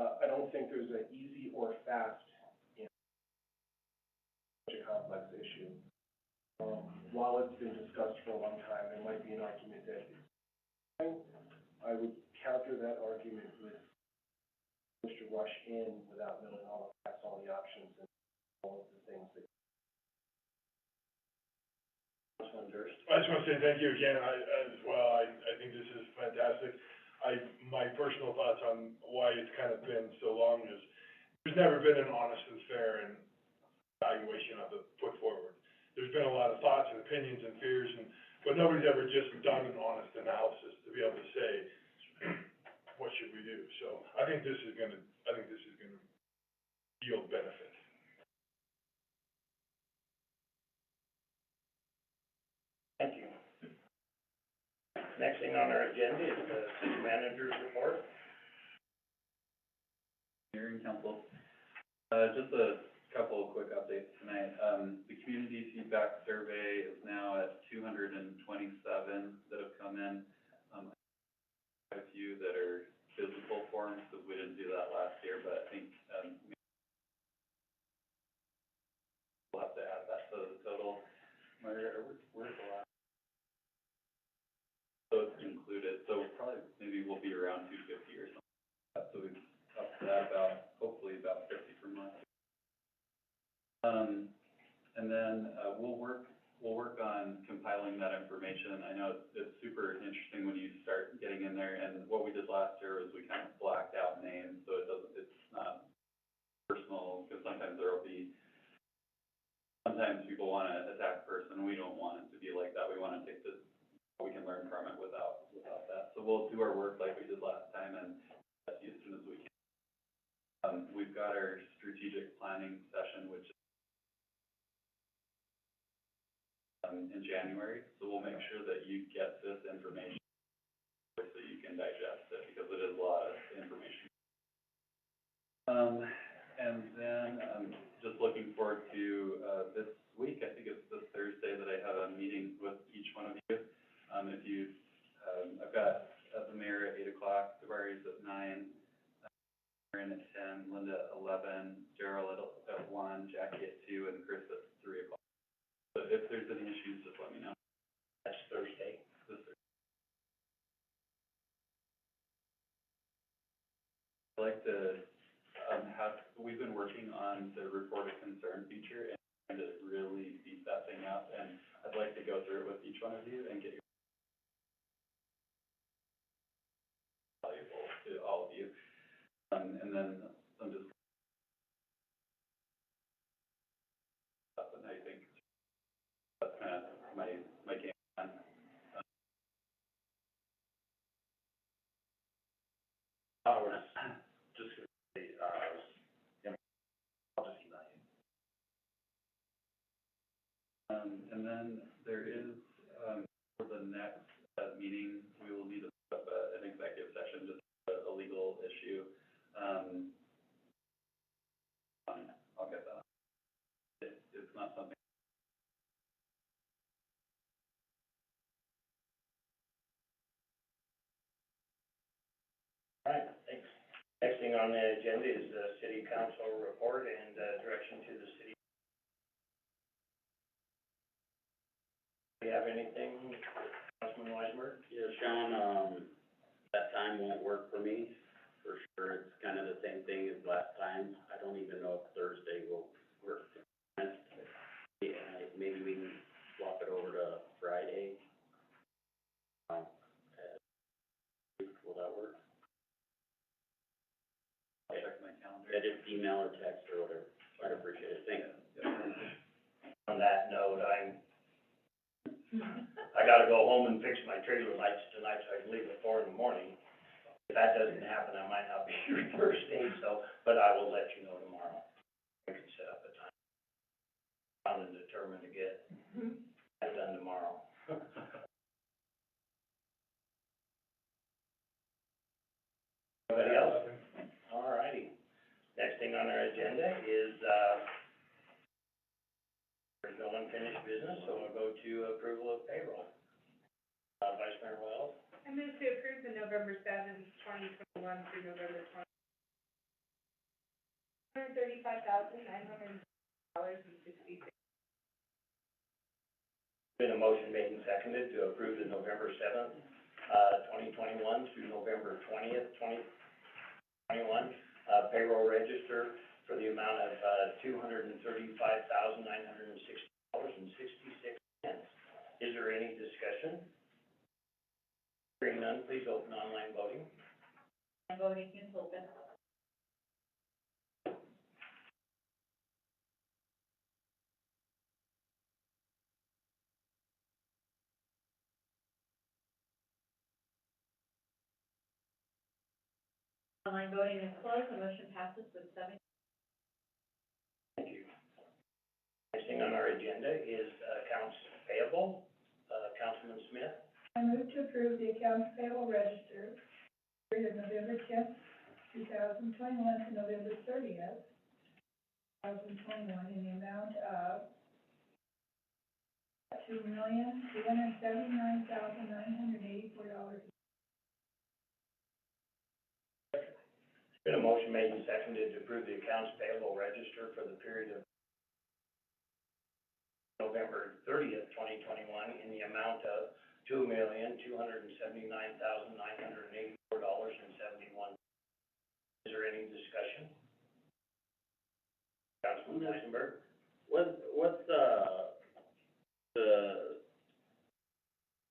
I don't think there's an easy or fast answer. such a complex issue. While it's been discussed for a long time, there might be an argument that I would counter that argument with Mr. Rush in without knowing all the facts, all the options, and all of the things that. Councilman Durst. I just want to say thank you again, I think this is fantastic. My personal thoughts on why it's kind of been so long is, there's never been an honest and fair and evaluation of it put forward. There's been a lot of thoughts and opinions and fears, but nobody's ever just done an honest analysis to be able to say, what should we do? So I think this is gonna yield benefit. Thank you. Next thing on our agenda is the city manager's report. Mayor and council, just a couple of quick updates tonight. The community feedback survey is now at 227 that have come in. Quite a few that are physical forms, because we didn't do that last year, but I think, we'll have to add that to the total. Where's the last? So it's included, so probably, maybe we'll be around 250 or something. So we've up to that hopefully about 50 per month. And then, we'll work on compiling that information. I know it's super interesting when you start getting in there, and what we did last year was we kind of blacked out names, so it's not personal, because sometimes sometimes people want to attack a person, and we don't want it to be like that. We want to take we can learn from it without that. So we'll do our work like we did last time, and as soon as we can. We've got our strategic planning session, which is in January, so we'll make sure that you get this information so you can digest it, because it is a lot of information. And then, just looking forward to, this week, I think it's this Thursday that I have a meeting with each one of you. I've got the mayor at 8 o'clock, Tavares at 9, Aaron at 10, Linda at 11, Gerald at 1, Jackie at 2, and Chris at 3 o'clock. So if there's any issues, just let me know. That's Thursday. This Thursday. I'd like to, we've been working on the report of concern feature and trying to really beef that thing up, and I'd like to go through it with each one of you and get your valuable to all of you. And then I'm just and I think that's kind of my game plan. I was just gonna say, I'll just email you. And then there is, for the next, meeting, we will need to set up an executive session, just a legal issue. I'll get that. It's not something. All right, thanks. Next thing on the agenda is the city council report and, direction to the city. Do you have anything, Councilman Weisberg? Yeah, Sean, that time won't work for me, for sure. It's kind of the same thing as last time. I don't even know if Thursday will work. Yeah, maybe we can swap it over to Friday. Will that work? I'll check my calendar. Yeah, just email or text or whatever. I'd appreciate it. Thanks. On that note, I gotta go home and fix my trailer lights tonight, so I can leave at 4 in the morning. If that doesn't happen, I might not be here Thursday, but I will let you know tomorrow. I can set up a time. I'm determined to get that done tomorrow. Anybody else? All righty. Next thing on our agenda is, there's no unfinished business, so we'll go to approval of payroll. Vice Mayor Wells? I move to approve the November 7th, 2021 through November 20th. $135,900 $1,000.66. Been a motion made and seconded to approve the November 7th, 2021 through November 20th, 2021, payroll register for the amount of, $235,960.66. Is there any discussion? Hearing none, please open online voting. Voting is open. Online voting is closed, the motion passes with 7. Thank you. Next thing on our agenda is accounts payable. Councilman Smith. I move to approve the accounts payable register, period of November 10th, 2021 to November 30th, 2021, in the amount of $2,279,984. Been a motion made and seconded to approve the accounts payable register for the period of November 30th, 2021, in the amount of $2,279,984.71. Is there any discussion? Councilman Weisenberg? What's, the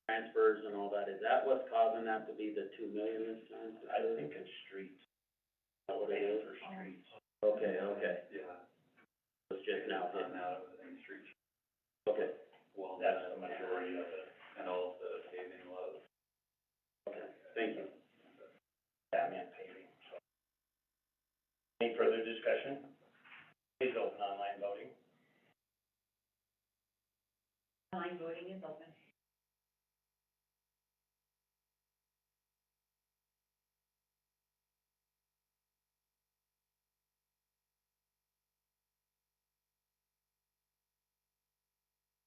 transfers and all that, is that what's causing that to be the 2 million this time? I think it's streets. Is that what it is? For streets. Okay. Yeah. It's just now On hitting. out of the street. Okay, Well, That's the majority of it. and also paving a lot of okay, thank you. Yeah, I meant paving, so. Any further discussion? Please open online voting. Online voting is open.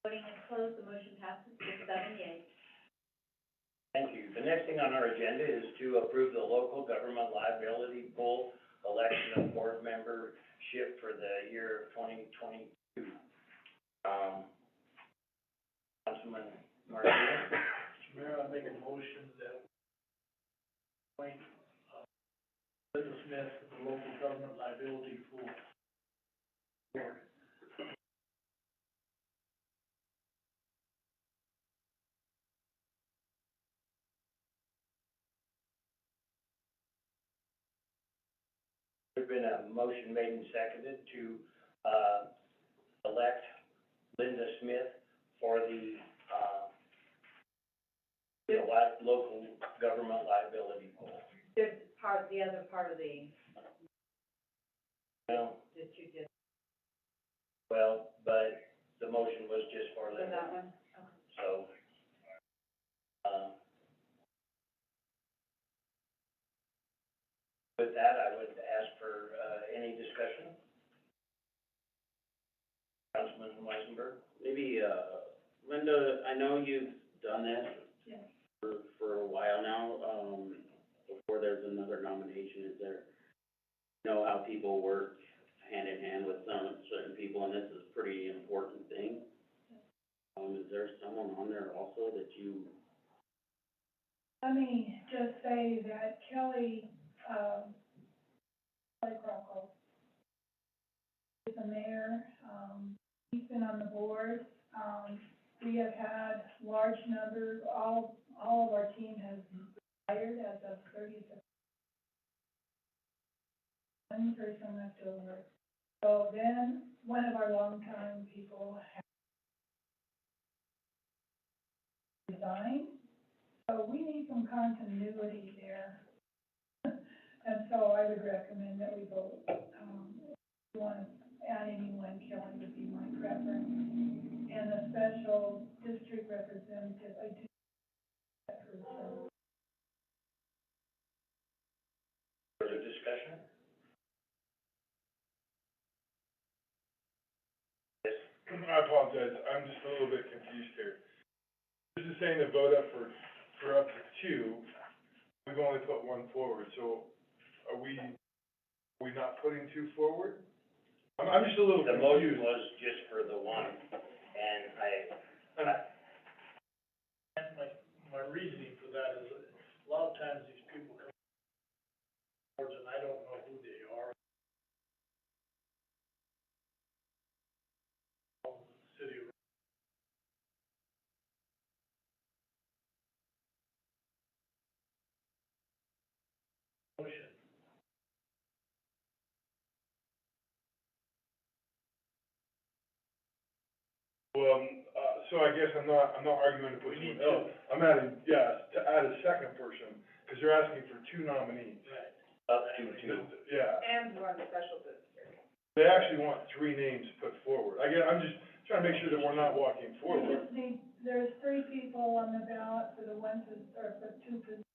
Voting is closed, the motion passes with 7 yeas. Thank you. The next thing on our agenda is to approve the local government liability pool election of board membership for the year of 2022. Councilman Martinez? Mr. Mayor, I make a motion that appoint, Linda Smith to the local government liability pool. Board. There's been a motion made and seconded to, elect Linda Smith for the, local government liability pool. There's the other part of the, Well, that you did, but the motion was just for for Linda. that one? Okay. So, with that, I would ask for, any discussion. Councilman Weisenberg? Maybe, Linda, I know you've done this Yes. for a while now, before there's another nomination, is there, you know how people work hand in hand with certain people, and this is a pretty important thing. Is there someone on there also that you? Let me just say that Kelly Crocco is the mayor. He's been on the board. We have had large numbers, all of our team has retired as of 30th of one person left over. So then, one of our longtime people has resigned. So we need some continuity there. And so I would recommend that we vote, if you want to add anyone, Kelly would be my preference. And a special district representative, I do that person. Further discussion? Yes. I apologize, I'm just a little bit confused here. This is saying to vote up for up to 2, we've only put 1 forward, so are we not putting 2 forward? I'm just a little The motion confused. was just for the one, and And my reasoning for that is, a lot of times these people come forward and I don't know who they are. City of motion. Well, so I guess I'm not arguing to put someone else. I'm adding, to add a second person, because they're asking for two nominees. Right. up to two. Yeah, And one special district. they actually want three names put forward. I'm just trying to make sure that we're not walking You forward. just need, there's 3 people on the ballot for the for 2 positions.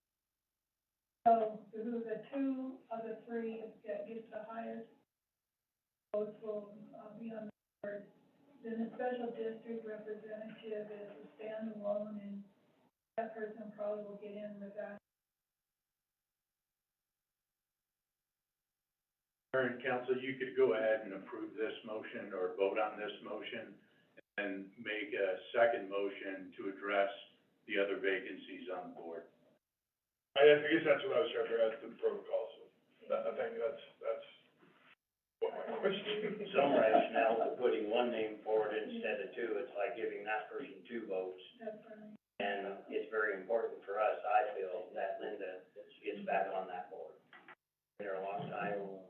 So, who the 2 of the 3 that gets the highest votes will, be on the board. Then the special district representative is a standalone, and that person probably will get in with that. Current council, you could go ahead and approve this motion or vote on this motion and make a second motion to address the other vacancies on the board. I guess that's what I was trying to figure out, the protocol, so I think that's what my question is. Some rationale for putting one name forward instead of two, it's like giving that person 2 votes. That's right. And it's very important for us, I feel, that Linda gets back on that board. Been there a long time,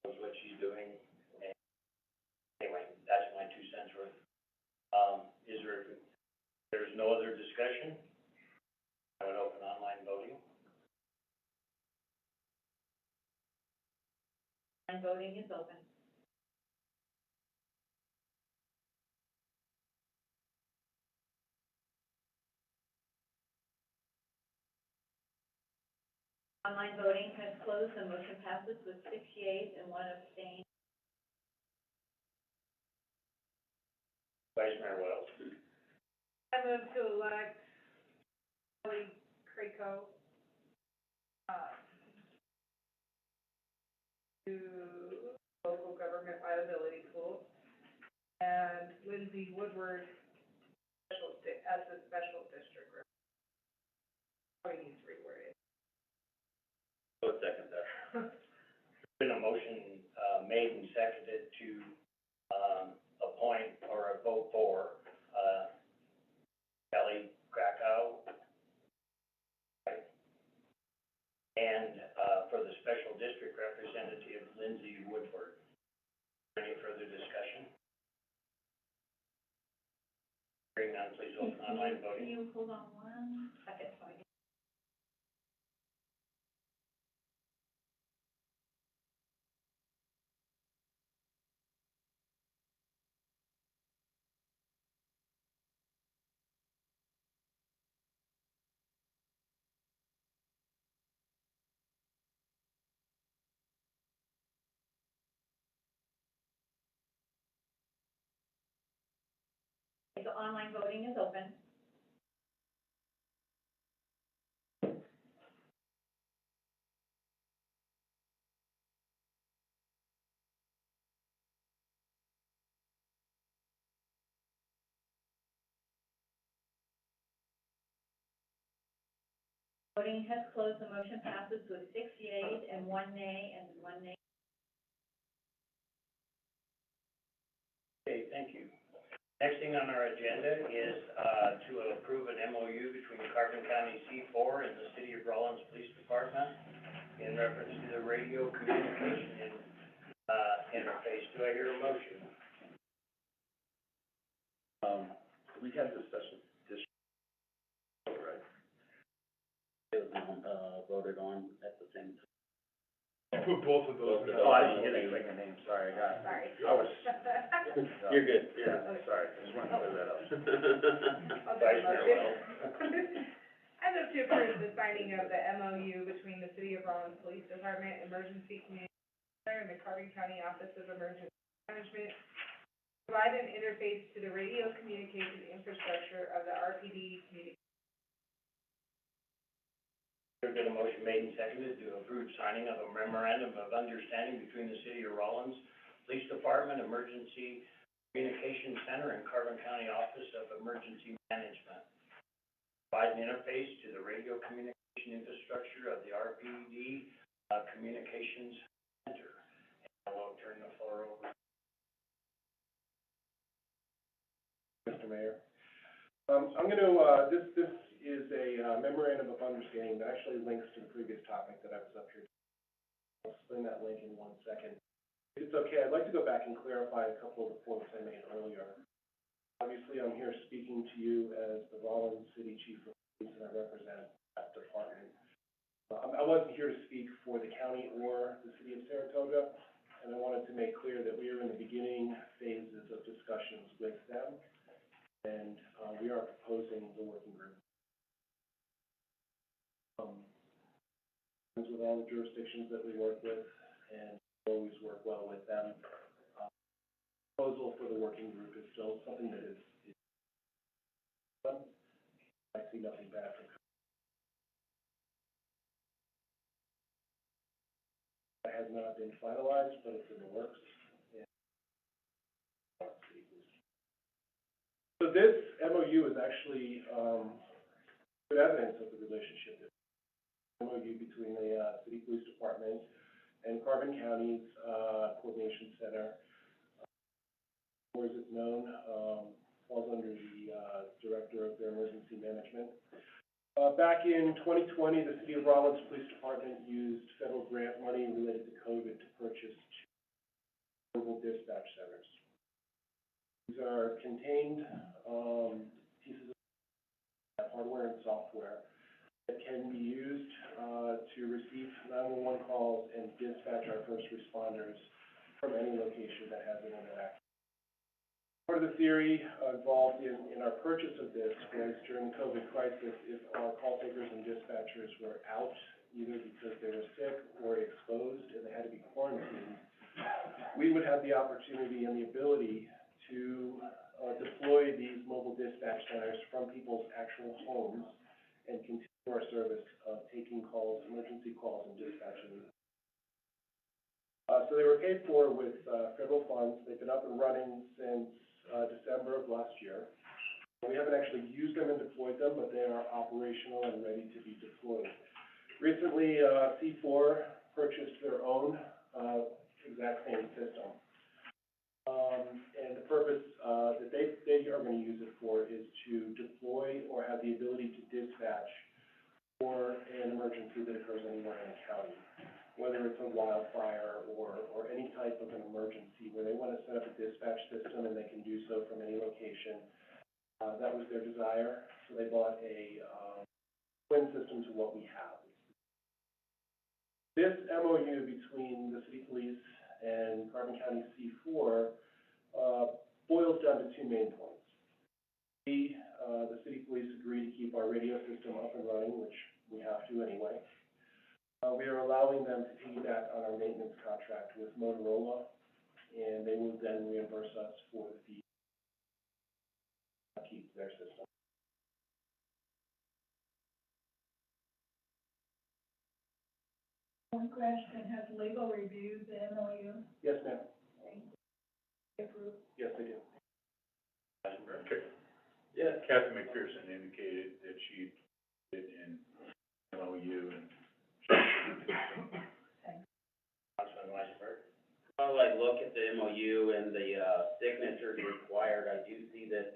knows what she's doing, and anyway, that's my 2 cents worth. There's no other discussion? I would open online voting. And voting is open. Online voting has closed, the motion passes with 6 yeas and 1 abstain. Vice Mayor Wells. I move to elect Kelly Craco, to local government liability pool, and Lindsay Woodward as the special district rep. Probably needs reworded. I'll second that. Been a motion, made and seconded to, appoint or vote for, Kelly Krakow. Right? And, for the special district representative, Lindsay Woodward. Any further discussion? Hearing none, please open online voting. Can you hold on 1 second, so I get. So online voting is open. Voting has closed, the motion passes with 6 yeas and 1 nay and 1 nay. Okay, thank you. Next thing on our agenda is, to approve an MOU between Carbon County C4 and the City of Rollins Police Department in reference to the radio communication, interface. Do I hear a motion? We had this special district, right? It was, voted on at the same time. You put both of those in. Oh, I didn't get a click a name, sorry, Sorry. I was. You're good. Yeah, sorry, just wanted to clear that up. I'll do Vice the Mayor motion. Wells. I move to approve the signing of the MOU between the City of Rollins Police Department, Emergency Community Center, and the Carbon County Office of Emergency Management. Provide an interface to the radio communication infrastructure of the RPD communication. There's been a motion made and seconded to approve signing of a memorandum of understanding between the City of Rollins Police Department Department Emergency Communication Center and Carbon County Office of Emergency Management. Provide an interface to the radio communication infrastructure of the RPD, Communications Center. And I will turn the floor over. Mr. Mayor. I'm gonna, this is a memorandum of understanding that actually links to the previous topic that I was up here. I'll explain that link in 1 second. If it's okay, I'd like to go back and clarify a couple of the points I made earlier. Obviously, I'm here speaking to you as the Rollins City Chief of Police, and I represent that department. I wasn't here to speak for the county or the city of Saratoga, and I wanted to make clear that we are in the beginning phases of discussions with them, and we are proposing the working group. With all the jurisdictions that we work with, and always work well with them. Proposal for the working group is still something that is I see nothing bad from it. It has not been finalized, but it's in the works. So this MOU is actually good evidence of the relationship. MOU between the City Police Department and Carbon County's Coordination Center, or as it's known, falls under the Director of their Emergency Management. Back in 2020, the City of Rollins Police Department used federal grant money related to COVID to purchase 2 mobile dispatch centers. These are contained pieces of hardware and software that can be used to receive 911 calls and dispatch our first responders from any location that has internet access. Part of the theory involved in our purchase of this was during the COVID crisis, if our call takers and dispatchers were out, either because they were sick or exposed and they had to be quarantined, we would have the opportunity and the ability to deploy these mobile dispatch centers from people's actual homes and continue our service of taking calls, emergency calls, and dispatching. So they were paid for with federal funds. They've been up and running since December of last year. We haven't actually used them and deployed them, but they are operational and ready to be deployed. Recently, C4 purchased their own exact same system. And the purpose that they are going to use it for is to deploy or have the ability to dispatch for an emergency that occurs anywhere in the county, whether it's a wildfire or any type of an emergency where they want to set up a dispatch system and they can do so from any location. That was their desire, so they bought a twin system to what we have. This MOU between the City Police and Carbon County C4 boils down to 2 main points. The City Police agree to keep our radio system up and running, which we have to anyway. We are allowing them to piggyback on our maintenance contract with Motorola, and they will then reimburse us for the fee to keep their system. One question, has legal reviewed the MOU? Yes, ma'am. Approved? Yes, they do. Okay. Yes. Kathy McPherson indicated that she did in MOU and. Councilman Weisberg. Well, I look at the MOU and the signatures required, I do see that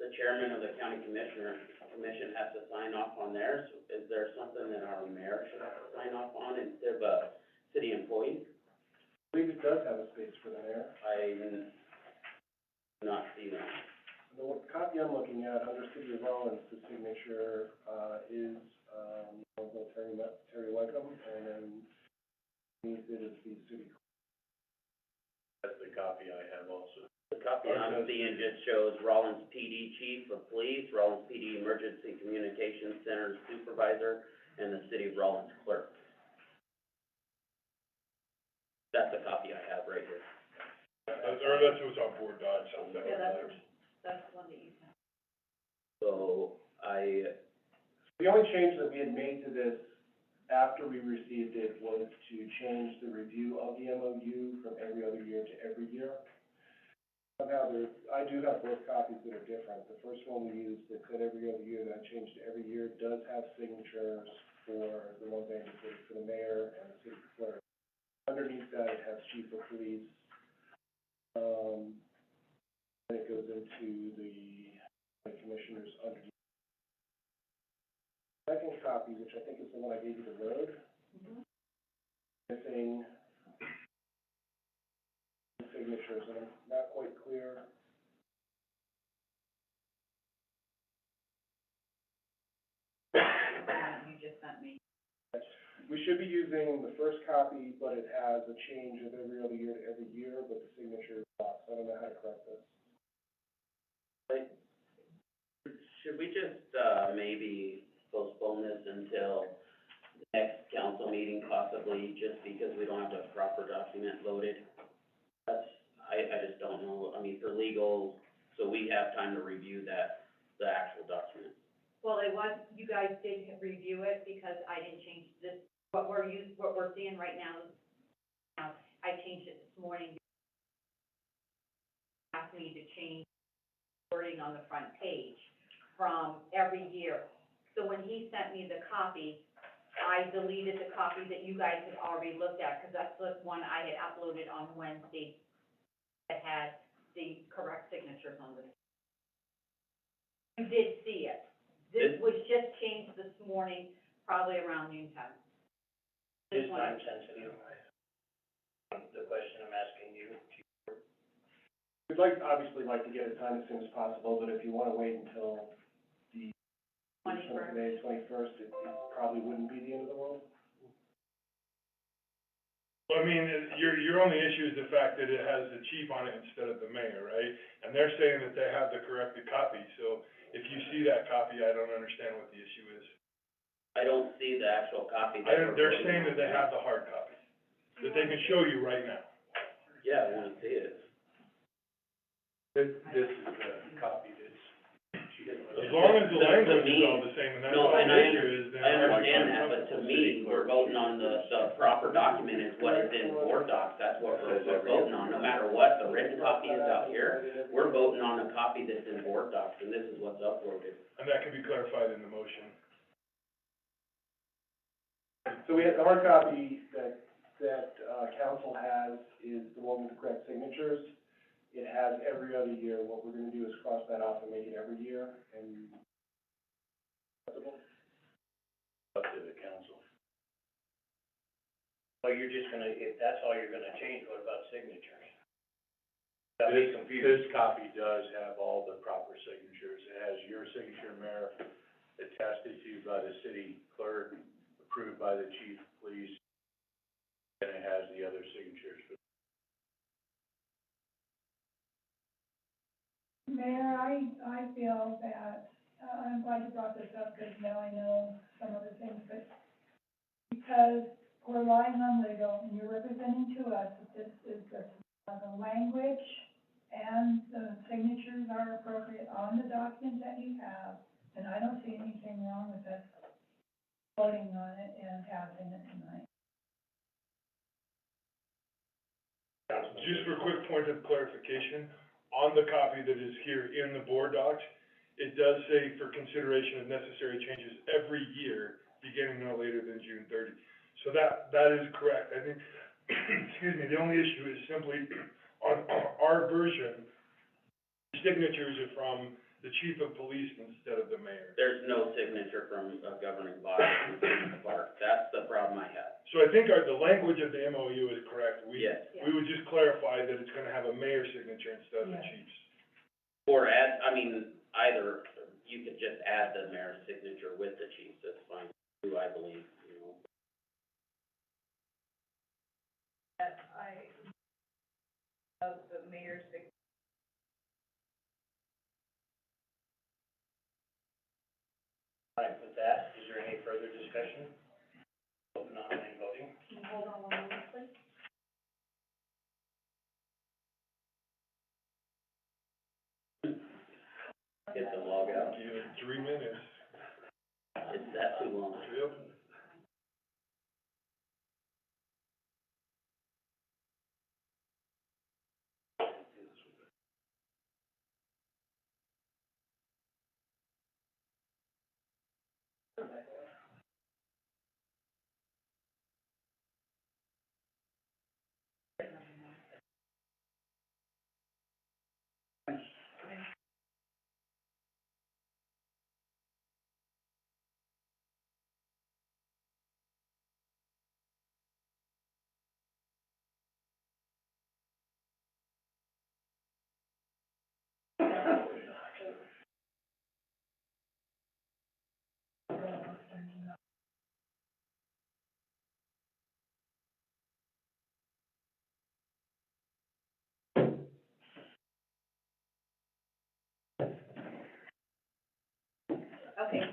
the chairman of the county commission has to sign off on theirs. Is there something that our mayor should have to sign off on instead of a city employee? I believe it does have a space for the mayor. I do not see that. The copy I'm looking at under City of Rollins, the signature is Terry Wickham, and then beneath it is the city. That's the copy I have also. The copy I'm seeing just shows Rollins PD Chief of Police, Rollins PD Emergency Communications Center Supervisor, and the City of Rollins Clerk. That's the copy I have right here. Or that's what's on board docs. Yeah, that's the one that you sent. So The only change that we had made to this after we received it was to change the review of the MOU from every other year to every year. Somehow I do have both copies that are different. The first one we used, that said every other year, that changed to every year, does have signatures for the ones I indicated, for the mayor and the city clerk. Underneath that, it has chief of police. Then it goes into the commissioners underneath. Second copy, which I think is the one I gave you the road, missing signatures, and I'm not quite clear. You just sent me. We should be using the first copy, but it has a change of every other year to every year, but the signature is off. I don't know how to correct this. Should we just, maybe postpone this until the next council meeting possibly, just because we don't have the proper document loaded? I just don't know, I mean, for legal, so we have time to review that, the actual document. Well, it was, you guys did review it because I didn't change this, what we're seeing right now, I changed it this morning. Asked me to change wording on the front page from every year. So when he sent me the copy, I deleted the copy that you guys had already looked at, because that's the one I had uploaded on Wednesday that had the correct signatures on this. You did see it. This was just changed this morning, probably around noon time. Is time sensitive? The question I'm asking you. We'd obviously like to get it done as soon as possible, but if you want to wait until the 21st, it probably wouldn't be the end of the world. Well, I mean, your only issue is the fact that it has the chief on it instead of the mayor, right? And they're saying that they have the corrected copy, so if you see that copy, I don't understand what the issue is. I don't see the actual copy. that we're They're voting saying on. that they have the hard copy, that they can show you right now. Yeah, I wanna see it. This is the copy as long as the language is all the same, and that's No, all the and I issue is, then. I understand that, but to me, we're voting on the proper document is what is in board docs, that's what we're voting on, no matter what the written copy is out here, we're voting on a copy that's in board docs, and this is what's uploaded. And that can be clarified in the motion. So we have the hard copy that council has is the one with the correct signatures. It has every other year. What we're gonna do is cross that off and make it every year, and Up to the council. Well, you're just gonna, if that's all you're gonna change, what about signatures? Got me confused. This copy does have all the proper signatures. It has your signature, Mayor, attested to by the city clerk, approved by the chief of police, and it has the other signatures. Mayor, I feel that, I'm glad you brought this up, because now I know some other things, but because we're relying on legal, and you're representing to us that this is the language and the signatures are appropriate on the document that you have, and I don't see anything wrong with us voting on it and passing it tonight. Just for a quick point of clarification, on the copy that is here in the board docs, it does say for consideration of necessary changes every year, beginning no later than June 30. So that is correct. I think, excuse me, the only issue is simply on our version, signatures are from the chief of police instead of the mayor. There's no signature from a governing body in the park, that's the problem I have. So I think the language of the MOU is correct. Yes. We would just clarify that it's gonna have a mayor signature instead of the chief's. Or add, I mean, either, you could just add the mayor's signature with the chief's, that's fine, too, I believe, you know. That of the mayor's signature. All right, with that, is there any further discussion? Open on and voting? Can you hold on 1 moment, please? Get the log out. Give it 3 minutes. It's that too long. Yep.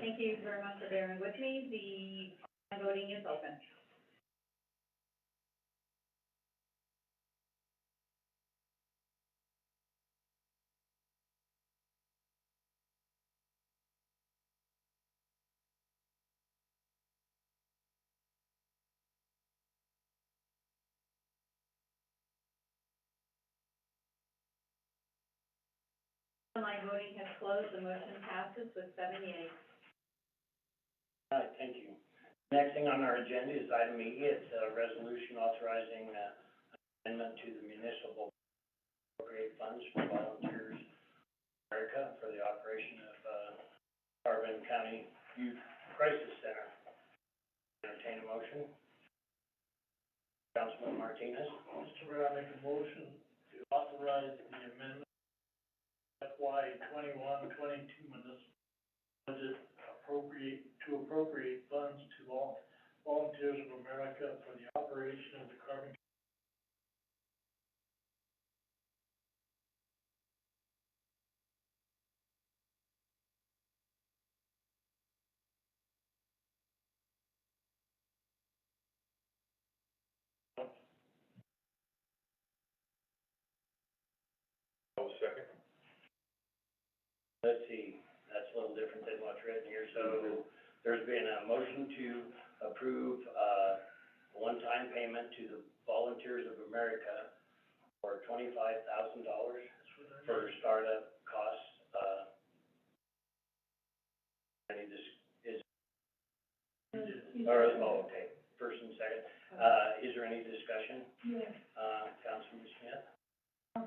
Thank you very much for bearing with me. The voting is open. Online voting has closed. The motion passes with 7 yeas. All right, thank you. Next thing on our agenda is item E, it's a resolution authorizing, amendment to the municipal appropriate funds for Volunteers America for the operation of, Carbon County Youth Crisis Center. Entertain a motion. Councilman Martinez. Mr. Mayor, I make a motion to authorize the amendment FY 21-22 municipal budget appropriate funds to Volunteers of America for the operation of the Carbon. I'll second. Let's see, that's a little different than what's written here, so there's been a motion to approve, a one-time payment to the Volunteers of America for $25,000 for startup costs, any okay, first and second, is there any discussion? Yes. Councilman Smith?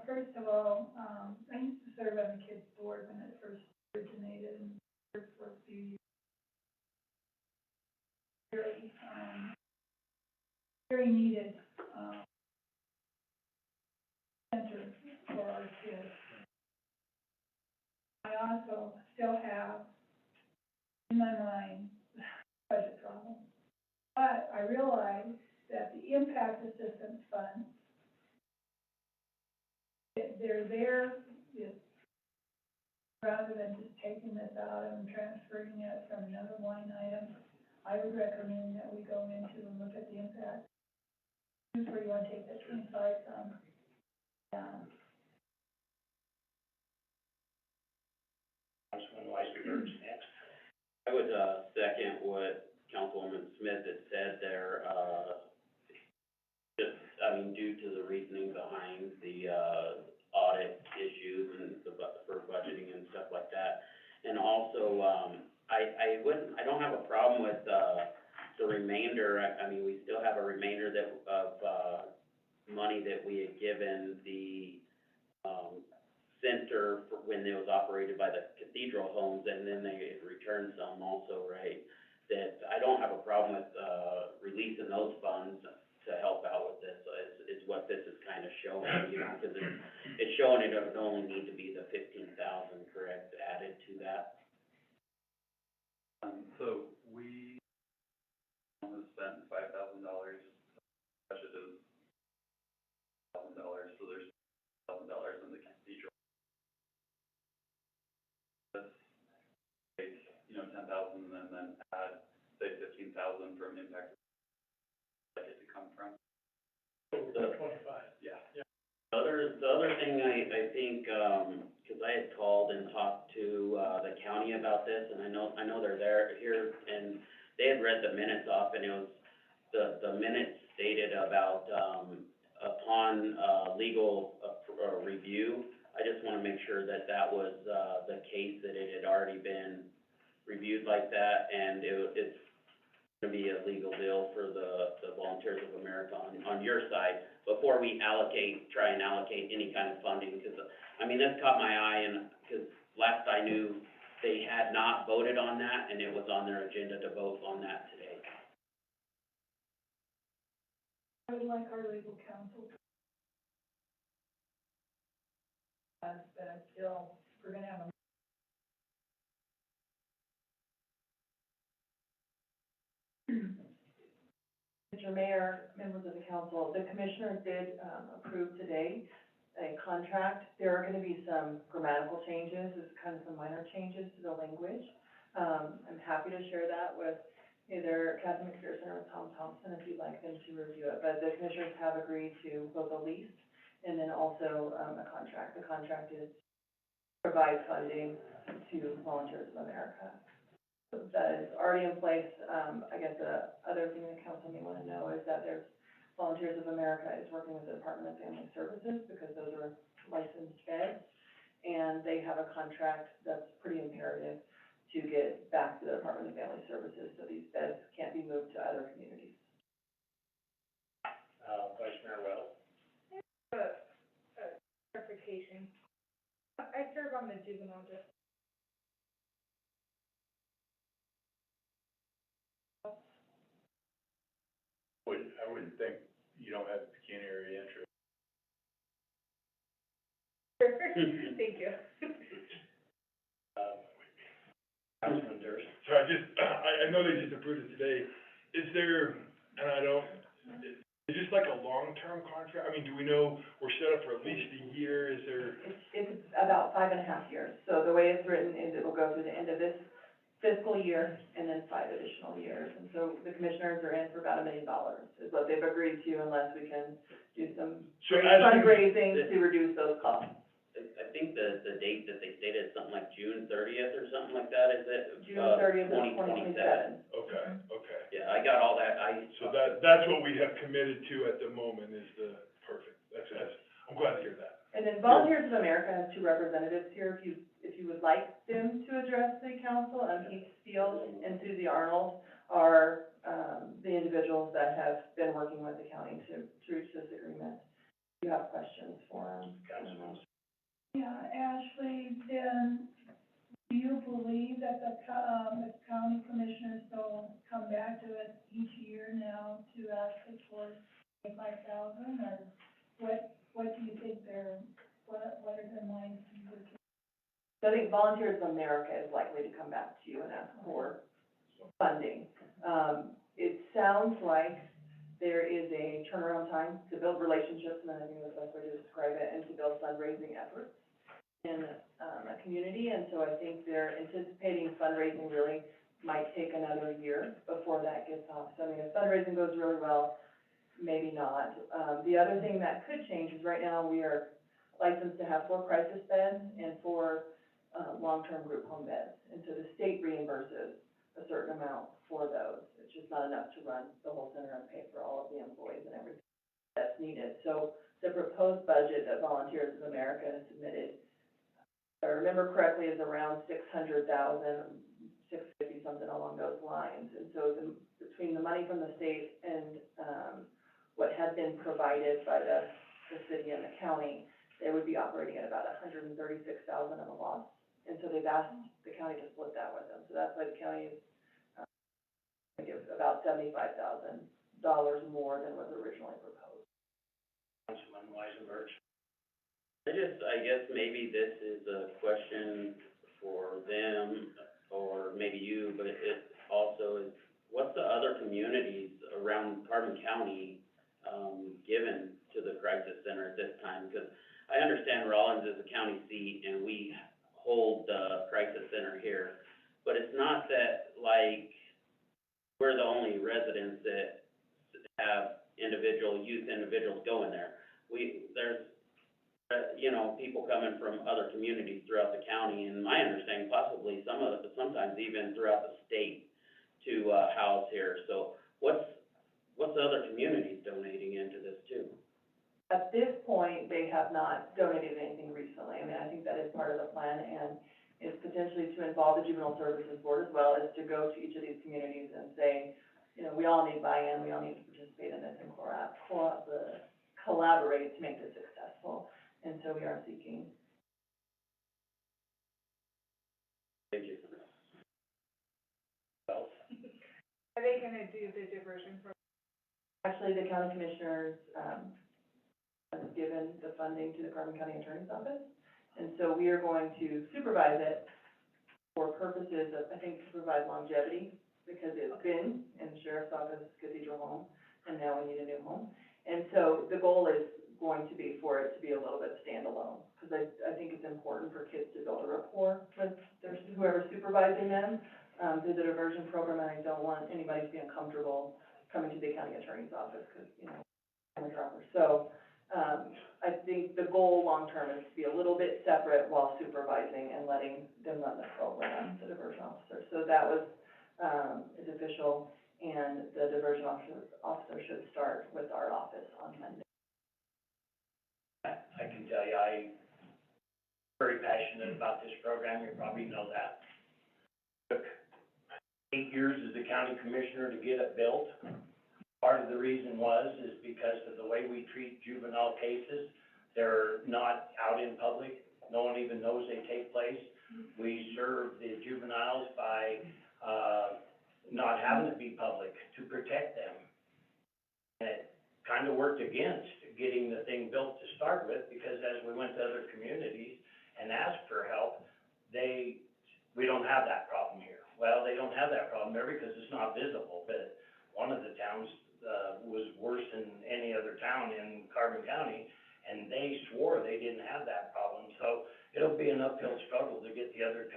First of all, I used to serve on the kids' board when it first originated and served for a few years. Very, very needed, center for our kids. I also still have in my mind budget problems. But I realize that the impact assistance fund, they're there, rather than just taking this out and transferring it from another line item, I would recommend that we go into and look at the impact. Here's where you want to take that 25 from. Councilman Weisberg's next. I would, second what Councilwoman Smith had said there, just, I mean, due to the reasoning behind the, audit issues and for budgeting and stuff like that. And also, I don't have a problem with, the remainder, I mean, we still have a remainder of money that we had given the, center for when it was operated by the Cathedral Homes, and then they returned some also, right? That I don't have a problem with, releasing those funds to help out with this, is what this is kind of showing, you know, because it's showing it would only need to be the 15,000, correct, added to that? So we almost spent $5,000, budget is $1,000, so there's $1,000 in the cathedral. Let's take, you know, 10,000 and then add, say, 15,000 from impact. Like it to come from. The 25. Yeah. The other thing I think, cause I had called and talked to, the county about this, and I know they're here, and they had read the minutes off, and it was, the minutes stated about, upon, legal, review. I just wanna make sure that that was, the case, that it had already been reviewed like that, and it's gonna be a legal deal for the Volunteers of America on your side, before we try and allocate any kind of funding, because, I mean, this caught my eye, and, because last I knew, they had not voted on that, and it was on their agenda to vote on that today. I would like our legal counsel. But still, we're gonna have a. Mr. Mayor, members of the council, the commissioners did, approve today a contract. There are gonna be some grammatical changes, it's kind of some minor changes to the language. I'm happy to share that with either Kathy McPherson or Tom Thompson if you'd like them to review it. But the commissioners have agreed to both a lease and then also, a contract. The contract is provide funding to Volunteers of America. So that is already in place. I guess the other thing the council may wanna know is that there's Volunteers of America is working with the Department of Family Services because those are licensed beds. And they have a contract that's pretty imperative to get back to the Department of Family Services, so these beds can't be moved to other communities. Vice Mayor Wells? Clarification. I serve on the juvenile justice. I wouldn't think you don't have pecuniary interest. Thank you. Councilman Durst? So I know they just approved it today. Is there, and I don't, is this like a long-term contract? I mean, do we know we're set up for at least a year? Is there? It's about 5.5 years. So the way it's written is it will go through the end of this fiscal year and then 5 additional years. And so the commissioners are in for about $1 million is what they've agreed to unless we can do some So great as we- fundraising to reduce those costs. I think the date that they stated is something like June 30th or something like that, is it? June 30th of 2027. Okay, okay. Yeah, I got all that, So that's what we have committed to at the moment is perfect. That's, I'm glad to hear that. And then Volunteers of America has 2 representatives here, if you would like them to address the council. Heath Steele and Susie Arnold are, the individuals that have been working with the county to reach this agreement. Do you have questions for them? Councilman? Yeah, Ashley, then, do you believe that the county commissioners will come back to us each year now to ask us for $25,000, or what do you think what are their minds? So I think Volunteers of America is likely to come back to you and ask for funding. It sounds like there is a turnaround time to build relationships, and I think that's the best way to describe it, and to build fundraising efforts in a community. And so I think they're anticipating fundraising really might take another year before that gets off. So I mean, if fundraising goes really well, maybe not. The other thing that could change is right now we are licensed to have 4 crisis beds and 4 long-term group home beds. And so the state reimburses a certain amount for those. It's just not enough to run the whole center and pay for all of the employees and everything that's needed. So the proposed budget that Volunteers of America has submitted, if I remember correctly, is around $600,000, $650, something along those lines. And so between the money from the state and what had been provided by the city and the county, they would be operating at about $136,000 of a loss. And so they've asked the county to split that with them. So that's why the county is give about $75,000 more than was originally proposed. Councilman Weisenberg? I guess maybe this is a question for them, or maybe you, but it also is, what's the other communities around Carbon County, given to the crisis center at this time? Because I understand Rollins is a county seat and we hold the crisis center here, but it's not that, like, we're the only residents that have youth individuals going there. There's, people coming from other communities throughout the county, and my understanding possibly sometimes even throughout the state to, house here. So what's the other communities donating into this too? At this point, they have not donated anything recently. I mean, I think that is part of the plan, and is potentially to involve the Juvenile Services Board as well, as to go to each of these communities and say, we all need buy-in, we all need to participate in this and collaborate to make this successful. And so we are seeking. Thank you. Are they gonna do the diversion program? Actually, the county commissioners, has given the funding to the Carbon County Attorney's Office. And so we are going to supervise it for purposes of, I think, to provide longevity, because it's been in the sheriff's office, cathedral home, and now we need a new home. And so the goal is going to be for it to be a little bit standalone, because I think it's important for kids to build a rapport with whoever's supervising them, through the diversion program, and I don't want anybody to be uncomfortable coming to the county attorney's office, because, you know, family drama. So, I think the goal long-term is to be a little bit separate while supervising and letting them run the program, the diversion officer. So that was, is official, and the diversion officer should start with our office on Monday. I can tell you, I'm very passionate about this program, you probably know that. Took 8 years as a county commissioner to get it built. Part of the reason is because of the way we treat juvenile cases. They're not out in public, no one even knows they take place. We serve the juveniles by, not having to be public, to protect them. And it kind of worked against getting the thing built to start with, because as we went to other communities and asked for help, we don't have that problem here. Well, they don't have that problem there because it's not visible, but one of the towns, was worse than any other town in Carbon County, and they swore they didn't have that problem. So it'll be an uphill struggle to get the other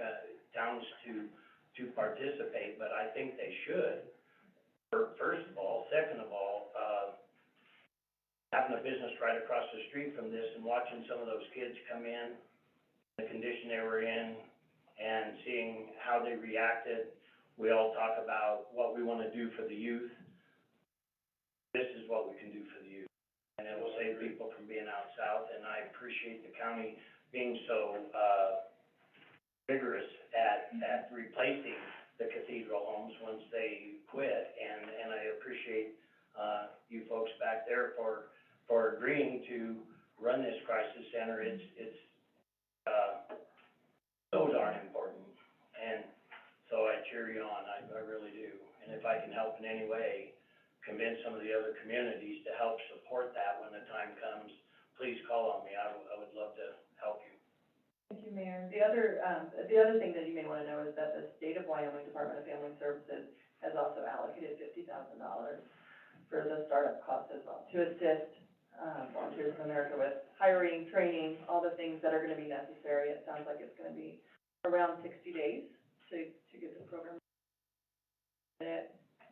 towns to participate, but I think they should, first of all. Second of all, having a business right across the street from this and watching some of those kids come in, the condition they were in, and seeing how they reacted. We all talk about what we want to do for the youth. This is what we can do for the youth, and it will save people from being out south, and I appreciate the county being so, vigorous at replacing the cathedral homes once they quit, and I appreciate, you folks back there for agreeing to run this crisis center. It's so darn important, and so I cheer you on, I really do, and if I can help in any way, convince some of the other communities to help support that when the time comes, please call on me. I would love to help you. Thank you, Mayor. The other thing that you may want to know is that the State of Wyoming Department of Family Services has also allocated $50,000 for the startup costs as well, to assist, Volunteers of America with hiring, training, all the things that are going to be necessary. It sounds like it's going to be around 60 days to get the program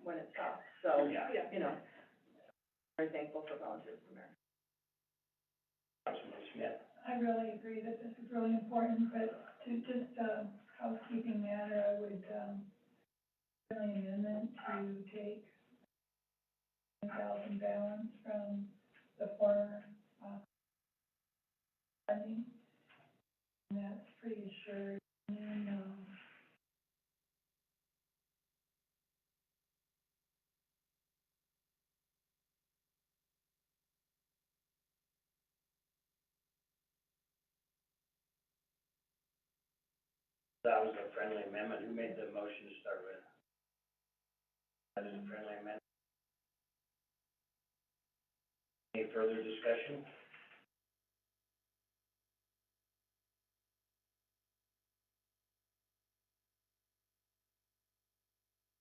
when it stops. So, Yeah. you know, very thankful for Volunteers of America. Councilman Smith. I really agree that this is really important, but to just, housekeeping matter, I would, really amendment to take 1,000 balance from the former, funding. And that's pretty assured, and then, That was a friendly amendment. Who made the motion to start with? That is a friendly amendment. Any further discussion?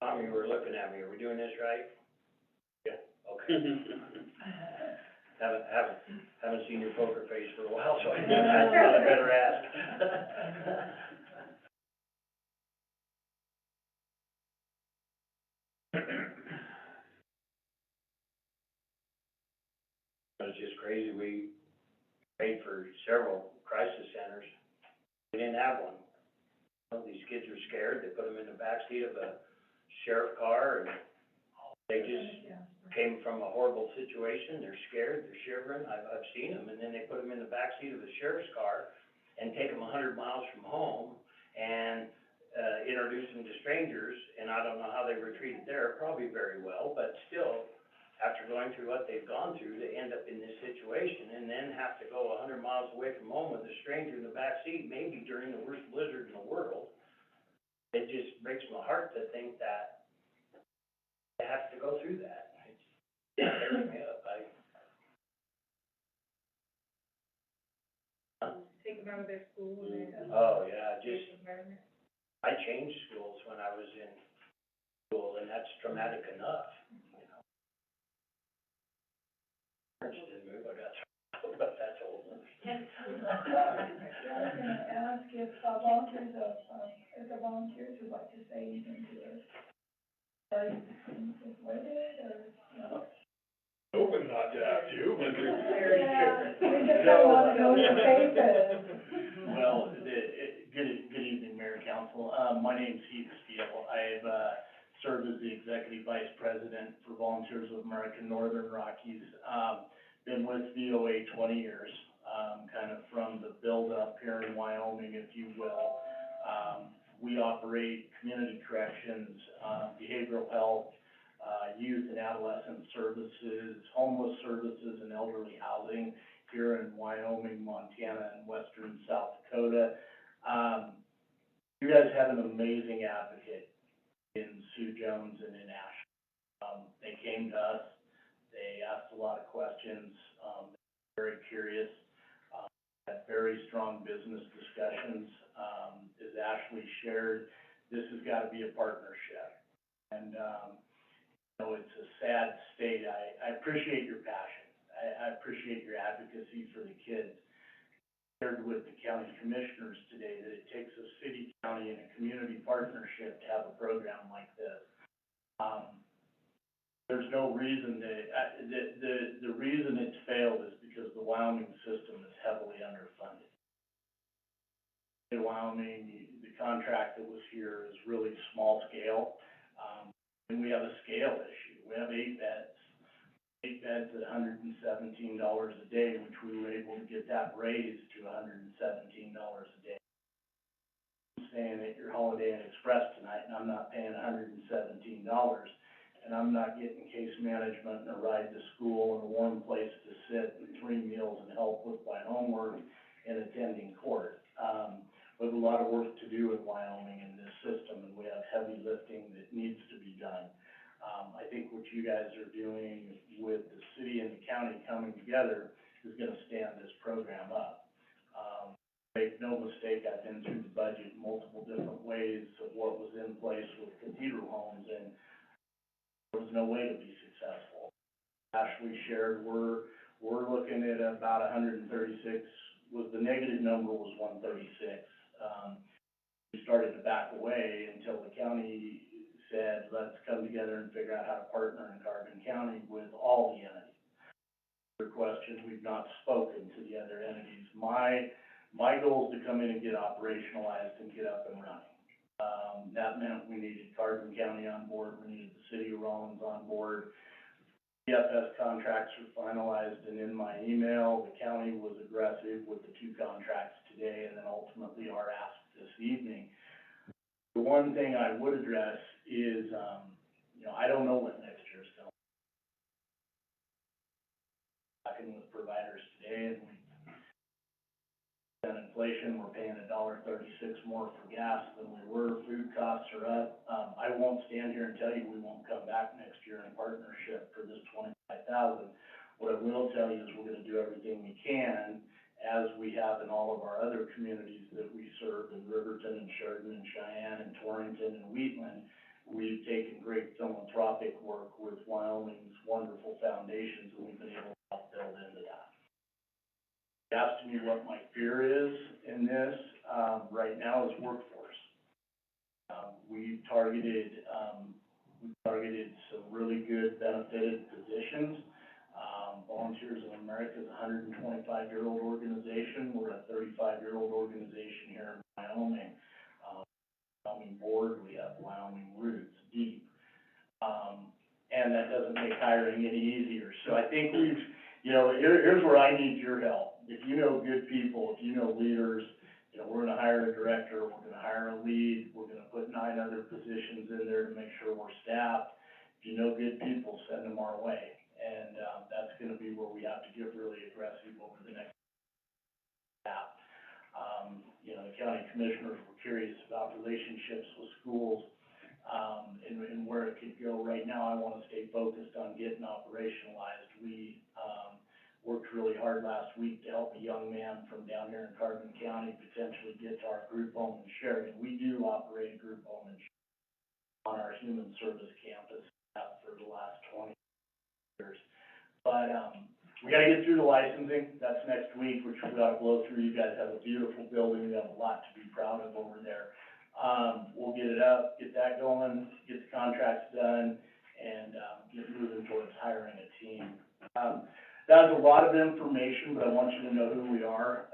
Tom, you were looking at me. Are we doing this right? Yeah, okay. Haven't seen your poker face for a while, so I better ask. It's just crazy. We paid for several crisis centers. We didn't have one. These kids are scared. They put them in the backseat of a sheriff car, and they just came from a horrible situation. They're scared. They're shivering. I've seen them, and then they put them in the backseat of a sheriff's car and take them 100 miles from home and introduce them to strangers. And I don't know how they were treated there. Probably very well, but still, after going through what they've gone through, to end up in this situation and then have to go 100 miles away from home with a stranger in the back seat, maybe during the worst blizzard in the world. It just breaks my heart to think that they have to go through that. It tears me up. Take them out of their school and Oh, yeah, safe environment. I changed schools when I was in school, and that's traumatic enough. Didn't move, I got, but that's old. I was gonna ask if, Volunteers of, is a volunteer volunteers who'd like to say anything to us? Are you with it, or, no? Hoping not to have to, but. Yeah, we just don't want to know your faces. Well, good evening, Mayor and Council. My name's Heath Steele. I've, served as the Executive Vice President for Volunteers of America Northern Rockies. Been with VOA 20 years, kind of from the build-up here in Wyoming, if you will. We operate community corrections, behavioral health, youth and adolescent services, homeless services, and elderly housing here in Wyoming, Montana, and western South Dakota. You guys have an amazing advocate in Sue Jones and in Ash. They came to us, they asked a lot of questions, very curious, had very strong business discussions. As Ashley shared, this has got to be a partnership. And, you know, it's a sad state. I appreciate your passion. I appreciate your advocacy for the kids. Shared with the county commissioners today that it takes a city, county, and a community partnership to have a program like this. There's no reason that, the reason it's failed is because the Wyoming system is heavily underfunded. In Wyoming, the contract that was here is really small scale, and we have a scale issue. We have 8 beds at $117 a day, which we were able to get that raised to $117 a day. I'm staying at your Holiday Inn Express tonight, and I'm not paying $117, and I'm not getting case management and a ride to school and a warm place to sit and 3 meals and help with my homework and attending court. We have a lot of work to do in Wyoming in this system, and we have heavy lifting that needs to be done. I think what you guys are doing with the city and the county coming together is gonna stand this program up. Make no mistake, I've been through the budget multiple different ways of what was in place with cathedral homes, and there was no way to be successful. Ashley shared, we're looking at about 136, the negative number was 136. We started to back away until the county said, let's come together and figure out how to partner in Carbon County with all the entities. Your question, we've not spoken to the other entities. My goal is to come in and get operationalized and get up and running. That meant we needed Carbon County on board, we needed the city of Rollins on board. PFS contracts are finalized, and in my email, the county was aggressive with the 2 contracts today, and then ultimately our ask this evening. The one thing I would address is, you know, I don't know what next year's going to be. Talking with providers today, and inflation, we're paying $1.36 more for gas than we were, food costs are up. I won't stand here and tell you we won't come back next year in partnership for this $25,000. What I will tell you is we're gonna do everything we can, as we have in all of our other communities that we serve in Riverton and Sheridan and Cheyenne and Torrington and Wheatland. We've taken great philanthropic work with Wyoming's wonderful foundations, and we've been able to help build into that. You asked me what my fear is in this, right now is workforce. We've targeted some really good benefited positions. Volunteers of America is a 125-year-old organization. We're a 35-year-old organization here in Wyoming. Wyoming board, we have Wyoming roots, deep. And that doesn't make hiring any easier. So I think you know, here's where I need your help. If you know good people, if you know leaders, you know, we're gonna hire a director, we're gonna hire a lead, we're gonna put 9 other positions in there to make sure we're staffed. If you know good people, send them our way. And, that's gonna be where we have to get really aggressive over the next half. You know, the county commissioners were curious about relationships with schools, and where it could go. Right now, I wanna stay focused on getting operationalized. We, worked really hard last week to help a young man from down here in Carbon County potentially get to our group home in Sheridan. We do operate a group home in Sheridan on our human service campus for the last 20 years. But, we gotta get through the licensing. That's next week, which we ought to blow through. You guys have a beautiful building. We have a lot to be proud of over there. We'll get it up, get that going, get the contracts done, and, get moving towards hiring a team. That was a lot of information, but I want you to know who we are.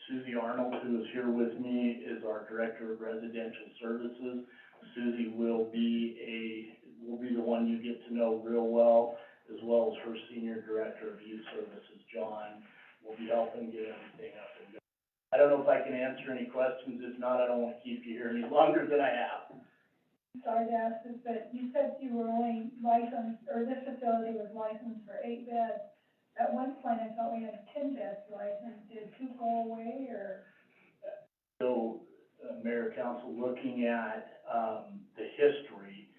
Susie Arnold, who is here with me, is our Director of Residential Services. Susie will be the one you get to know real well, as well as her Senior Director of Youth Services, John, will be helping get everything up and going. I don't know if I can answer any questions. If not, I don't want to keep you here any longer than I have. Sorry to ask this, but you said you were only licensed, or this facility was licensed for 8 beds. At one point, I thought we had 10 beds licensed. Did 2 go away, or? So, Mayor, Council, looking at, the history,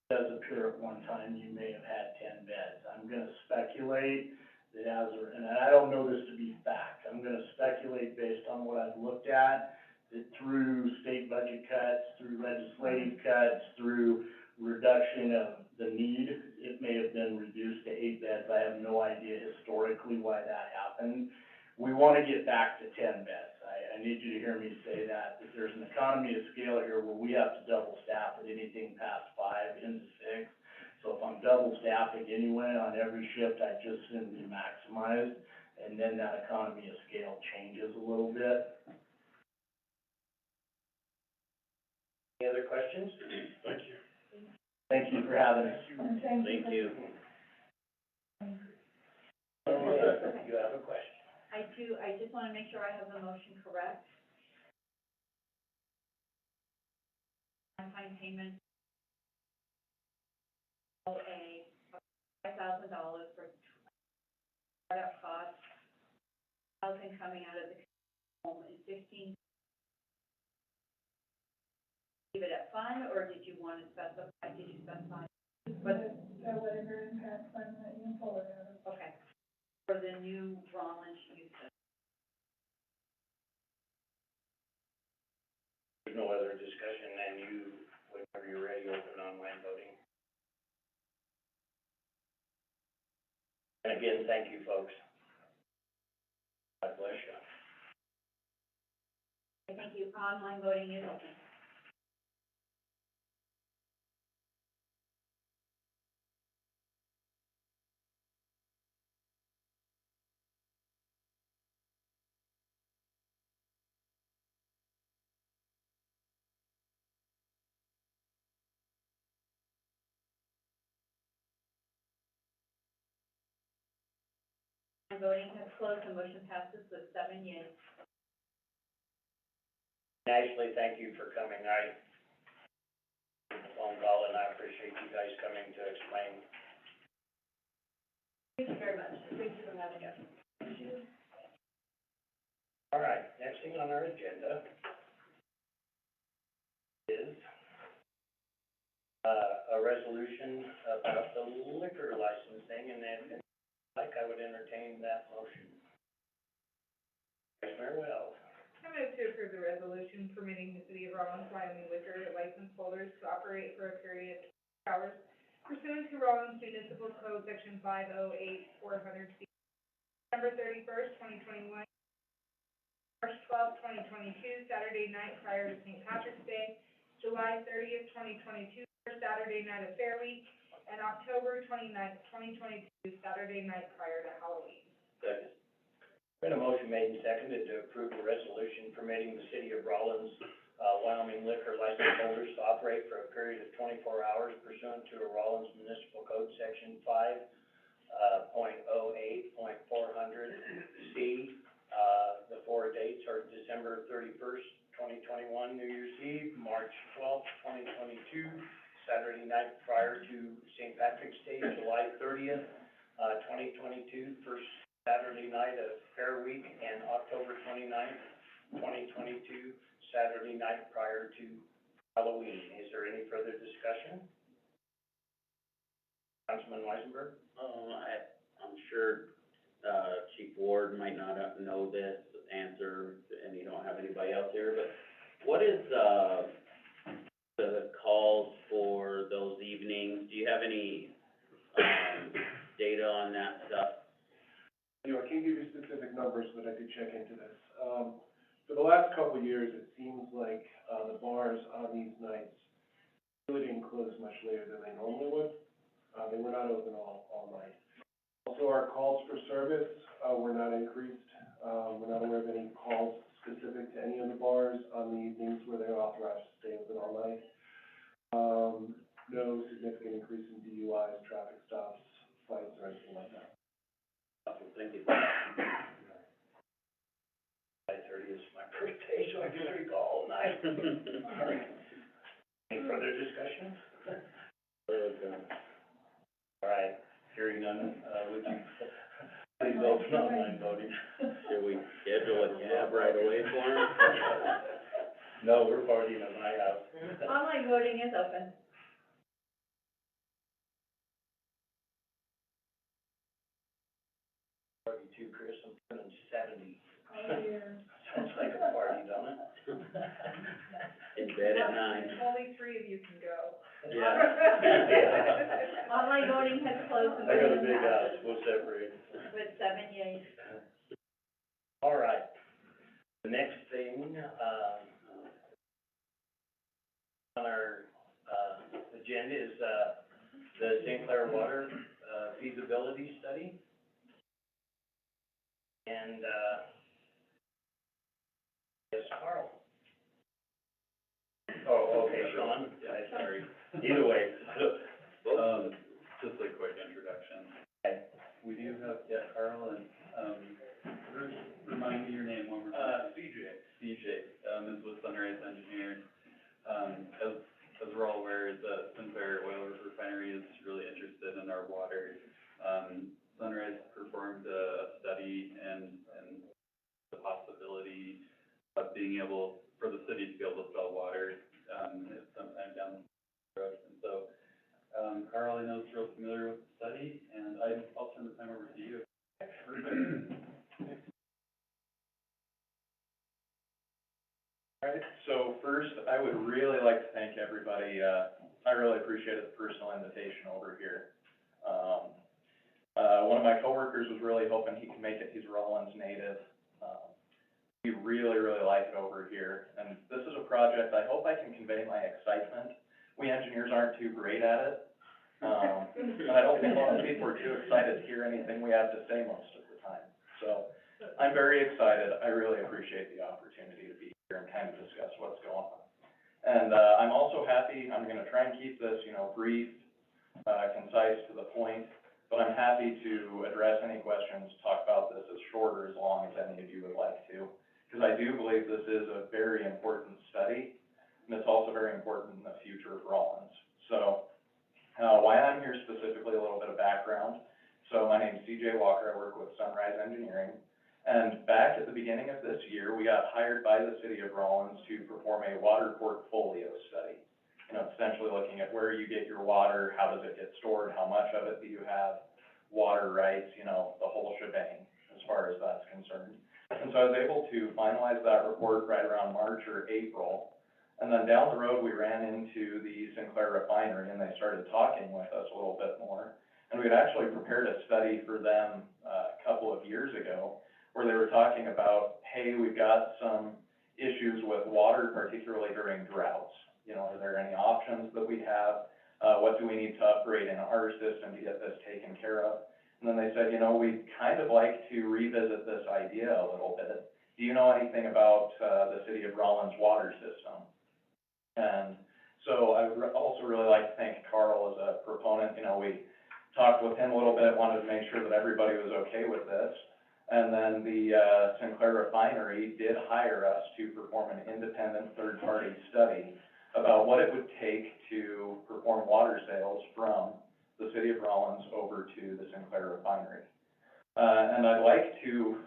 it does appear at one time you may have had 10 beds. I'm gonna speculate that and I don't know this to be fact, I'm gonna speculate based on what I've looked at, that through state budget cuts, through legislative cuts, through reduction of the need, it may have been reduced to 8 beds. I have no idea historically why that happened. We wanna get back to 10 beds. I need you to hear me say that there's an economy of scale here where we have to double staff at anything past 5 into 6. So if I'm double staffing anyway on every shift, I just simply maximize, and then that economy of scale changes a little bit. Any other questions? Thank you. Thank you for having us. And thank you. Thank you. You have a question? I do, I just wanna make sure I have the motion correct. One-time payment, OA, $5,000 for startup costs, housing coming out of the home, and 15. Leave it at fund, or did you wanna specify, did you specify? But, whatever impact fund that you can pull it out of. Okay, for the new Rollins youth center. There's no other discussion, and you, whenever you're ready, open online voting. And again, thank you, folks. God bless you. Thank you, online voting is open. Voting has closed, the motion passes with 7 yeas. Ashley, thank you for coming. Phone call, and I appreciate you guys coming to explain. Thank you very much, thank you for having us. All right, next thing on our agenda is a resolution about the liquor licensing, and then, like, I would entertain that motion. Vice Mayor Wells. I move to approve the resolution permitting the city of Rollins, Wyoming liquor license holders to operate for a period of 2 hours pursuant to Rollins Municipal Code, section 508-400C, December 31st, 2021, March 12th, 2022, Saturday night prior to St. Patrick's Day, July 30th, 2022, first Saturday night of Fair Week, and October 29th, 2022, Saturday night prior to Halloween. Second. Been a motion made and seconded to approve the resolution permitting the city of Rollins, Wyoming liquor license holders to operate for a period of 24 hours pursuant to a Rollins Municipal Code, section 5.08.400C. The 4 dates are December 31st, 2021, New Year's Eve, March 12th, 2022, Saturday night prior to St. Patrick's Day, July 30th, 2022, first Saturday night of Fair Week, and October 29th, 2022, Saturday night prior to Halloween. Is there any further discussion? Councilman Weisenberg? I'm sure, Chief Ward might not know this answer, and you don't have anybody else here, but what is, the calls for those evenings? Do you have any, data on that stuff? You know, I can't give you specific numbers, but I could check into this. For the last couple of years, it seems like, the bars on these nights really didn't close much later than they normally would. They were not open all night. Also, our calls for service, were not increased. We're not aware of any calls specific to any of the bars on the evenings where they're authorized to stay open all night. No significant increase in DUIs, traffic stops, fights, or anything like that. Thank you. 5:30 is my birthday, so I get to go all night. All right. Any further discussion? All right, hearing none, would you please open online voting? Should we schedule a cab right away for him? No, we're partying at my house. Online voting is open. Party too, Chris, I'm turning 70. Oh, dear. Sounds like a party, don't it? In bed at 9. Only 3 of you can go. Yeah. Online voting has closed I got a big house, we'll separate. with 7 yeas. All right. The next thing, on our, agenda is, the St. Clair Water, feasibility study. And, yes, Carl. Oh, okay, Sean, yeah, sorry. Either way. Just a quick introduction. Okay. We do have, Carl and, remind me your name one more time. CJ, is with Sunrise Engineering. As we're all aware, the Sinclair Oil Refinery is really interested in our water. Sunrise performed a study and the possibility of being able, for the city to be able to sell water, sometime down the road. And so, Carl, I know is real familiar with the study, and I'll turn the time over to you. All right, so first, I would really like to thank everybody, I really appreciated the personal invitation over here. One of my coworkers was really hoping he could make it, he's a Rawlins native. We really, really like it over here, and this is a project, I hope I can convey my excitement. We engineers aren't too great at it, and I don't think a lot of people are too excited to hear anything we have to say most of the time. So, I'm very excited, I really appreciate the opportunity to be here and kind of discuss what's going on. And, I'm also happy, I'm gonna try and keep this, brief, concise, to the point, but I'm happy to address any questions, talk about this as short or as long as any of you would like to, because I do believe this is a very important study, and it's also very important in the future of Rawlins. So, why I'm here specifically, a little bit of background. So my name's CJ Walker, I work with Sunrise Engineering, and back at the beginning of this year, we got hired by the city of Rawlins to perform a water portfolio study. Essentially looking at where you get your water, how does it get stored, how much of it do you have, water rights, the whole shebang, as far as that's concerned. And so I was able to finalize that report right around March or April. And then down the road, we ran into the Sinclair Refinery, and they started talking with us a little bit more. And we had actually prepared a study for them a couple of years ago, where they were talking about, hey, we've got some issues with water, particularly during droughts. Are there any options that we have? What do we need to upgrade in our system to get this taken care of? And then they said, we'd kind of like to revisit this idea a little bit. Do you know anything about the city of Rawlins water system? And so I would also really like to thank Carl as a proponent. We talked with him a little bit, wanted to make sure that everybody was okay with this. And then the Sinclair Refinery did hire us to perform an independent third-party study about what it would take to perform water sales from the city of Rawlins over to the Sinclair Refinery. And I'd like to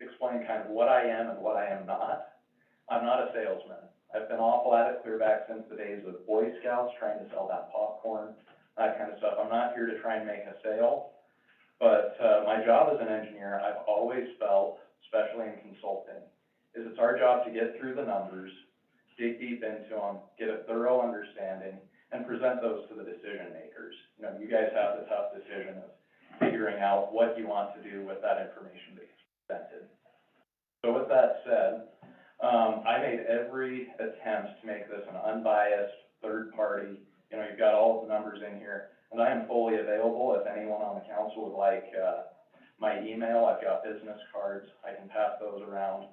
explain kind of what I am and what I am not. I'm not a salesman. I've been awful at it clear back since the days of Boy Scouts, trying to sell that popcorn, that kind of stuff. I'm not here to try and make a sale, but my job as an engineer, I've always felt, especially in consulting, is it's our job to get through the numbers, dig deep into them, get a thorough understanding, and present those to the decision makers. You guys have the tough decision of figuring out what you want to do with that information that gets presented. So with that said, I made every attempt to make this an unbiased, third party, you know, you've got all of the numbers in here, and I am fully available if anyone on the council would like, my email, I've got business cards, I can pass those around.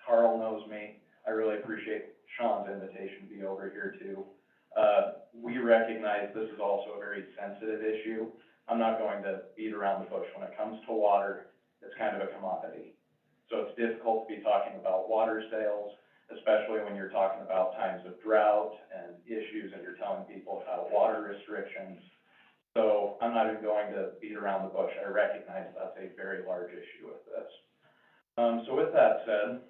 Carl knows me, I really appreciate Sean's invitation to be over here too. We recognize this is also a very sensitive issue. I'm not going to beat around the bush. When it comes to water, it's kind of a commodity. So it's difficult to be talking about water sales, especially when you're talking about times of drought and issues and you're telling people about water restrictions. So I'm not even going to beat around the bush. I recognize that's a very large issue with this. So with that said,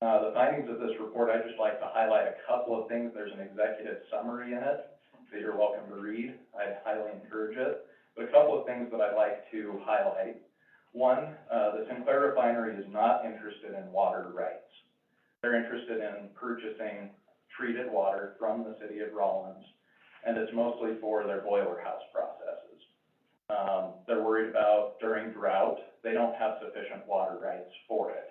the findings of this report, I'd just like to highlight a couple of things. There's an executive summary in it that you're welcome to read. I'd highly encourage it. But a couple of things that I'd like to highlight. One, the Sinclair Refinery is not interested in water rights. They're interested in purchasing treated water from the city of Rawlins, and it's mostly for their boiler house processes. They're worried about during drought, they don't have sufficient water rights for it.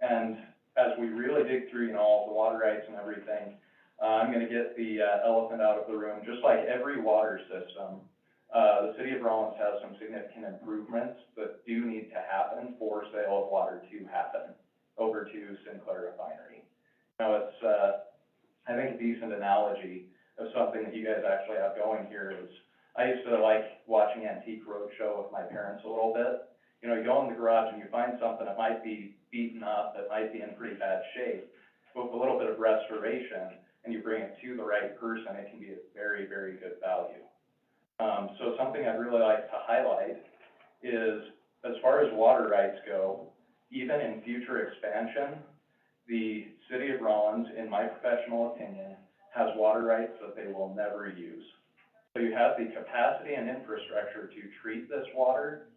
And as we really dig through, you know, all the water rights and everything, I'm gonna get the elephant out of the room. Just like every water system, the city of Rawlins has some significant improvements that do need to happen for sale of water to happen over to Sinclair Refinery. Now, it's, I think a decent analogy of something that you guys actually have going here is, I used to like watching Antique Roadshow with my parents a little bit. You know, you go in the garage and you find something that might be beaten up, that might be in pretty bad shape, but with a little bit of restoration, and you bring it to the right person, it can be a very, very good value. So something I'd really like to highlight is, as far as water rights go, even in future expansion, the city of Rawlins, in my professional opinion, has water rights that they will never use. So you have the capacity and infrastructure to treat this water,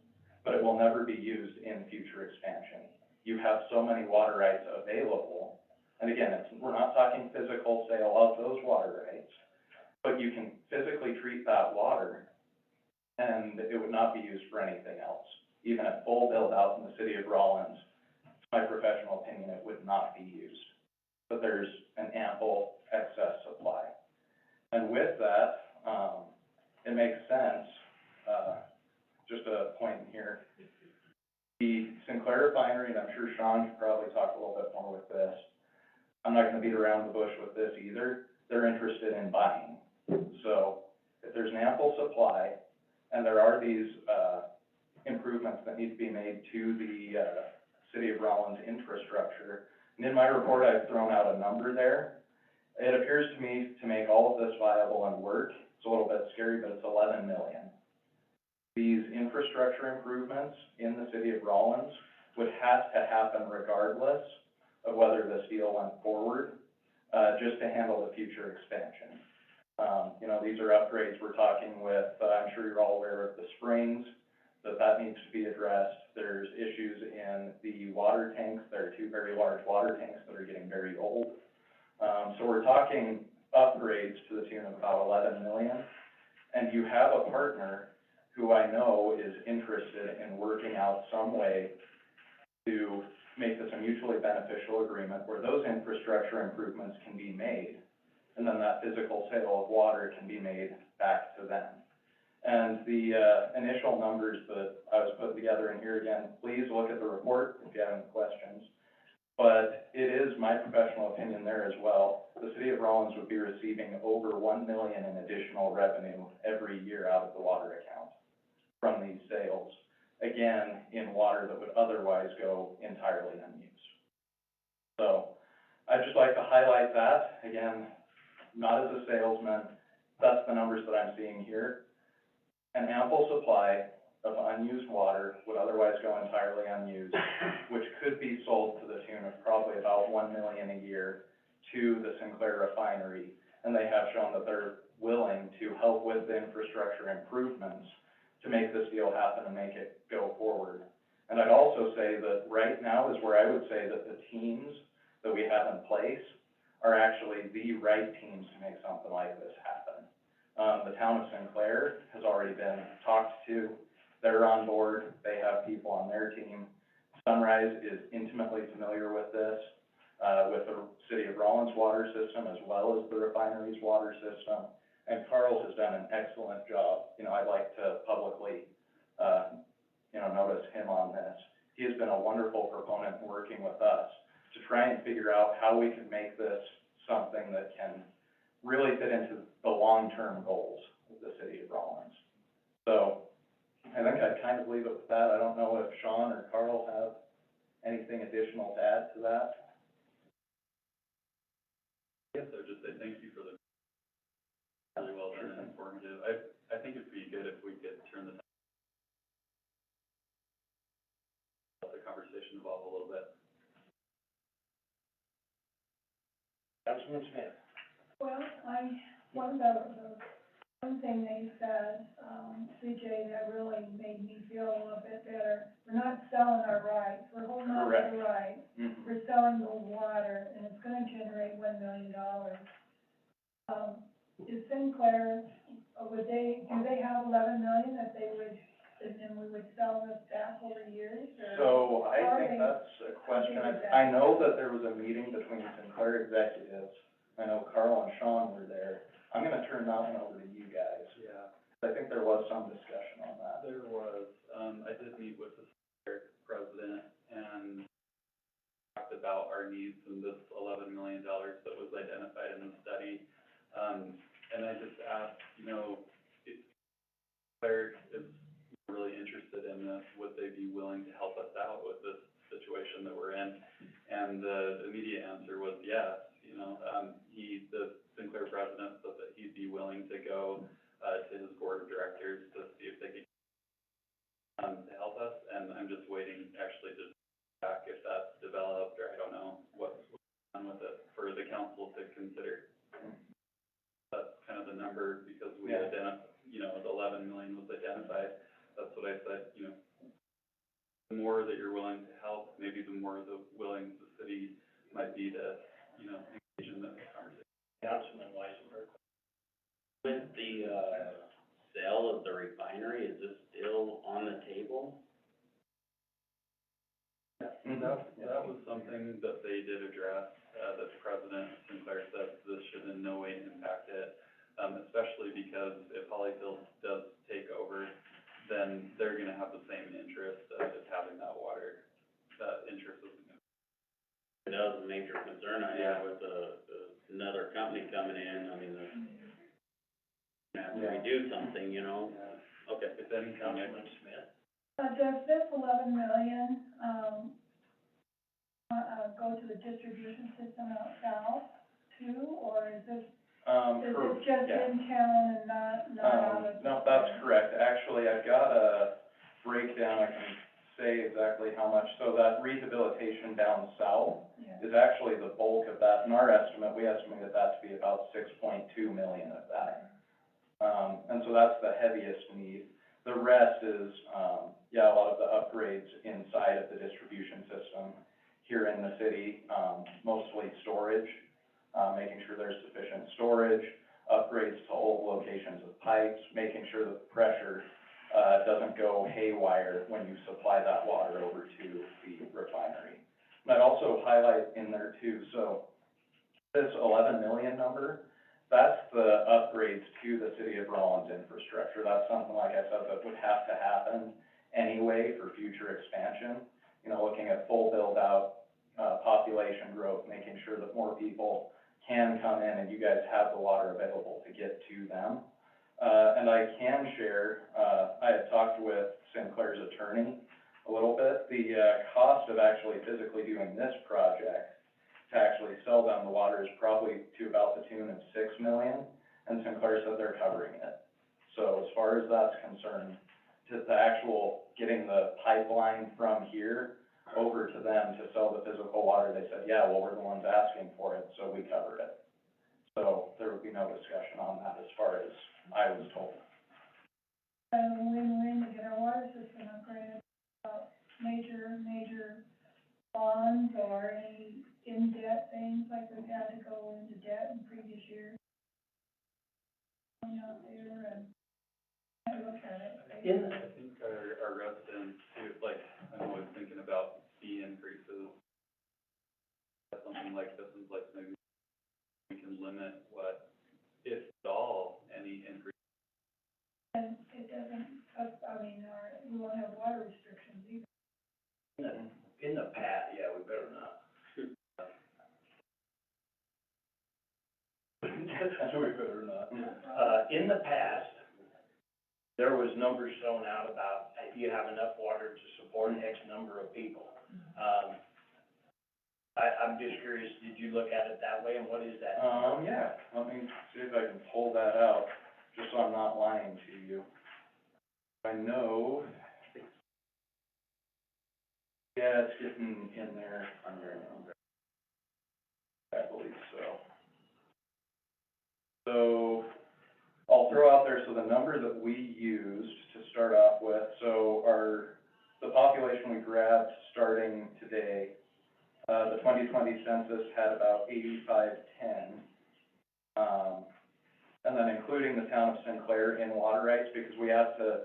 but it will never be used in future expansion. You have so many water rights available, and again, we're not talking physical sale of those water rights, but you can physically treat that water, and it would not be used for anything else. Even at full build out in the city of Rawlins, my professional opinion, it would not be used. But there's an ample excess supply. And with that, it makes sense, just a point in here. The Sinclair Refinery, and I'm sure Sean could probably talk a little bit more with this, I'm not gonna beat around the bush with this either, they're interested in buying. So if there's an ample supply, and there are these, improvements that need to be made to the, city of Rawlins infrastructure, and in my report, I've thrown out a number there. It appears to me to make all of this viable and work, it's a little bit scary, but it's 11 million. These infrastructure improvements in the city of Rawlins would have to happen regardless of whether this deal went forward, just to handle the future expansion. You know, these are upgrades we're talking with, I'm sure you're all aware of the springs, that needs to be addressed. There's issues in the water tanks. There are 2 very large water tanks that are getting very old. So we're talking upgrades to the tune of about 11 million. And you have a partner who I know is interested in working out some way to make this a mutually beneficial agreement where those infrastructure improvements can be made, and then that physical sale of water can be made back to them. And the initial numbers that I was putting together in here, again, please look at the report if you have any questions. But it is my professional opinion there as well. The city of Rawlins would be receiving over 1 million in additional revenue every year out of the water account from these sales. Again, in water that would otherwise go entirely unused. So I'd just like to highlight that. Again, not as a salesman, that's the numbers that I'm seeing here. An ample supply of unused water would otherwise go entirely unused, which could be sold to the tune of probably about 1 million a year to the Sinclair Refinery. And they have shown that they're willing to help with the infrastructure improvements to make this deal happen and make it go forward. And I'd also say that right now is where I would say that the teams that we have in place are actually the right teams to make something like this happen. The town of Sinclair has already been talked to. They're on board. They have people on their team. Sunrise is intimately familiar with this, with the City of Rollins water system as well as the refinery's water system. And Carl has done an excellent job. You know, I'd like to publicly, notice him on this. He has been a wonderful proponent in working with us to try and figure out how we can make this something that can really fit into the long-term goals of the City of Rollins. So, I think I'd kind of leave it with that. I don't know if Sean or Carl have anything additional to add to that. Yes, I would just say thank you for the really well done and informative. I think it'd be good if we could turn the conversation evolve a little bit. Councilman Smith. Well, one thing they said, CJ, that really made me feel a little bit better. We're not selling our rights, we're holding on to the rights. Mm-hmm. We're selling the water, and it's gonna generate $1 million. Is Sinclair, do they have 11 million that they would, and then we would sell this back over years, or? So I think that's a question. I know that there was a meeting between Sinclair executives. I know Carl and Sean were there. I'm gonna turn that one over to you guys. Yeah. I think there was some discussion on that. There was, I did meet with the president and talked about our needs and this $11 million that was identified in the study. And I just asked, if Claire is really interested in this, would they be willing to help us out with this situation that we're in? And the immediate answer was yes. The Sinclair president said that he'd be willing to go to his board of directors to see if they could to help us, and I'm just waiting actually to back if that's developed, or I don't know what's done with it for the council to consider. That's kind of the number, because we identified, the 11 million was identified. That's what I said, the more that you're willing to help, maybe the more willing the city might be to, engage in this conversation. Councilman Weisenberg. With the, sale of the refinery, is this still on the table? That was something that they did address, that President Sinclair said this should in no way impact it, especially because if Hollyfield does take over, then they're gonna have the same interest of just having that water. That interest isn't gonna. That was a major concern I had with another company coming in. I mean, after we do something, Okay. If any Councilman Smith. Does this 11 million, go to the distribution system out south too, or is this just in town and not out of? No, that's correct. Actually, I've got a breakdown. I can say exactly how much. So that rehabilitation down south is actually the bulk of that. In our estimate, we estimated that to be about 6.2 million of that. And so that's the heaviest need. The rest is, a lot of the upgrades inside of the distribution system here in the city, mostly storage, making sure there's sufficient storage, upgrades to old locations of pipes, making sure that the pressure doesn't go haywire when you supply that water over to the refinery. And I'd also highlight in there too, so this 11 million number, that's the upgrades to the City of Rollins infrastructure. That's something, like I said, that would have to happen anyway for future expansion. Looking at full build-out, population growth, making sure that more people can come in and you guys have the water available to get to them. And I can share, I had talked with Sinclair's attorney a little bit. The cost of actually physically doing this project to actually sell them the water is probably to about the tune of $6 million, and Sinclair said they're covering it. So as far as that's concerned, to the actual getting the pipeline from here over to them to sell the physical water, they said, we're the ones asking for it, so we cover it. So there would be no discussion on that as far as I was told. And win-win to get our water system upgraded, major bonds or any in-debt things like we've had to go into debt in previous years. Out there and I look at it. I think our residents too, like, I'm always thinking about fee increases. Something like this is like maybe we can limit what, if at all, any increase. And it doesn't, we won't have water restrictions either. In the past, yeah, we better not. We better not. In the past, there was numbers thrown out about if you have enough water to support X number of people. I'm just curious, did you look at it that way, and what is that? Yeah, let me see if I can pull that out, just so I'm not lying to you. I know, yeah, it's getting in there under, I believe so. So, I'll throw out there, so the number that we used to start off with, so the population we grabbed starting today, the 2020 census had about 8510. And then including the town of Sinclair in water rights, because we have to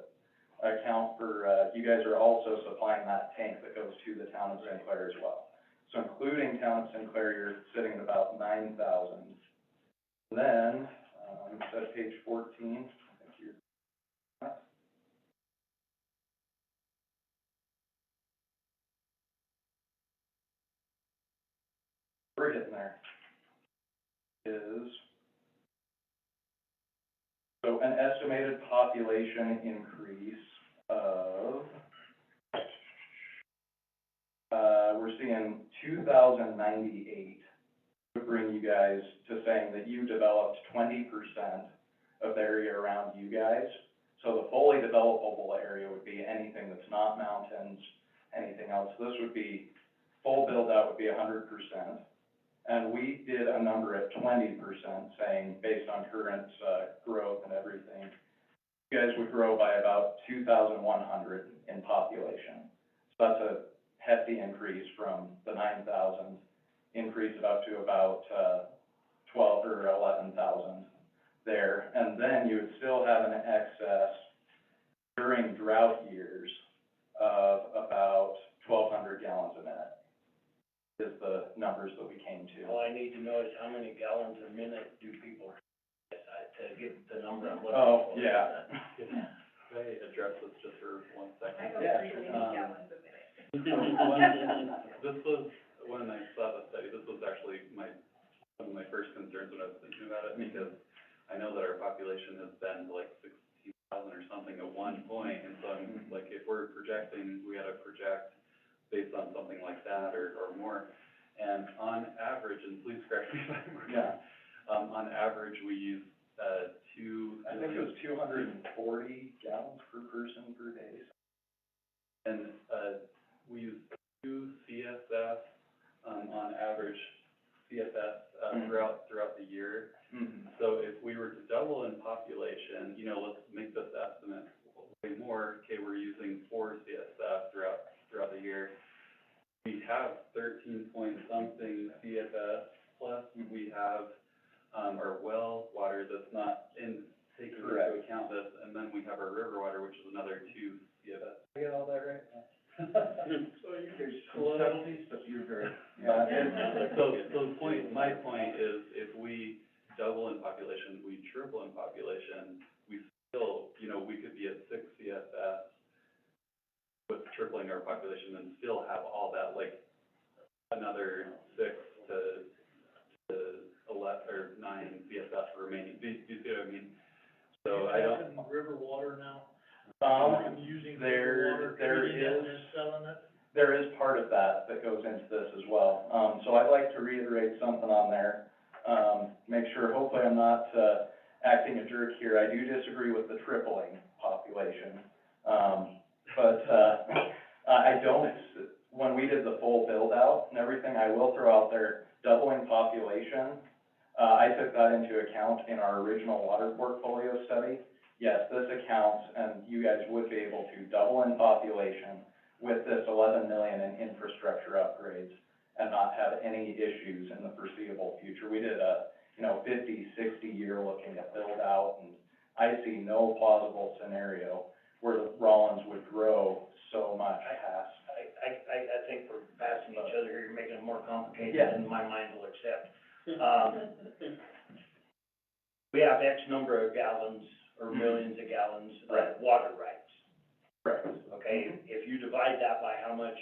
account for, you guys are also supplying that tank that goes to the town of Sinclair as well. So including town of Sinclair, you're sitting at about 9,000. Then, it's at page 14, I think you're, we're getting there, is, so an estimated population increase of, we're seeing 2,098 would bring you guys to saying that you developed 20% of the area around you guys. So the fully developable area would be anything that's not mountains, anything else. This would be, full build out would be 100%. And we did a number at 20%, saying based on current, growth and everything, you guys would grow by about 2,100 in population. So that's a hefty increase from the 9,000, increase it up to about, 12 or 11,000 there. And then you would still have an excess during drought years of about 1,200 gallons a minute, is the numbers that we came to. All I need to know is how many gallons a minute do people, to get the number I'm looking for. Oh, yeah. Can I address this just for 1 second? I don't Yeah, really sure. need gallons a minute. This was, when I saw the study, this was actually one of my first concerns when I was thinking about it, because I know that our population has been like 16,000 or something at one point, and so I'm like, if we're projecting, we gotta project based on something like that or more. And on average, and please correct me if I'm wrong. Yeah. On average, we use, I think it was 240 gallons per person per day. And, we use 2 CSF, on average, CFS, throughout the year. Mm-hmm. So if we were to double in population, let's make this estimate way more, okay, we're using 4 CSF throughout the year. We have 13 point something CFS, plus we have, our well water that's not taking into account this, and then we have our river water, which is another 2 CFS. Did I get all that right? So there's subtleties, but you're very. Yeah. My point is, if we double in population, we triple in population, we still, we could be at 6 CFS with tripling our population and still have all that, like, another 6 to 11 or 9 CFS remaining. Do you see what I mean? So I don't. River water now? Using There is, and selling it? there is part of that goes into this as well. So I'd like to reiterate something on there, make sure, hopefully I'm not, acting a jerk here. I do disagree with the tripling population. But I don't, when we did the full build out and everything, I will throw out there, doubling population, I took that into account in our original water portfolio study. Yes, this accounts, and you guys would be able to double in population with this 11 million in infrastructure upgrades and not have any issues in the foreseeable future. We did a, 50, 60 year looking at build out, and I see no plausible scenario where Rollins would grow so much past. I think we're passing each other here, you're making it more complicated Yeah. than my mind will accept. We have X number of gallons or millions of gallons of water rights. Correct. Okay, if you divide that by how much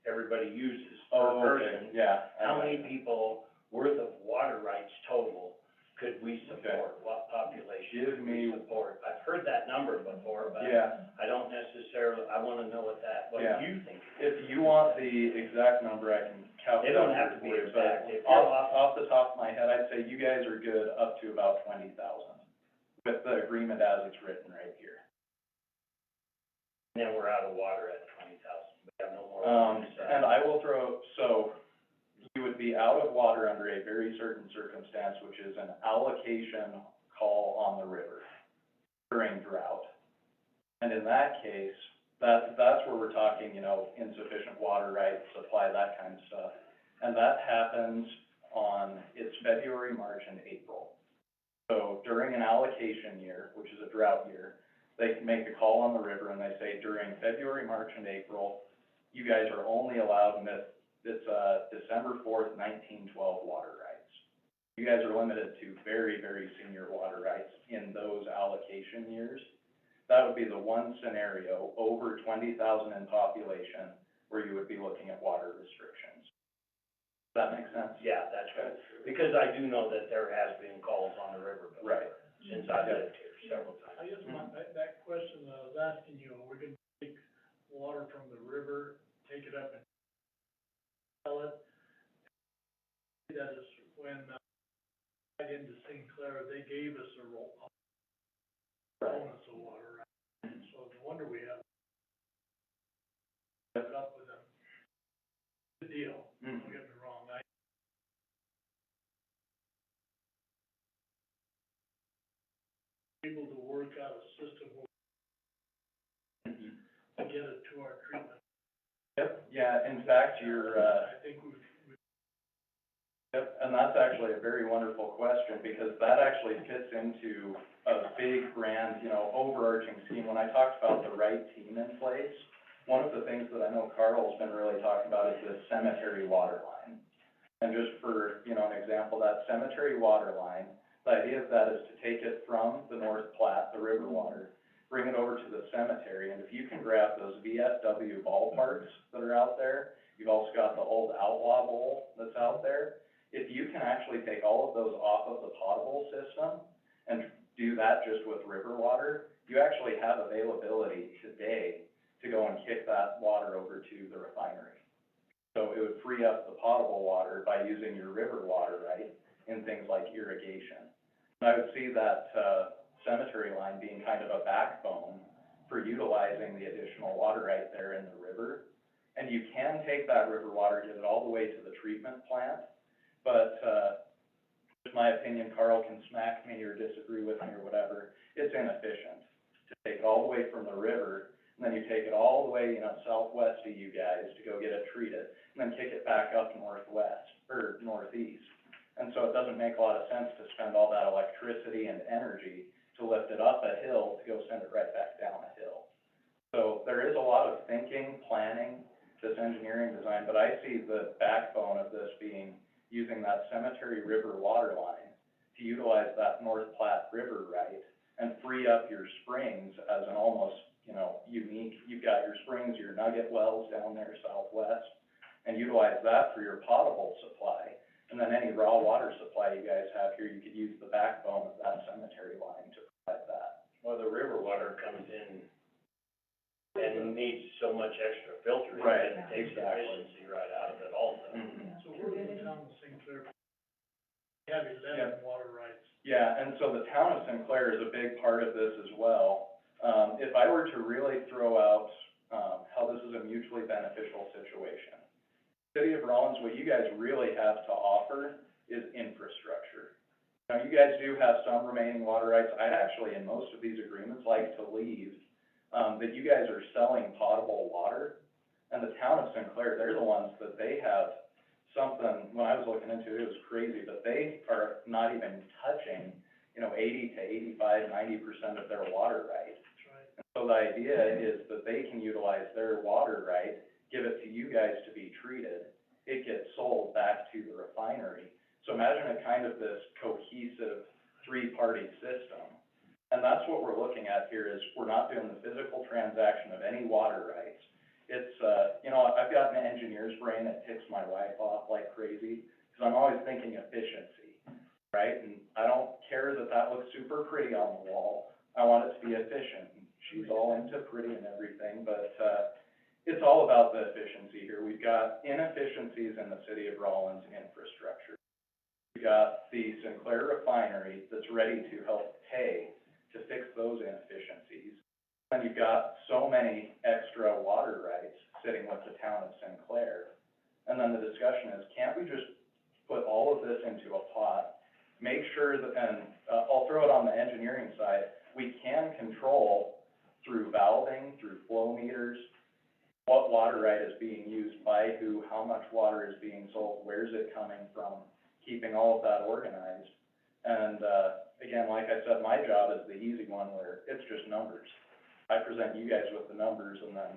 everybody uses Oh, per okay, person, yeah. how many people worth of water rights total could we support? What population Give could we me- support? I've heard that number before, but Yeah. I don't necessarily, I wanna know what Yeah. you think. If you want the exact number, I can calculate. It don't have to be for you, but exact. If you're off the top of my head, I'd say you guys are good up to about 20,000 with the agreement as it's written right here. And then we're out of water at 20,000, we have no more water. And I will so you would be out of water under a very certain circumstance, which is an allocation call on the river during drought. And in that case, that's where we're talking, you know, insufficient water rights, supply, that kind of stuff. And that happens it's February, March, and April. So during an allocation year, which is a drought year, they can make a call on the river and they say during February, March, and April, you guys are only allowed it's December 4th, 1912 water rights. You guys are limited to very, very senior water rights in those allocation years. That would be the one scenario over 20,000 in population where you would be looking at water restrictions. Does that make sense? Yeah, that's right, because I do know that there has been calls on the river before. Right. Since I've lived here several times. I guess that question that I was asking you, we're gonna take water from the river, take it up and sell it. That is when, I got into St. Clair, they gave us a bonus of water, right? So no wonder we have hooked up with them. Good deal, don't get me wrong, able to work out a system where to get it to our treatment. Yep, yeah, in fact, I think we've Yep, and that's actually a very wonderful question, because that actually fits into a big, grand, you know, overarching scheme. When I talked about the right team in place, one of the things that I know Carl's been really talking about is this cemetery water line. And just for, you know, an example, that cemetery water line, the idea of that is to take it from the North Platte, the river water, bring it over to the cemetery, and if you can grab those VFW ballparks that are out there, you've also got the old Outlaw Bowl that's out there. If you can actually take all of those off of the potable system and do that just with river water, you actually have availability today to go and kick that water over to the refinery. So it would free up the potable water by using your river water, right, in things like irrigation. And I would see that, cemetery line being kind of a backbone for utilizing the additional water right there in the river. And you can take that river water, get it all the way to the treatment plant, but, just my opinion, Carl can smack me or disagree with me or whatever, it's inefficient to take it all the way from the river, and then you take it all the way, you know, southwest of you guys to go get it treated, and then kick it back up northwest, or northeast. And so it doesn't make a lot of sense to spend all that electricity and energy to lift it up a hill to go send it right back down a hill. So there is a lot of thinking, planning, this engineering design, but I see the backbone of this being using that cemetery river water line to utilize that North Platte River right and free up your springs as an almost, you know, unique, you've got your springs, your nugget wells down there southwest, and utilize that for your potable supply. And then any raw water supply you guys have here, you could use the backbone of that cemetery line to provide that. Well, the river water comes in and needs so much extra filtering, Right, that it takes the exactly. efficiency right out of it also. So we're in the town of St. Clair, we have 11 water rights. Yeah, and so the town of Sinclair is a big part of this as well. If I were to really throw out, how this is a mutually beneficial situation, City of Rollins, what you guys really have to offer is infrastructure. Now, you guys do have some remaining water rights. I'd actually, in most of these agreements, like to leave, that you guys are selling potable water. And the town of Sinclair, they're the ones that they have something, when I was looking into it, it was crazy, but they are not even touching, you know, 80 to 85, 90% of their water rights. That's right. And so the idea is that they can utilize their water right give it to you guys to be treated, it gets sold back to the refinery. So imagine a kind of this cohesive three-party system. And that's what we're looking at here is we're not doing the physical transaction of any water rights. It's, you know, I've got an engineer's brain that ticks my wife off like crazy, because I'm always thinking efficiency, right? And I don't care that that looks super pretty on the wall. I want it to be efficient. She's all into pretty and everything, but, it's all about the efficiency here. We've got inefficiencies in the city of Rawlins infrastructure. We've got the Sinclair refinery that's ready to help pay to fix those inefficiencies. And you've got so many extra water rights sitting with the town of Sinclair. And then the discussion is, can't we just put all of this into a pot, make sure that, and I'll throw it on the engineering side, we can control through valving, through flow meters, what water right is being used by who, how much water is being sold, where's it coming from, keeping all of that organized. And, again, like I said, my job is the easy one where it's just numbers. I present you guys with the numbers, and then,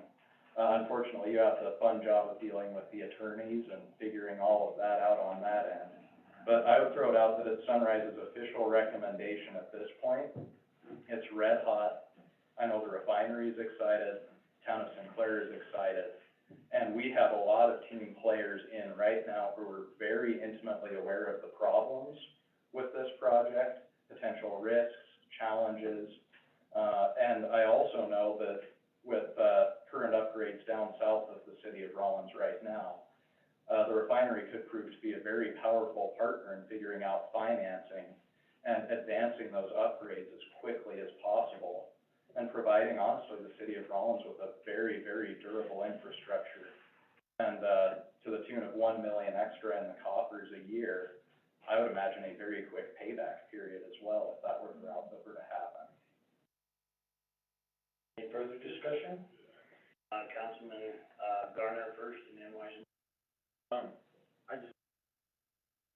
unfortunately, you have the fun job of dealing with the attorneys and figuring all of that out on that end. But I would throw it out that it's Sunrise's official recommendation at this point. It's red hot. I know the refinery is excited. Town of Sinclair is excited, and we have a lot of team players in right now who are very intimately aware of the problems with this project, potential risks, challenges, and I also know that with, current upgrades down south of the city of Rawlins right now, the refinery could prove to be a very powerful partner in figuring out financing and advancing those upgrades as quickly as possible, and providing, honestly, the city of Rawlins with a very, very durable infrastructure. And, to the tune of 1 million extra in the coffers a year, I would imagine a very quick payback period as well, if that were the route that were to happen. Any further discussion? Councilman, Garner first, and then Weiser. I just,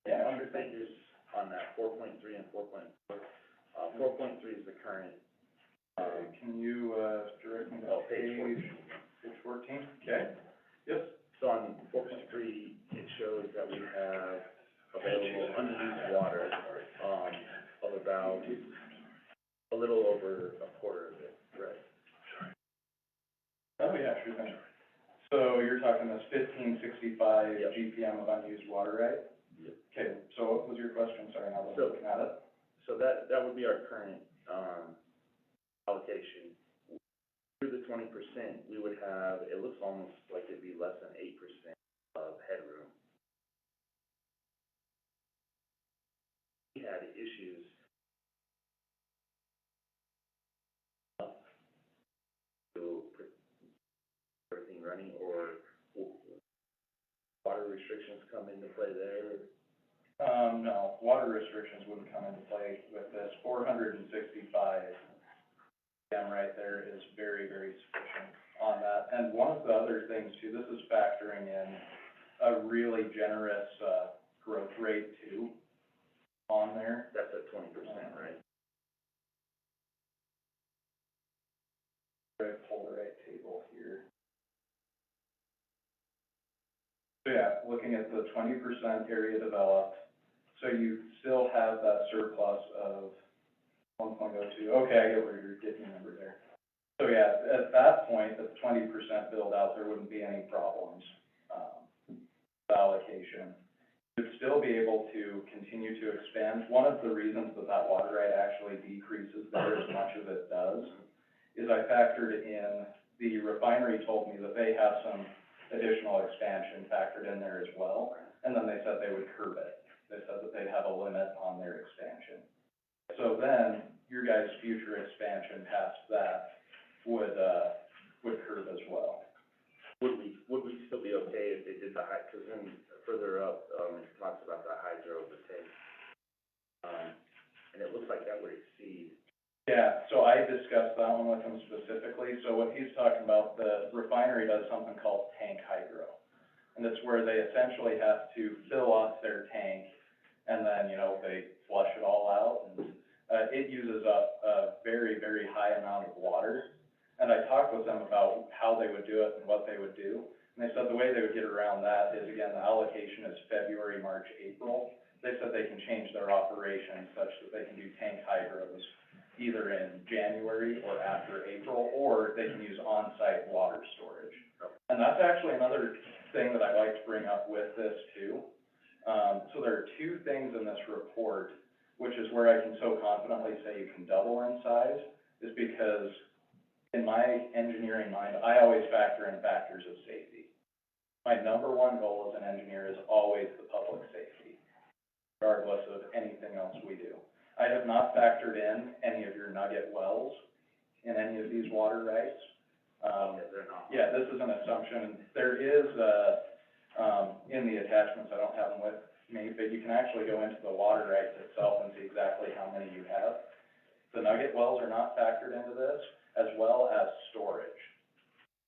yeah, under figures on that 4.3 and 4.4. 4.3 is the current. Can you, direct me to page 14? Okay. Yes. So on 4.3, it shows that we have available unused water, of about a little over a quarter of it, right? Oh, yeah, sure thing. So you're talking this 1565 Yep. GPM of unused water, right? Yep. Okay, so what was your question? Sorry, now that I'm looking at it. So that would be our current, allocation. Through the 20%, we would have, it looks almost like it'd be less than 8% of headroom. We had issues to put everything running, or water restrictions come into play there? No, water restrictions wouldn't come into play with this. 465 right there is very, very sufficient on that. And one of the other things too, this is factoring in a really generous, growth rate too on there. That's at 20%, right? I pull the right table here. So yeah, looking at the 20% area developed, so you still have that surplus of 1.02. Okay, I get where you're getting the number there. So yeah, at that point, at the 20% build out, there wouldn't be any problems, with allocation. You'd still be able to continue to expand. One of the reasons that that water right actually decreases there as much as it does is I factored in, the refinery told me that they have some additional expansion factored in there as well, and then they said they would curb it. They said that they'd have a limit on their expansion. So then, your guys' future expansion past that would curb as well. Would we still be okay if they did the high, cause then further up, it talks about the hydro, the tank. And it looks like that would exceed. Yeah, so I discussed that one with him specifically. So what he's talking about, the refinery does something called tank hydro. And it's where they essentially have to fill up their tank, and then, you know, they flush it all out, and it uses up a very, very high amount of water. And I talked with them about how they would do it and what they would do. And they pre-allocation is February, March, April. They said they can change their operation such that they can do tank hydros either in January or after April, or they can use on-site water storage. And that's actually another thing that I'd like to bring up with this too. So there are two things in this report, which is where I can so confidently say you can double in size, is because in my engineering mind, I always factor in factors of safety. My number one goal as an engineer is always the public safety, regardless of anything else we do. I have not factored in any of your nugget wells in any of these water rights. They're not. Yeah, this is an assumption. There is, in the attachments, I don't have them with me, but you can actually go into the water rights itself and see exactly how many you have. The nugget wells are not factored into this, as well as storage.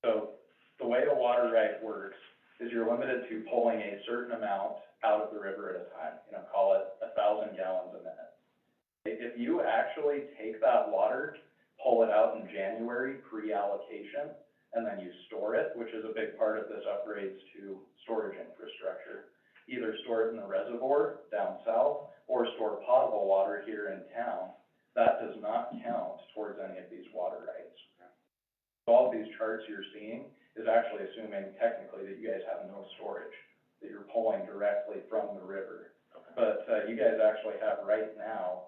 So the way a water right works is you're limited to pulling a certain amount out of the river at a time, call it 1,000 gallons a minute. If you actually take that water, pull it out in January pre-allocation, and then you store it, which is a big part of this upgrades to storage infrastructure. Either store it in the reservoir down south, or store potable water here in town. That does not count towards any of these water rights. So all of these charts you're seeing is actually assuming technically that you guys have no storage, that you're pulling directly from the river. But, you guys actually have right now,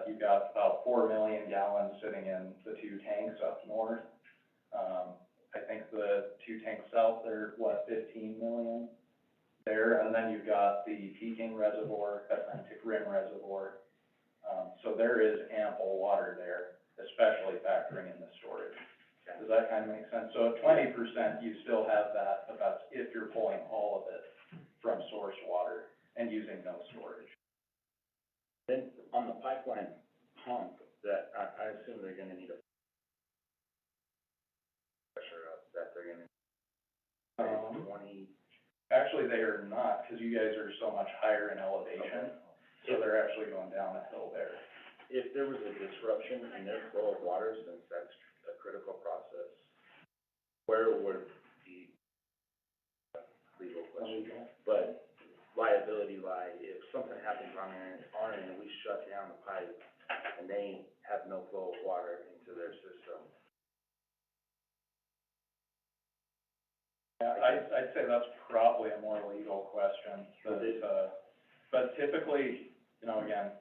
you've got about 4 million gallons sitting in the two tanks up north. I think the two tanks south, they're 15 million there, and then you've got the Peking Reservoir, Atlantic Rim Reservoir. So there is ample water there, especially factoring in the storage. Does that kind of make sense? So at 20%, you still have that, but that's if you're pulling all of it from source water and using no storage. Then on the pipeline pump, that I assume they're gonna need a pressure up, that they're gonna, 20. Actually, they are not, because you guys are so much higher in elevation, so they're actually going down the hill there. If there was a disruption in their flow of water, since that's a critical process, where would the legal question, but liability lie, if something happens on our end, and we shut down the pipe, and they have no flow of water into their system? Yeah, I'd say that's probably a more legal question, but typically, again,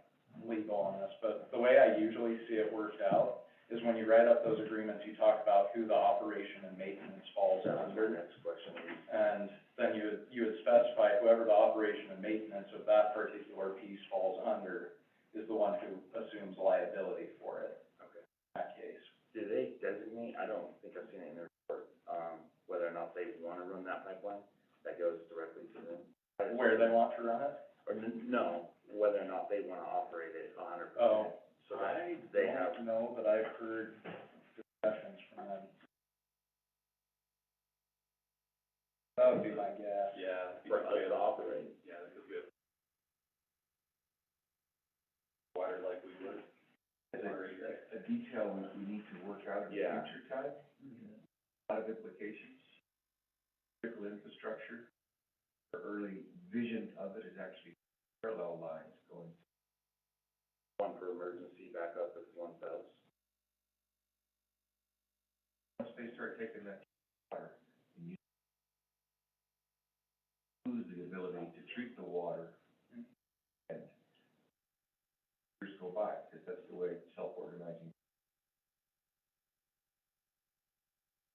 legal on this, but the way I usually see it worked out is when you write up those agreements, you talk about who the operation and maintenance falls under. Next question. And then you would specify whoever the operation and maintenance of that particular piece falls under is the one who assumes liability for it. Okay. In that case. Do they designate, I don't think I've seen it in their report, whether or not they wanna run that pipeline that goes directly to them? Where they want to run it? Or no, whether or not they wanna operate it 100%. Oh, So that I they have, don't know that I've heard discussions from them. That would be my guess. Yeah. for us to operate. Yeah, because we have water like we would. A detail we need to work out in the Yeah. future time. A lot of implications. Critical infrastructure, the early vision of it is actually parallel lines going. One for emergency backup if one fails. Once they start taking that water, and you lose the ability to treat the water, and years go by, because that's the way it's self-organizing.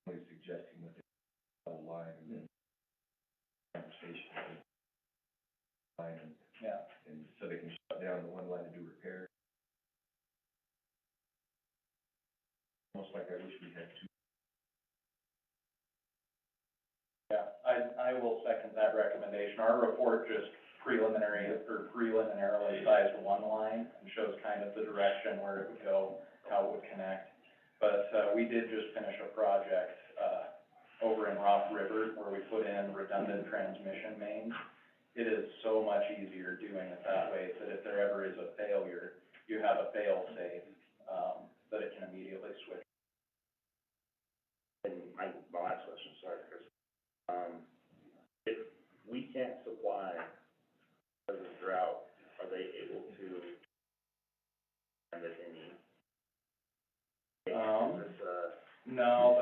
Only suggesting that they have a line and then conversation. Line and, Yeah. and so they can shut down the one line and do repairs. Almost like I wish we had two. Yeah, I will second that recommendation. Our report just preliminarily sized one line and shows kind of the direction where it would go, how it would connect. But, we did just finish a project, over in Rock River where we put in redundant transmission mains. It is so much easier doing it that way, that if there ever is a failure, you have a fail-safe, that it can immediately switch. And my last question, sorry, Chris. If we can't No,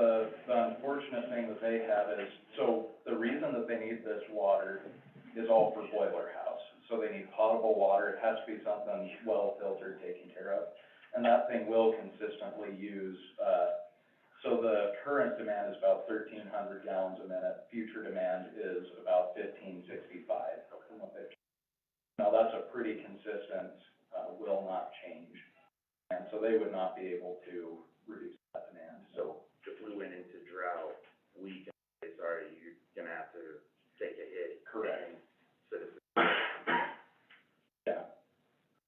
the unfortunate thing that they have is, so the reason that they need this water is all for boiler house. So they need potable water, it has to be something well filtered, taken care of. And that thing will consistently use, so the current demand is about 1,300 gallons a minute. Future demand is about 1,565 from what they've. Now, that's a pretty consistent, will not change. And so they would not be able to reduce that demand. So if we went into drought, we can say, sorry, you're gonna have to take a hit. Correct. Citizens. Yeah.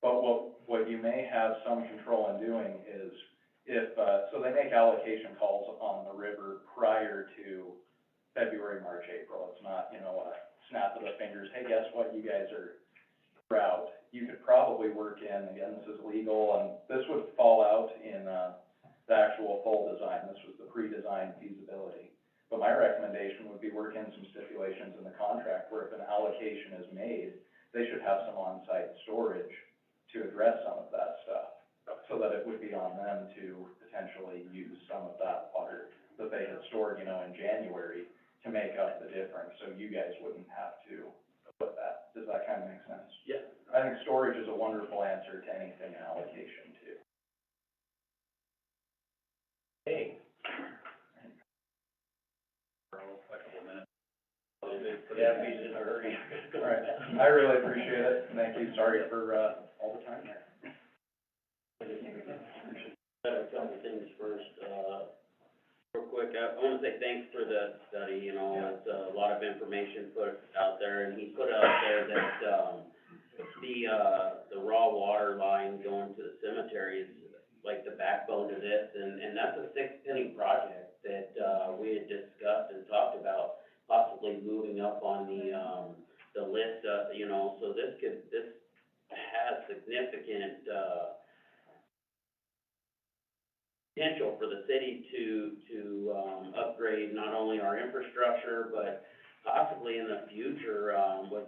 But what you may have some control in doing is if, so they make allocation calls on the river prior to February, March, April. It's not, you know, a snap of the fingers, hey, guess what, you guys are drought. You could probably work in, again, this is legal, and this would fall out in, the actual full design. This was the pre-design feasibility. But my recommendation would be work in some stipulations in the contract where if an allocation is made, they should have some on-site storage to address some of that stuff, so that it would be on them to potentially use some of that water that they had stored, you know, in January to make up the difference, so you guys wouldn't have to put that. Does that kind of make sense? Yeah. I think storage is a wonderful answer to anything in allocation too. Hey, For a couple of minutes. yeah, he's in a hurry. All right, I really appreciate it, thank you, sorry for, all the time here. A couple things first, real quick, I wanna say thanks for the study, you know, it's a lot of information put out there, and he put out there that, the raw water line going to the cemetery is like the backbone to this, and that's a six-penny project that, we had discussed and talked about possibly moving up on the list, you know, so this has significant, potential for the city to upgrade not only our infrastructure, but possibly in the future,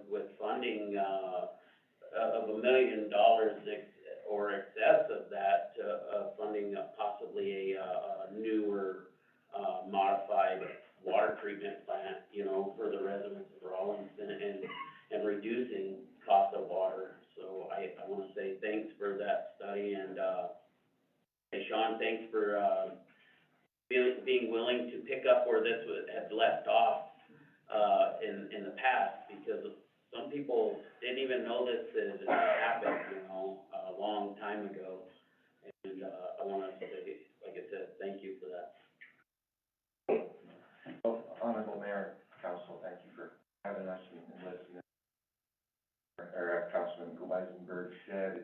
with funding, of $1 million or excess of that, funding possibly a newer, modified water treatment plant, you know, for the residents of Rollins and reducing cost of water. So I wanna say thanks for that study, and, hey, Sean, thanks for, being willing to pick up where this had left off, in the past, because some people didn't even know this had happened, you know, a long time ago. And, I wanna say, like I said, thank you for that. Honorable Mayor, Council, thank you for having us and listening. Or Councilman Weisenberg said,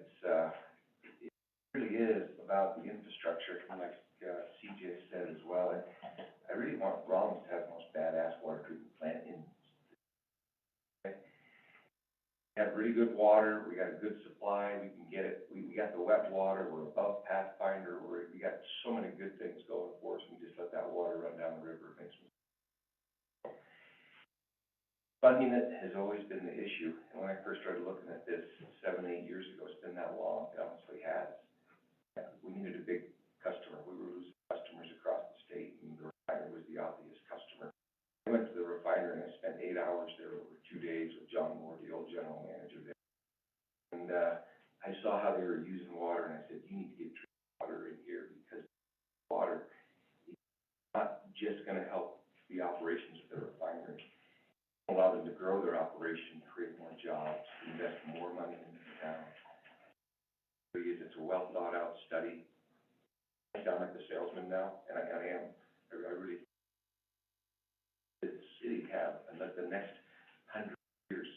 it really is about the infrastructure, kind of like CJ said as well. And I really want Rollins to have the most badass water treatment plant in. We have really good water, we got a good supply, we can get it, we got the wet water, we're above Pathfinder, we got so many good things going for us, we just let that water run down the river, it makes me. Funding it has always been the issue, and when I first started looking at this 7, 8 years ago, it's been that long, it honestly has. We needed a big customer, we were losing customers across the state, and the refinery was the obvious customer. I went to the refinery and I spent 8 hours there over 2 days with John Moore, the old general manager there. And, I saw how they were using water, and I said, you need to get drinking water in here, because water is not just gonna help the operations of the refinery. Allow them to grow their operation, create more jobs, invest more money into the town. It's a well thought out study. I sound like the salesman now, and I am, I really. The city have, the next 100 years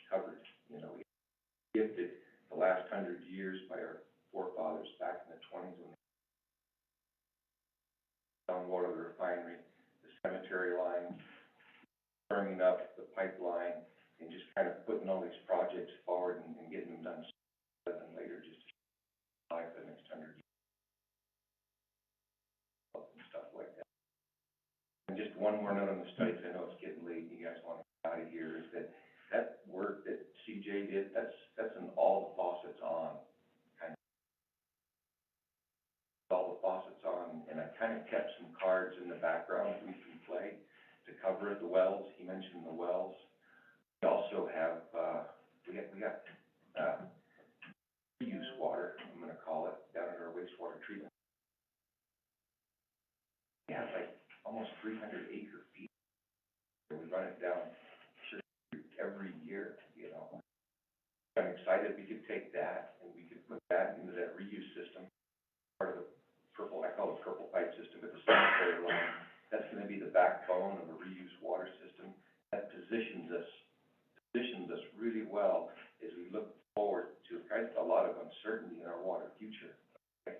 covered, you know, we gifted the last 100 years by our forefathers back in the 20s when they found water, the refinery, the cemetery line, firming up the pipeline, and just kind of putting all these projects forward and getting them done sooner than later, just to survive the next 100 years. And stuff like that. And just one more note on the study, 'cause I know it's getting late, you guys want to get out of here, is that work that CJ did, that's an all the faucets on, kind of. All the faucets on, and I kind of kept some cards decided we could take that and we could put that into that reuse system, part of the purple, I call it purple pipe system at the cemetery line. That's gonna be the backbone of a reuse water system. That positions us really well as we look forward to a lot of uncertainty in our water future. Okay?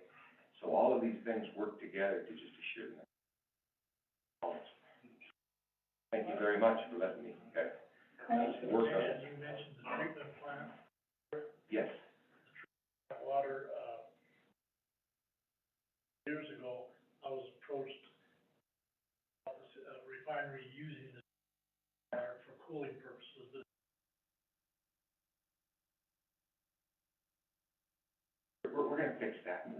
So all of these things work together to just assure them. Thank you very much for letting me, okay? Work on it. You mentioned the treatment plant, Yes. water, years ago, I was approached about this refinery using this water for cooling purposes. We're gonna fix that.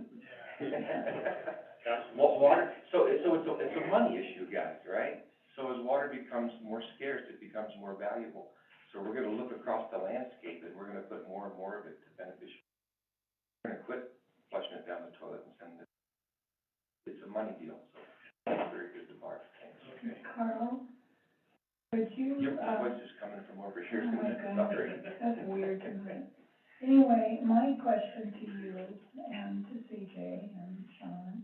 Yeah. Water, so it's a money issue, guys, right? So as water becomes more scarce, it becomes more valuable. So we're gonna look across the landscape and we're gonna put more and more of it to beneficial. We're gonna quit flushing it down the toilet and send it. It's a money deal, so that's very good to Mark, thanks. Okay. Carl, could you, Your voice is coming from over here. oh my Sorry. goodness, that's weird to me. Anyway, my question to you and to CJ and Sean,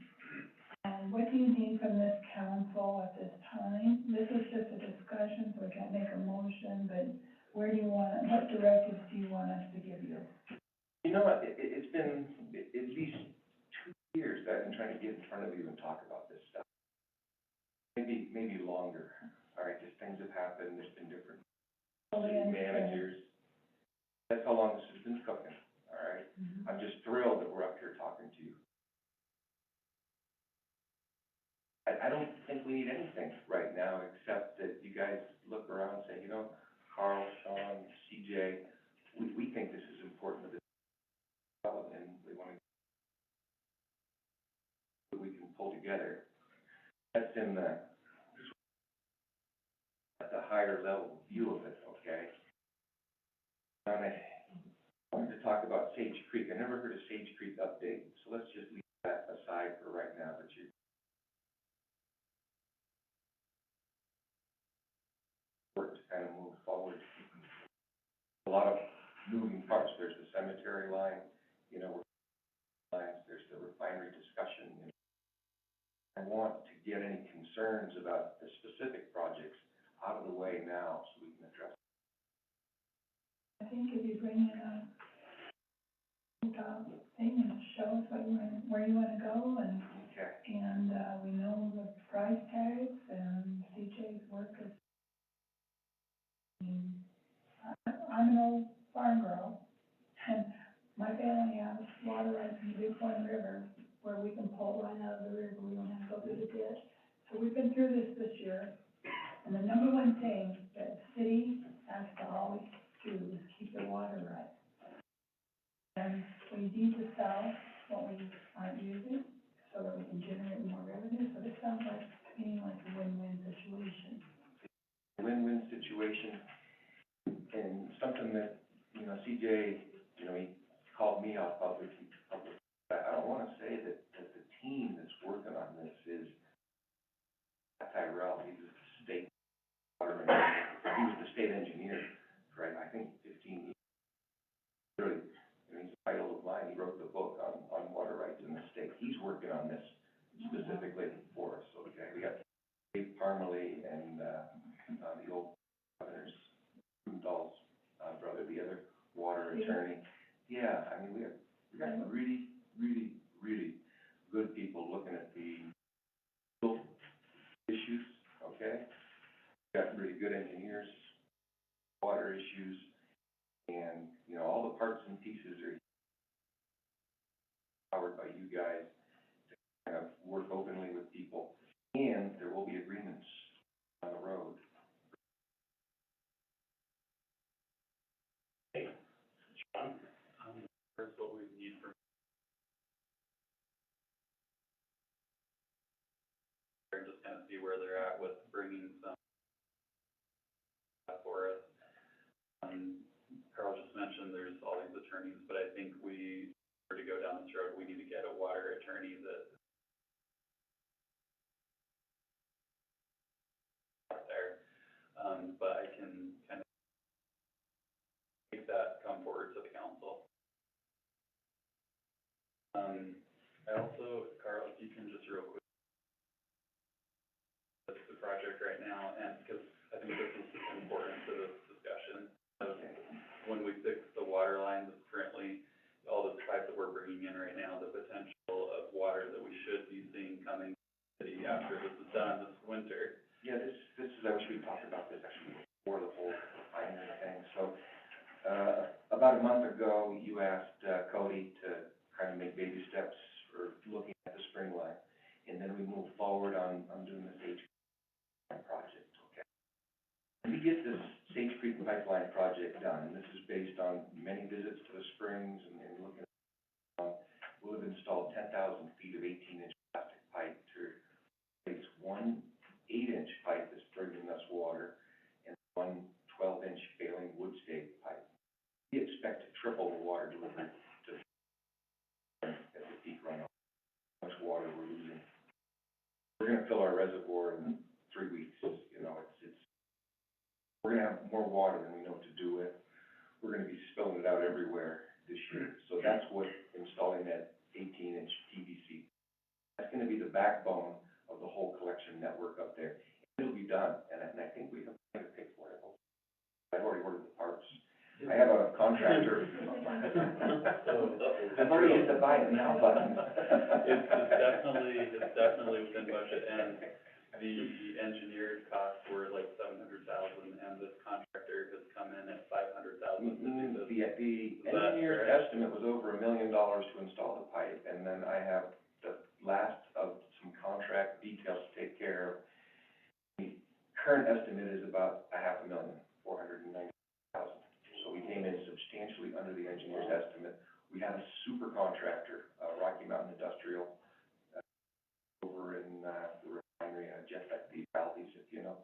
what do you need from this council at this time? This is just a discussion, so we can't make a motion, but where do you want, what directives do you want us to give you? You know what, it's been at least 2 years that I've been trying to get in front of you and talk about this stuff. Maybe longer, all right, just things have happened, there's been different managers. That's how long this has been cooking, all right? Mm-hmm. I'm just thrilled that we're up here talking to you. I don't think we need anything right now, except that you guys look around and say, you know, Carl, Sean, CJ, we think this is important to this development, and we want to, that we can pull together. That's in at the higher level view of it, okay? And I wanted to talk about Sage Creek. I never heard a Sage Creek update, so let's just leave that aside for right now, but you work to kind of move forward. A lot of moving parts. There's the cemetery line, you know, lines, there's the refinery discussion. You know. I want to get any concerns about the specific projects out of the way now so we can address them. I think if you bring in a thing and show us where you wanna go and, Okay. and, we know the price tags and CJ's work is, I'm an old farm girl and my family has water rights in the Big Point River where we can pull right out of the river, we don't have to go through the ditch. So we've been through this year, and the number one thing that the city has to always do is keep the water right. And we need to sell what we aren't using, so that we can generate more revenue, so this sounds like, to me, like a win-win situation. Win-win situation, and something that, you know, CJ, you know, he called me out publicly. I don't wanna say that the team that's working on this is Tyrell, he's the state water engineer. He was the state engineer for, I think, 15 years. Really, I mean, he's a idol of mine, he wrote the book on water rights in the state. He's working on this specifically for us, okay? We got Dave Parmalee and, the old governor's, Rubendahl's, brother, the other water attorney. Yeah, I mean, we got some really, really, really good people looking at the legal issues, okay? We got really good engineers, water issues, and, you know, all the parts and pieces are powered by you guys to kind of work openly with people, and there will be agreements on the road. Hey, Sean? Here's what we need from and just kind of see where they're at with bringing some for us. Carl just mentioned there's all these attorneys, but I think we, for to go down this road, we need to get a water attorney that out there. But I can kind of make that come forward to the council I also, Carl, if you can just real quick, that's the project right now, and because I think this is important to this discussion, of when we fix the water lines currently, all this pipe that we're bringing in right now, the potential of water that we should be seeing coming to the city after this is done this winter. Yeah, this is, I wish we talked about this actually before the whole refinery thing. So, about a month ago, you asked, Cody to kind of make baby steps for looking at the spring line. And then we moved forward on doing this Sage Creek project, okay? When we get this Sage Creek pipeline project done, and this is based on many visits to the springs and looking at, we'll have installed 10,000 feet of 18-inch plastic pipe to replace one 8-inch pipe that's bringing us water and one 12-inch failing wood stave pipe. We expect to triple the water delivery to at the peak runoff. How much water we're losing. We're gonna fill our reservoir in 3 weeks, you know, we're gonna have more water than we know what to do with. We're gonna be spilling it out everywhere this year. So that's what installing that 18-inch PVC, that's gonna be the backbone of the whole collection network up there. It'll be done, and I think we have to pay for it. I've already ordered the parts. I have a contractor. I've already hit the buy it now button. It's definitely within budget, and the engineered costs were like $700,000, and this contractor has come in at $500,000 to do this. The engineer's estimate was over $1 million to install the pipe, and then I have the last of some contract details to take care of. The current estimate is about $500,000, $490,000. So we came in substantially under the engineer's estimate. We had a super contractor, Rocky Mountain Industrial, over in, the refinery, Jeff at the Valdez, if you know.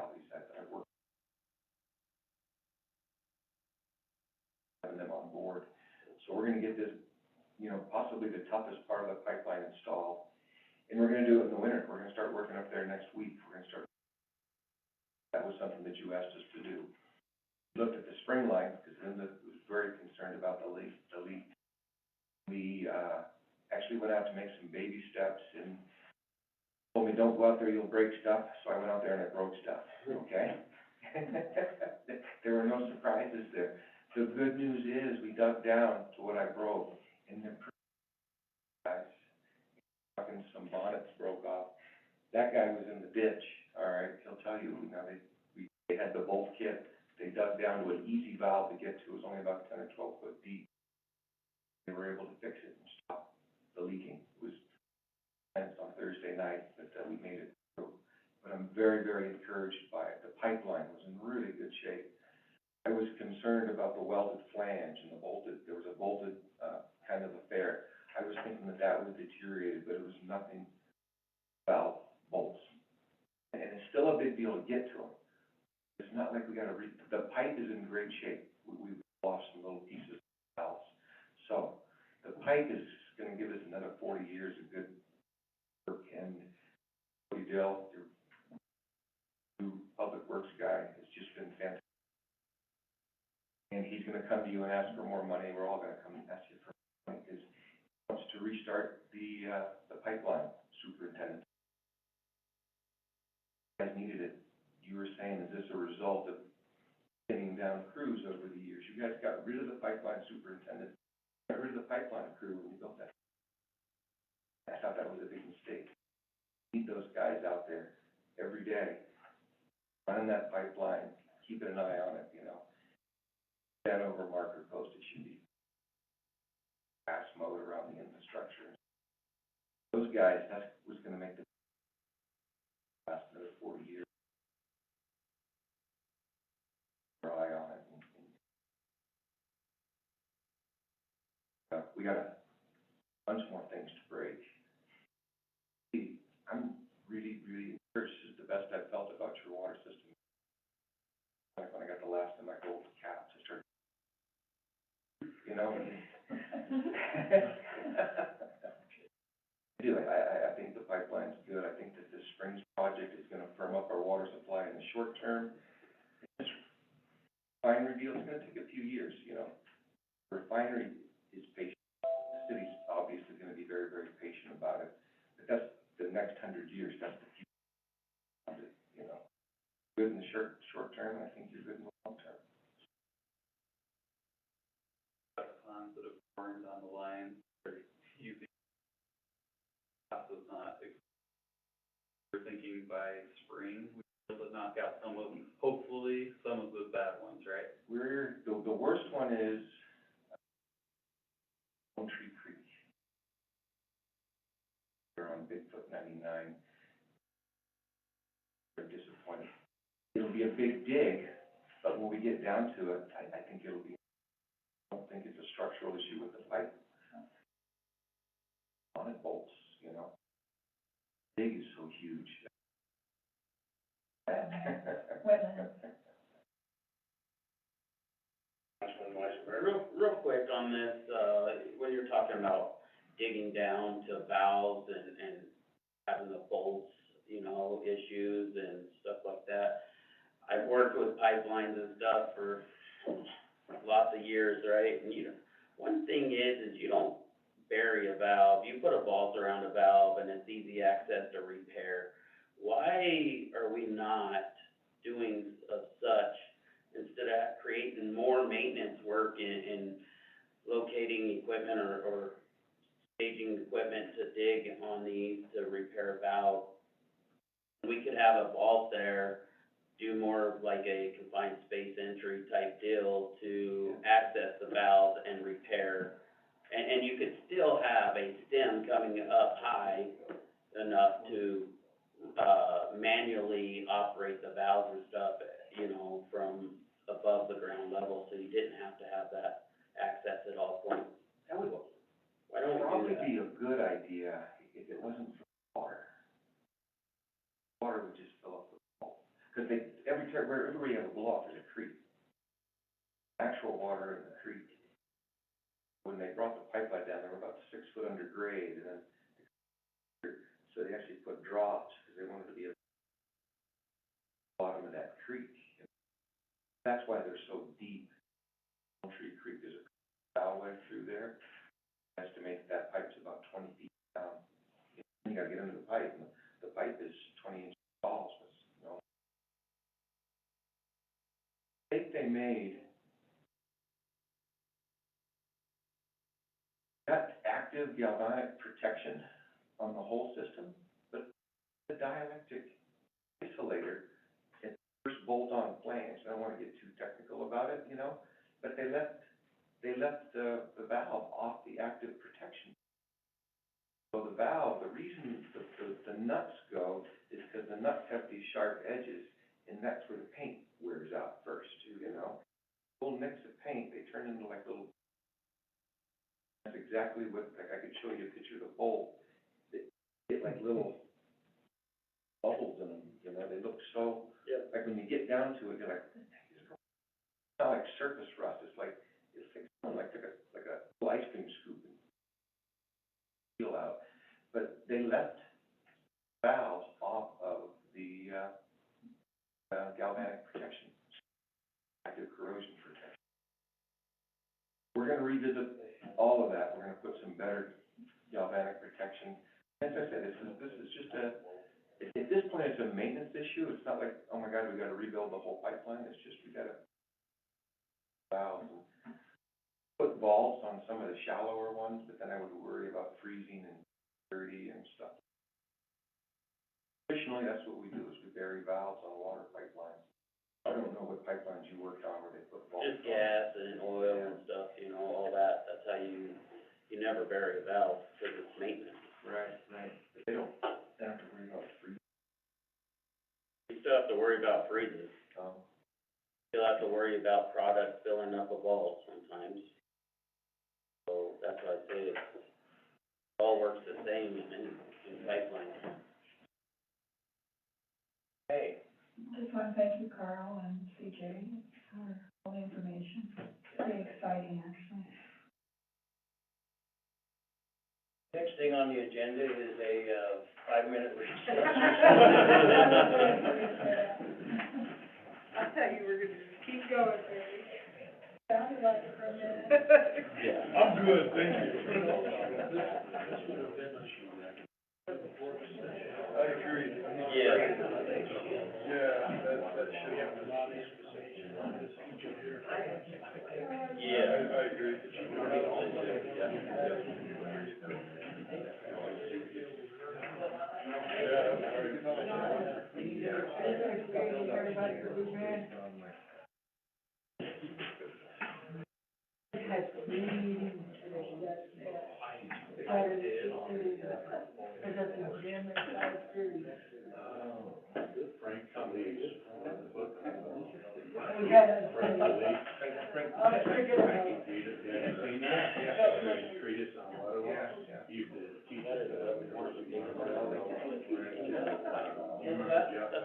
Valdez, I work. Having them on board. So we're gonna get this, you know, possibly the toughest part of the pipeline installed. And we're gonna do it in the winter. We're gonna start working up there next week. We're gonna start. That was something that you asked us to do. We looked at the spring line, because Linda was very concerned about the leak. We, actually went out to make some baby steps and told me, don't go out there, you'll break stuff. So I went out there and I broke stuff, okay? There were no surprises there. The good news is we dug down to what I broke, and the guys, fucking some bonnets broke off. That guy was in the ditch, all right, he'll tell you, now they had the bolt kit, they dug down to an easy valve to get to, it was only about 10 or 12 foot deep. They were able to fix it and stop the leaking. It was tense on Thursday night, but we made it through. But I'm very, very encouraged by it. The pipeline was in really good shape. I was concerned about the welded flange and the bolted, there was a bolted, kind of affair. I was thinking that was deteriorated, but it was nothing about bolts. And it's still a big deal to get to them. It's not like we gotta the pipe is in great shape. We've lost some little pieces of valves. So, the pipe is gonna give us another 40 years of good work, and Cody Dill, your new public works guy, has just been fantastic. And he's gonna come to you and ask for more money, we're all gonna come and ask you for money, because he wants to restart the pipeline, superintendent. You guys needed it. You were saying, is this a result of getting down crews over the years? You guys got rid of the pipeline superintendent, got rid of the pipeline crew when you built that. I thought that was a big mistake. You need those guys out there every day, running that pipeline, keeping an eye on it, you know. That over marker post, it should be fast mode around the infrastructure. Those guys, that's what's gonna make the last another 40 years. Eye on it. We got a bunch more things to break. I'm really, really encouraged. This is the best I've felt about your water system. Like when I got the last of my gold caps, I started, you know. I think the pipeline's good. I think that this Springs project is gonna firm up our water supply in the short term. This refinery deal is gonna take a few years, you know. The refinery is patient. The city's obviously next 100 years, that's the future, you know. Good in the short term, I think you're good in the long term. Ponds that have formed on the line, they're using, is not, we're thinking by spring, we'll be able to knock out some of, hopefully, some of the bad ones, right? The worst one is Lone Tree Creek. They're on Bigfoot 99. They're disappointed. It'll be a big dig, but when we get down to it, I think it'll be, I don't think it's a structural issue with the pipe. On it bolts, you know. Dig is so huge. Councilman Weissenberg, real quick on this, when you're talking about digging down to valves and having the bolts, you know, issues and stuff like that. I've worked with pipelines and stuff for lots of years, right? And one thing is you don't bury a valve, you put a vault around a valve and it's easy access to repair. Why are we not doing of such, instead of creating more maintenance work in locating equipment or staging equipment to dig on these to repair valves? We could have a vault there, do more of like a confined space entry type deal to access the valves and repair. And you could still have a stem coming up high enough to, manually operate the valves and stuff, you know, from above the ground level, so you didn't have to have that access at all points. That would Why don't we do probably that? be a good idea if it wasn't for water. Water would just fill up the vault. Because everybody has a blow off, there's a creek. Actual water in the creek. When they brought the pipeline down, they were about 6 foot under grade, and then, so they actually put drops, because they wanted to be at the bottom of that creek. That's why they're so deep. Lone Tree Creek, there's a valve line through there. Estimate that pipe's about 20 feet down. You gotta get into the pipe, and the pipe is 20 inches tall, so it's, you know. I think they made that active galvanic protection on the whole system, but the dielectric isolator, it's first bolt-on flange. I don't wanna get too technical about it, you know, but they left the valve off the active protection. So the valve, the reason the nuts go is because the nuts have these sharp edges, and that's where the paint wears out first, you know. Little nicks of paint, they turn into like little, that's exactly what, like I could show you a picture of the bolt. They get like little bubbles in them, you know, they look so, like when you get down to it, you're like, it's not like surface rust, it's like a little ice cream scoop and peel out. But they left valves off of the, galvanic protection, active corrosion protection. We're gonna revisit all of that, we're gonna put some better galvanic protection. As I said, this is just at this point, it's a maintenance issue, it's not like, oh my God, we gotta rebuild the whole pipeline, it's just, we gotta valves and put vaults on some of the shallower ones, but then I would worry about freezing and dirty and stuff. Traditionally, that's what we do, is we bury valves on water pipelines. I don't know what pipelines you worked on where they put vaults on. Just gas and oil and stuff, you know, all that, that's how you never bury a valve, because it's maintenance. Right. But they don't have to worry about freezing. You still have to worry about freezes. You'll have to worry about product filling up a vault sometimes. So that's why I say it all works the same in pipelines. Hey. Just want to thank you, Carl and CJ, for all the information. Pretty exciting, actually. Next thing on the agenda is a, 5-minute recess. I thought you were gonna just keep going, Barry. Sounded like it for a minute. Yeah, I'm good, thank you. This would have been a types of meetings, Saturday, 8:30, I got the gym at 5:30. Frank Lee's, book. We had a, Frank Lee. I'll forget about it. Treatise on waterways. You could teach it, That's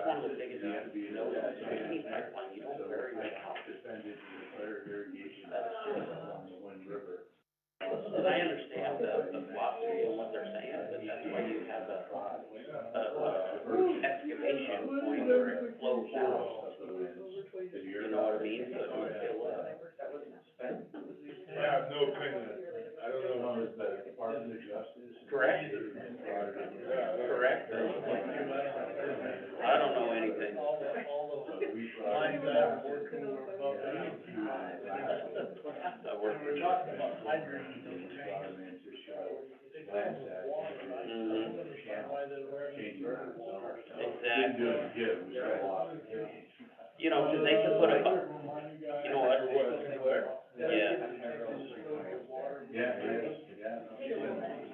one of the biggest, you have to be in the pipeline, you don't very well. defend it in the fire irrigation on the Wind River. And I understand the philosophy and what they're saying, but that's why you have a excavation point where it flows out. You know what I mean? So it don't fill up. I have no opinion. I don't know. One is the Department of Justice. Correct. Correct. I don't know anything. Lines I work for. Exactly. You know, 'cause they could put a, you know what? Yeah.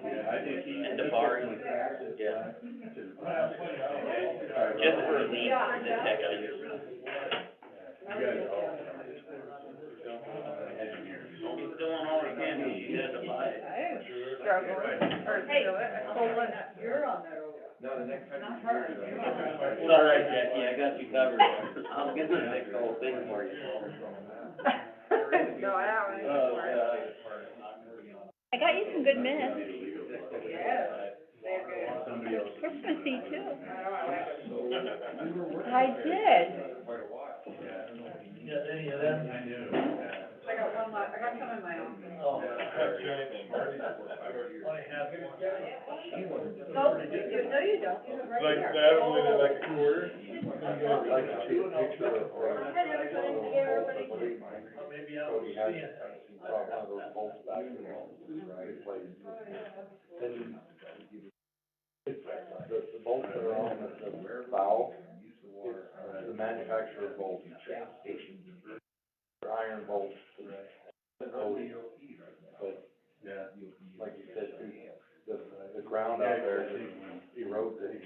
Yeah, I think he. And Debari, yeah. Just for leak detection. He's doing all he can, he had to buy it. I didn't struggle, or do it, I told Lynn, you're on there. No, the next time. Not her. It's all right, Jackie, I got you covered. I'll get the next whole thing for you. No, I haven't. I got you some good minutes. Yes, they're good. Christmassy too. I know, I like it. I did. Yeah, any of them? I knew. I got one left, I got some in my own. Oh. No, no, you don't, you have right Like here. that, only they're like a quarter? Like to see a picture of, Maybe I Cody was has, seeing it. one of those bolts back in the replaced. And the bolts that are on the valve, it's the manufacturer bolts. They're iron bolts. Cody. But, Yeah. like you said, the ground out there just erodes it.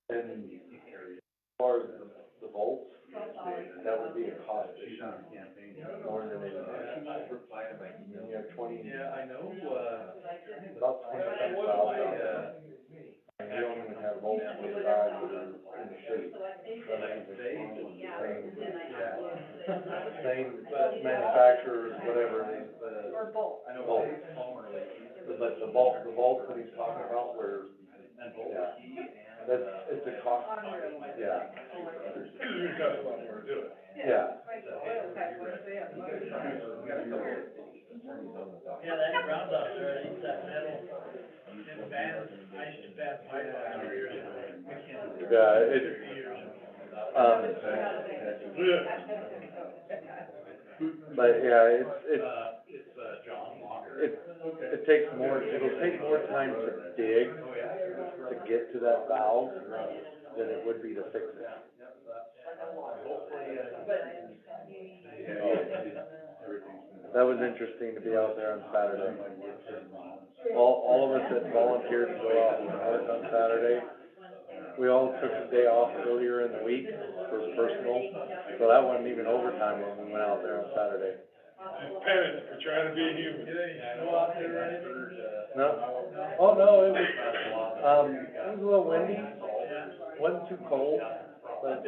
And as far as the bolts, that would be a cost issue more than anything. You have 20. Yeah, I know, About 27,000. And you don't even have bolts on the side that are in the shape. Same manufacturers, whatever it is, Or both. bolts. But the bolts that he's talking about were, yeah, it's a cost, yeah. It's gonna cost a lot more to do it. Yeah. yeah, that ground out there, it's that metal, them bands, I used to band pipe out here. Yeah, but yeah, it takes more, it'll take more time to dig, to get to that valve than it would be to fix it. That was interesting to be out there on Saturday. All of us that volunteered to go out and work on Saturday, we all took a day off earlier in the week for personal, so that wasn't even overtime when we went out there on Saturday. Just penance for trying to be human. No, oh, no, it was a little windy, wasn't too cold, but.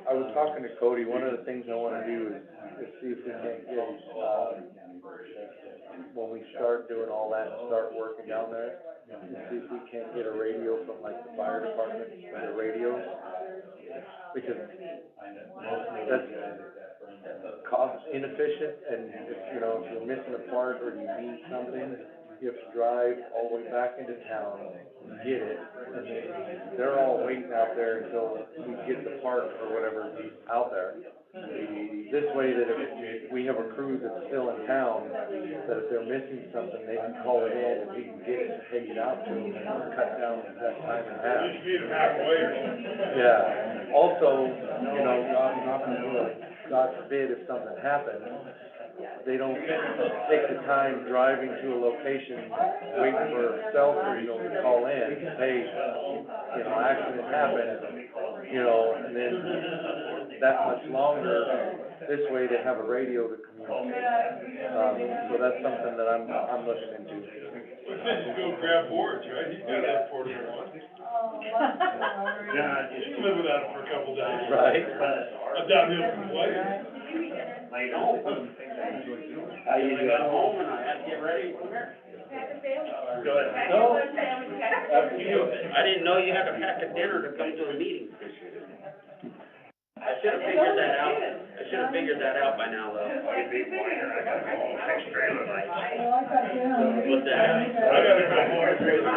I was talking to Cody, one of the things I wanna do is see if we can't get, when we start doing all that and start working down there, see if we can't get a radio from like the fire department, the radios. Because that's cost inefficient, and if, you know, if you're missing a part or you need something, you have to drive all the way back into town, get it, and then they're all waiting out there until we get the part or whatever out there. This way that if we have a crew that's still in town, that if they're missing something, they can call it in and we can get it and take it out to them and cut down that time in half. Just meet them halfway or something. Yeah, also, you know, God forbid if something happens, they don't take the time driving to a location, waiting for a cell signal to call in, hey, you know, accident happened, you know, and then that much longer, this way they have a radio to communicate. So that's something that I'm looking into. Well, just go grab boards, right? He's got a portable one. Yeah, You can live without it for a couple days. Right. I doubt he'll complain. I know. I usually got home and I had to get ready for here. Go ahead. No. After you. I didn't know you had to pack a dinner to come to a meeting. I should've figured that out by now, though. My big whiner, I gotta go home, fix trailer lights. Well, I got down. What's that? I gotta go more trailer.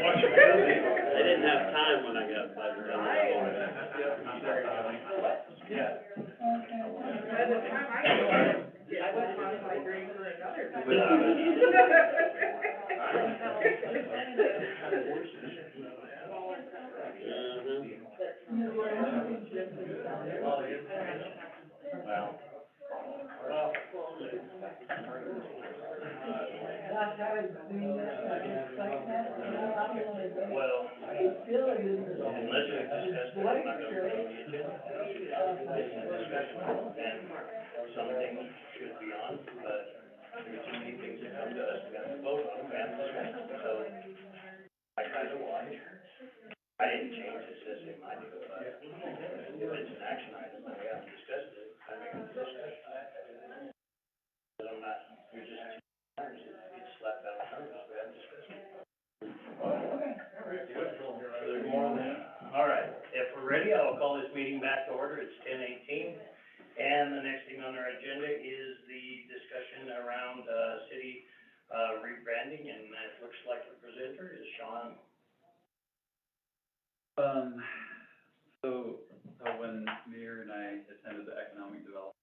Watch your baby. I didn't have time when I got back. Yeah. By the time I was on my green for another. Well, unless we discuss it, I'm not gonna put it on the agenda. It's a discussion, and some things should be on, but there's too many things that come to us, we have to vote on them, and discuss them, so I try to watch. I didn't change the system, I do, but if it's an action item, and we haven't discussed it, I make a discussion. But I'm not, you're just too tired, it's slapped out of service, we haven't discussed it. There's more on that. All right, if we're ready, I'll call this meeting back to order. It's 10:18. And the next thing on our agenda is the discussion around, city, rebranding, and it looks like the presenter is Sean. When Mayor and I attended the Economic Development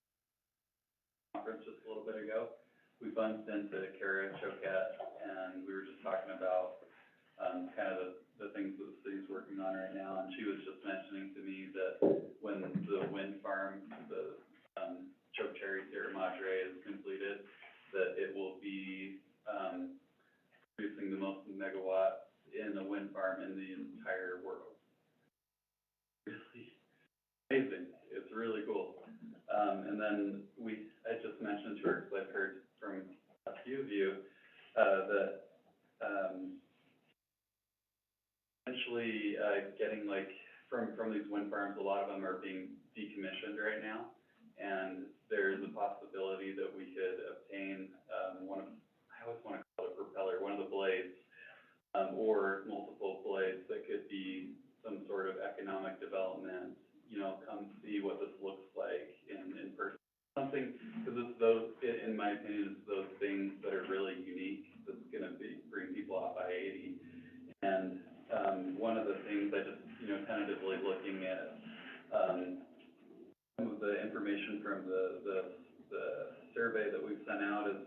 Conference just a little bit ago, we bumped into Kara Choquette, and we were just talking about, kind of the things that the city's working on right now, and she was just mentioning to me that when the wind farm, the, Choke Cherry Sierra Madre is completed, that it will be, producing the most megawatts in a wind farm in the entire world. Really amazing, it's really cool. And then I just mentioned to her, because I've heard from a few of you, that, essentially, getting from these wind farms, a lot of them are being decommissioned right now. And there's a possibility that we could obtain, I always wanna call it a propeller, one of the blades, or multiple blades that could be some sort of economic development, come see what this looks like in person. Something, because it's those, in my opinion, it's those things that are really unique, that's gonna bring people off I-80. And, one of the things I just, tentatively looking at, some of the information from the survey that we've sent out is,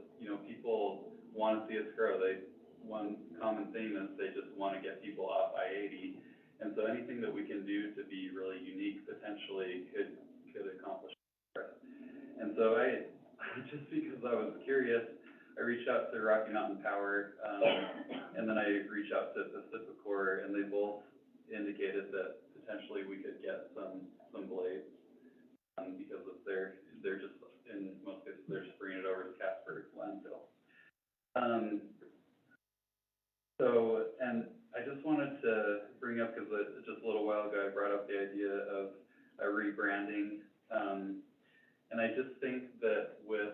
people wanna see us grow. One common theme is they just wanna get people off I-80. And so anything that we can do to be really unique potentially could accomplish that. And so I just because I was curious, I reached out to Rocky Mountain Power, and then I reached out to Pacificor, and they both indicated that potentially we could get some blades, because of they're just, in most cases, they're just bringing it over to Casper landfill. And I just wanted to bring up, because just a little while ago, I brought up the idea of a rebranding, and I just think that with,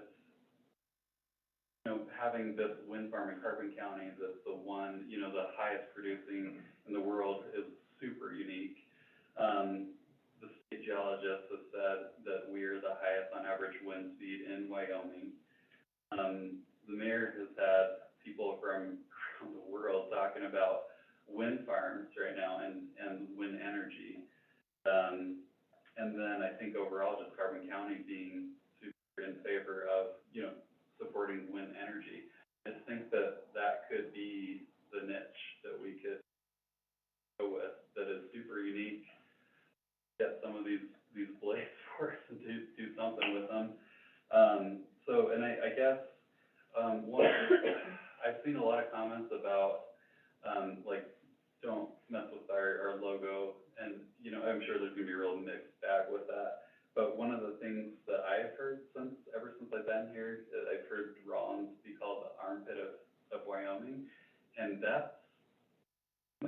having this wind farm in Carbon County, that's the one, the highest producing in the world, is super unique. The state geologist has said that we are the highest on average wind speed in Wyoming. wind farms right now and wind energy. And then I think overall, just Carbon County being super in favor of, you know, supporting wind energy. I just think that that could be the niche that we could go with, that is super unique. Get some of these blades for us and do something with them. So, and I guess, one, I've seen a lot of comments about, like, don't mess with our logo, and, you know, I'm sure there's gonna be a real mixed bag with that. But one of the things that I have heard ever since I've been here, I've heard Rollins be called the armpit of Wyoming, and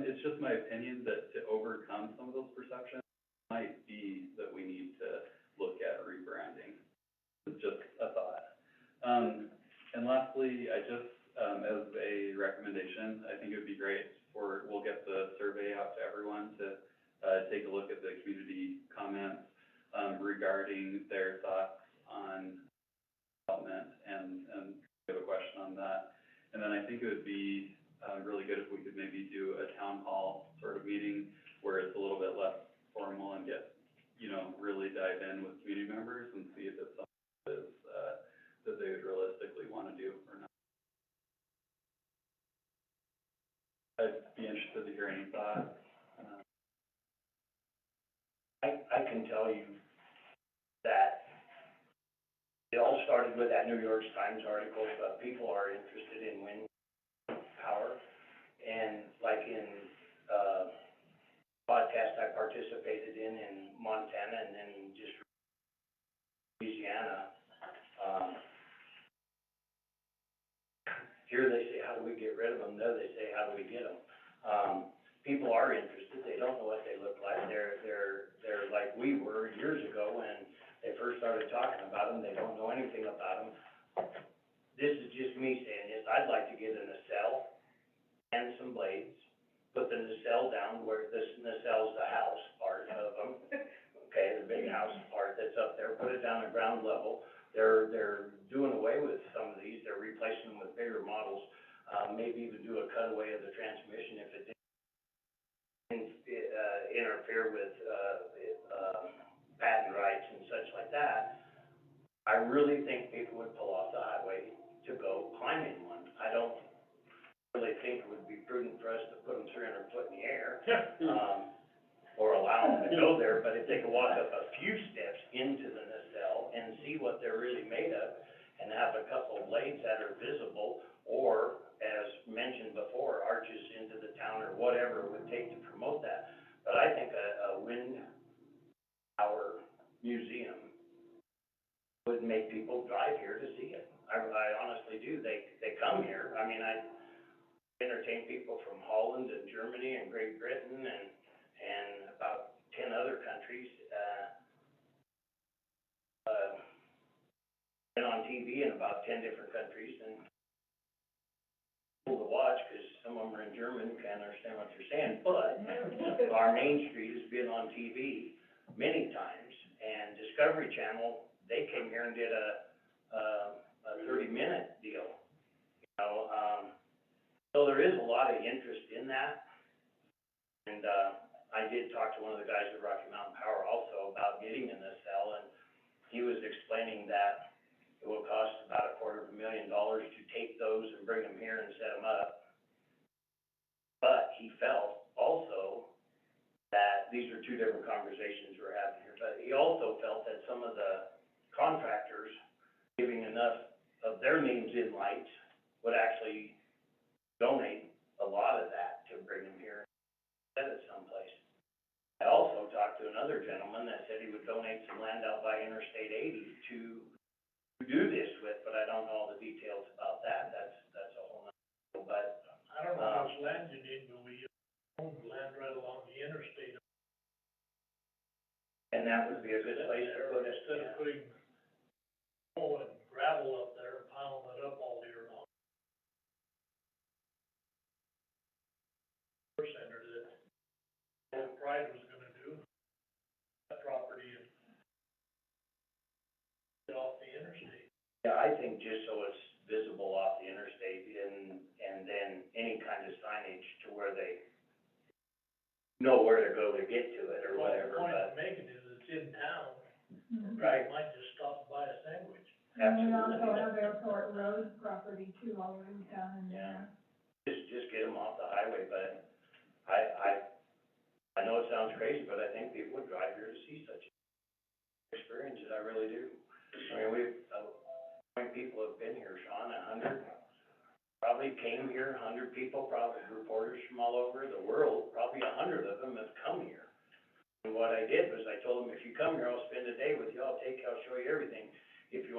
it's just my opinion that to overcome some of those perceptions, might be that we need to look at rebranding. It's just a thought. And lastly, I just, as a recommendation, I think it would be great we'll get the survey out to everyone to, take a look at the community comments, regarding their thoughts on development, and we have a question on that. And then I think it would be, really good if we could maybe do a town hall sort of meeting where it's a little bit less formal and get, you know, really dive in with community members and see if it's something that is, that they would realistically wanna do or not. I'd be interested to hear any thoughts. I can tell you that it all started with that New York Times article, but people are interested in wind power. And like in, podcast I participated in Montana and then just Louisiana, here they say, how do we get rid of them? There they say, how do we get them? People are interested. They don't know what they look like. They're like we were years ago when they first started talking about them. They don't know anything about them. This is just me saying this. I'd like to get a nacelle and some blades, put the nacelle down where this nacelle's the house part of them. Okay, the big house part that's up there, put it down at ground level. They're doing away with some of these. They're replacing them with bigger models. Maybe even do a cutaway of the transmission if it didn't interfere with, patent rights and such like that. I really think people would pull off the highway to go climbing one. I don't really think it would be prudent for us to put them 300 foot in the air, or allow them to go there, but if they could walk up a few steps into the nacelle and see what they're really made of, and have a couple of blades that are visible, or, as mentioned before, arches into the town or whatever it would take to promote that. But I think a wind power museum would make people drive here to see it. I honestly do. They come here. I mean, I entertain people from Holland and Germany and Great Britain and about 10 other countries. Been on TV in about 10 different countries, and cool to watch, because some of them are in German, can't understand what they're saying, but our Main Street has been on TV many times, and Discovery Channel, they came here and did a 30-minute deal, you know, so there is a lot of interest in that, and, I did talk to one of the guys at Rocky Mountain Power also about getting in this cell, and he was explaining that it will cost about $250,000 to take those and bring them here and set them up. But he felt also that, these are two different conversations we're having here, but he also felt that some of the contractors giving enough of their names in lights would actually donate a lot of that to bring them here and set it someplace. I also talked to another gentleman that said he would donate some land out by Interstate 80 to do this with, but I don't know all the details about that. That's a whole nother, but. I don't know how much land you need, but we own land right along the interstate. And that would be a good place to put it. Instead of putting coal and gravel up there and piling it up all year long. Center that Pride was gonna do, that property and get off the interstate. Yeah, I think just so it's visible off the interstate and then any kind of signage to where they know where to go to get to it or whatever, Well, the point but, I'm making is it's in town, right, might just stop and buy a sandwich. And we absolutely. also have Airport Road property too, all the way down in there. Just get them off the highway, but I know it sounds crazy, but I think people would drive here to see such experiences, I really do. I mean, how many people have been here, Sean, 100? Probably came here, 100 people, probably reporters from all over the world, probably 100 of them have come here. And what I did was I told them, if you come here, I'll spend a day with you, I'll show you everything. If you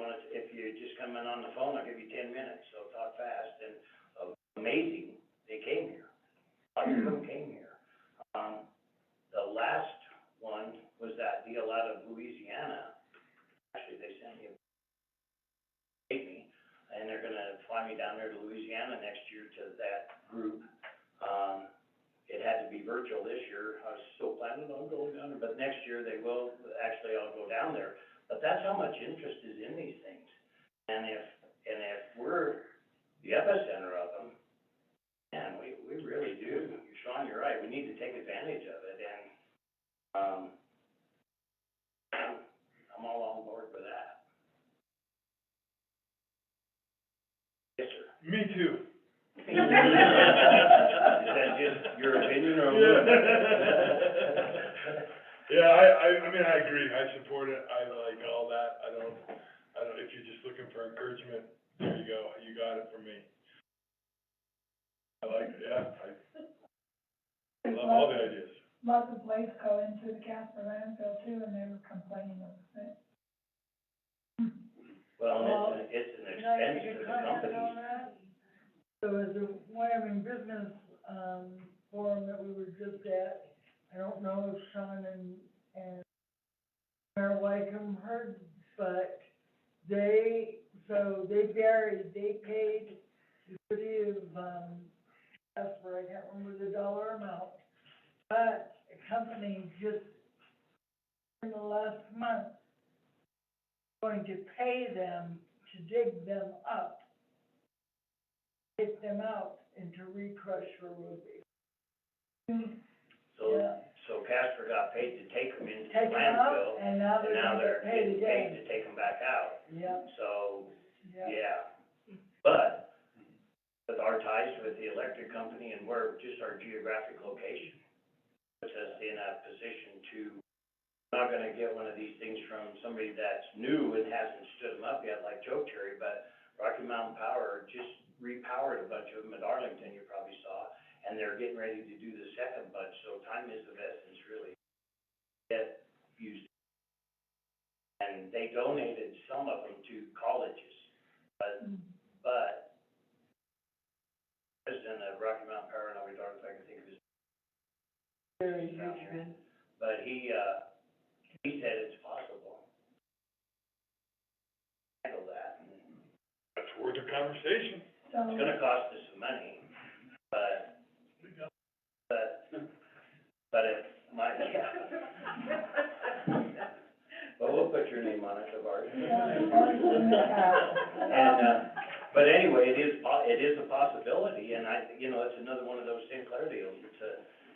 just come in on the phone, I'll give you 10 minutes, so talk fast, and amazing, they came here. A lot of them came here. The last one was that deal out of Louisiana. Actually, they sent me and they're gonna fly me down there to Louisiana next year to that group. It had to be virtual this year. I was still planning on going down there, but next year they will. Actually, I'll go down there. But that's how much interest is in these things. And if we're the epicenter of them, man, we really do. Sean, you're right. We need to take advantage of it, and, I'm all on board with that. Yes, sir. Me too. Is that just your opinion or? Yeah, I mean, I agree, I support it, I like all that, I don't, if you're just looking for encouragement, there you go, you got it from me. I like it, yeah, I love all the ideas. Lots of waste go into the Casper landfill too, and they were complaining of it. Well, it's an expense to the companies. So as a Wyoming business, forum that we were just at, I don't know if Sean and Mayor Wycombe heard, but they paid the city of, Casper, I can't remember the dollar amount, but a company just in the last month going to pay them to dig them up, take them out, and to recrush for roofing. So Casper got paid to take them into the Take them out, landfill, and now and they're now gonna they're get paid getting paid again. to take them back out. Yep, So, yep. yeah, but with our ties with the electric company and where just our geographic location puts us in a position to, we're not gonna get one of these things from somebody that's new and hasn't stood them up yet, like Joe Cherry, but Rocky Mountain Power just repowered a bunch of them at Arlington, you probably saw, and they're getting ready to do the second bunch, so time is of essence, really. Get used. And they donated some of them to colleges, but president of Rocky Mountain Power, and I'll be darned if I can think of his Very down here. good. But he said it's possible. Handle that. That's worth a conversation. It's gonna cost us some money, but it might, yeah. But we'll put your name on it, Tavares. And, but anyway, it is a possibility, and it's another one of those Sinclair deals.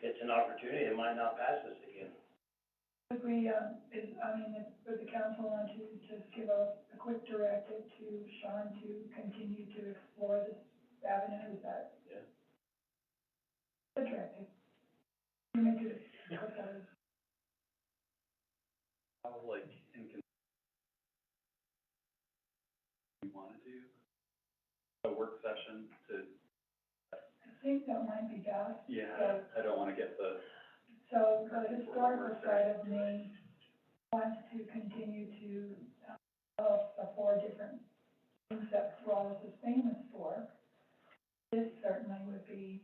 It's an opportunity, it might not pass us again. Would we, would the council want to just give a quick directive to Sean to continue to explore this avenue, is that? Yeah. The directive. You may do it. Like, you wanna do a work session to, I think that might be best. yeah, I don't wanna get the. So the historical side of me wants to continue to develop the 4 different things that Wallace is famous for. This certainly would be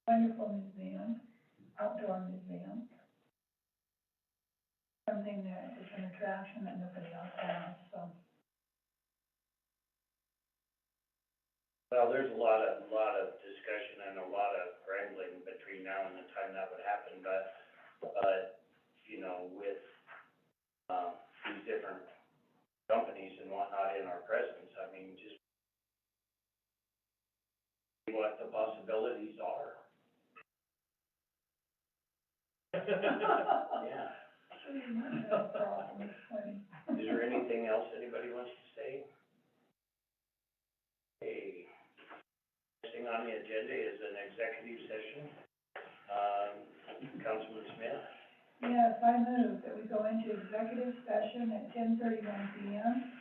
a wonderful museum, outdoor museum. Something that is an attraction that nobody else has, so. Well, there's a lot of discussion and a lot of wrangling between now and the time that would happen, but, with, these different companies and whatnot in our presence, I mean, just see what the possibilities are. Yeah. No problem, it's funny. Is there anything else anybody wants to say? Okay. Next thing on the agenda is an executive session. Councilman Smith? Yes, I move that we go into executive session at 10:31 PM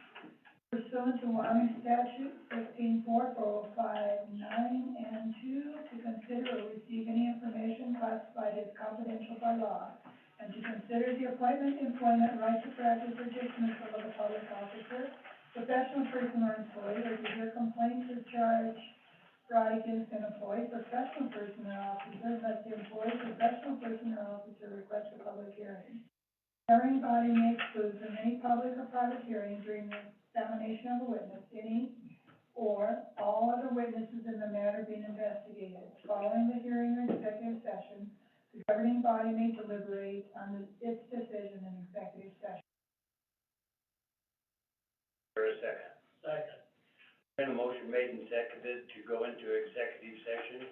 pursuant to Wyoming statute 15.4, 405, 9, and 2, to consider or receive any information classified as confidential by law, and to consider the appointment, employment, right to practice, or dismissal of a public officer, professional person or employee, or to hear complaints or charge brought against an employee, professional person or officer, unless the employee, professional person or officer requests a public hearing. Hearing body may exclude from any public or private hearing during the examination of a witness, any or all other witnesses in the matter being investigated. Following the hearing or executive session, the governing body may deliberate on its decision in executive session. For a second. Second. Been a motion made and seconded to go into executive session,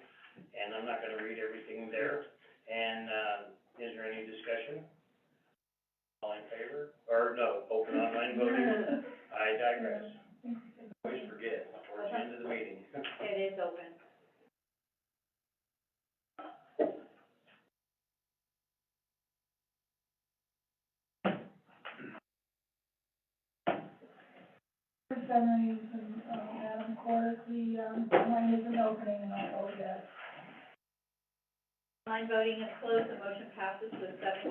and I'm not gonna read everything there. And, is there any discussion? All in favor? Or no, open online voting? I digress. Always forget, towards the end of the meeting. It is open. Summaries and, Madam Clerk, the, line isn't opening, and I'll vote yes. Online voting is closed, the motion passes with 7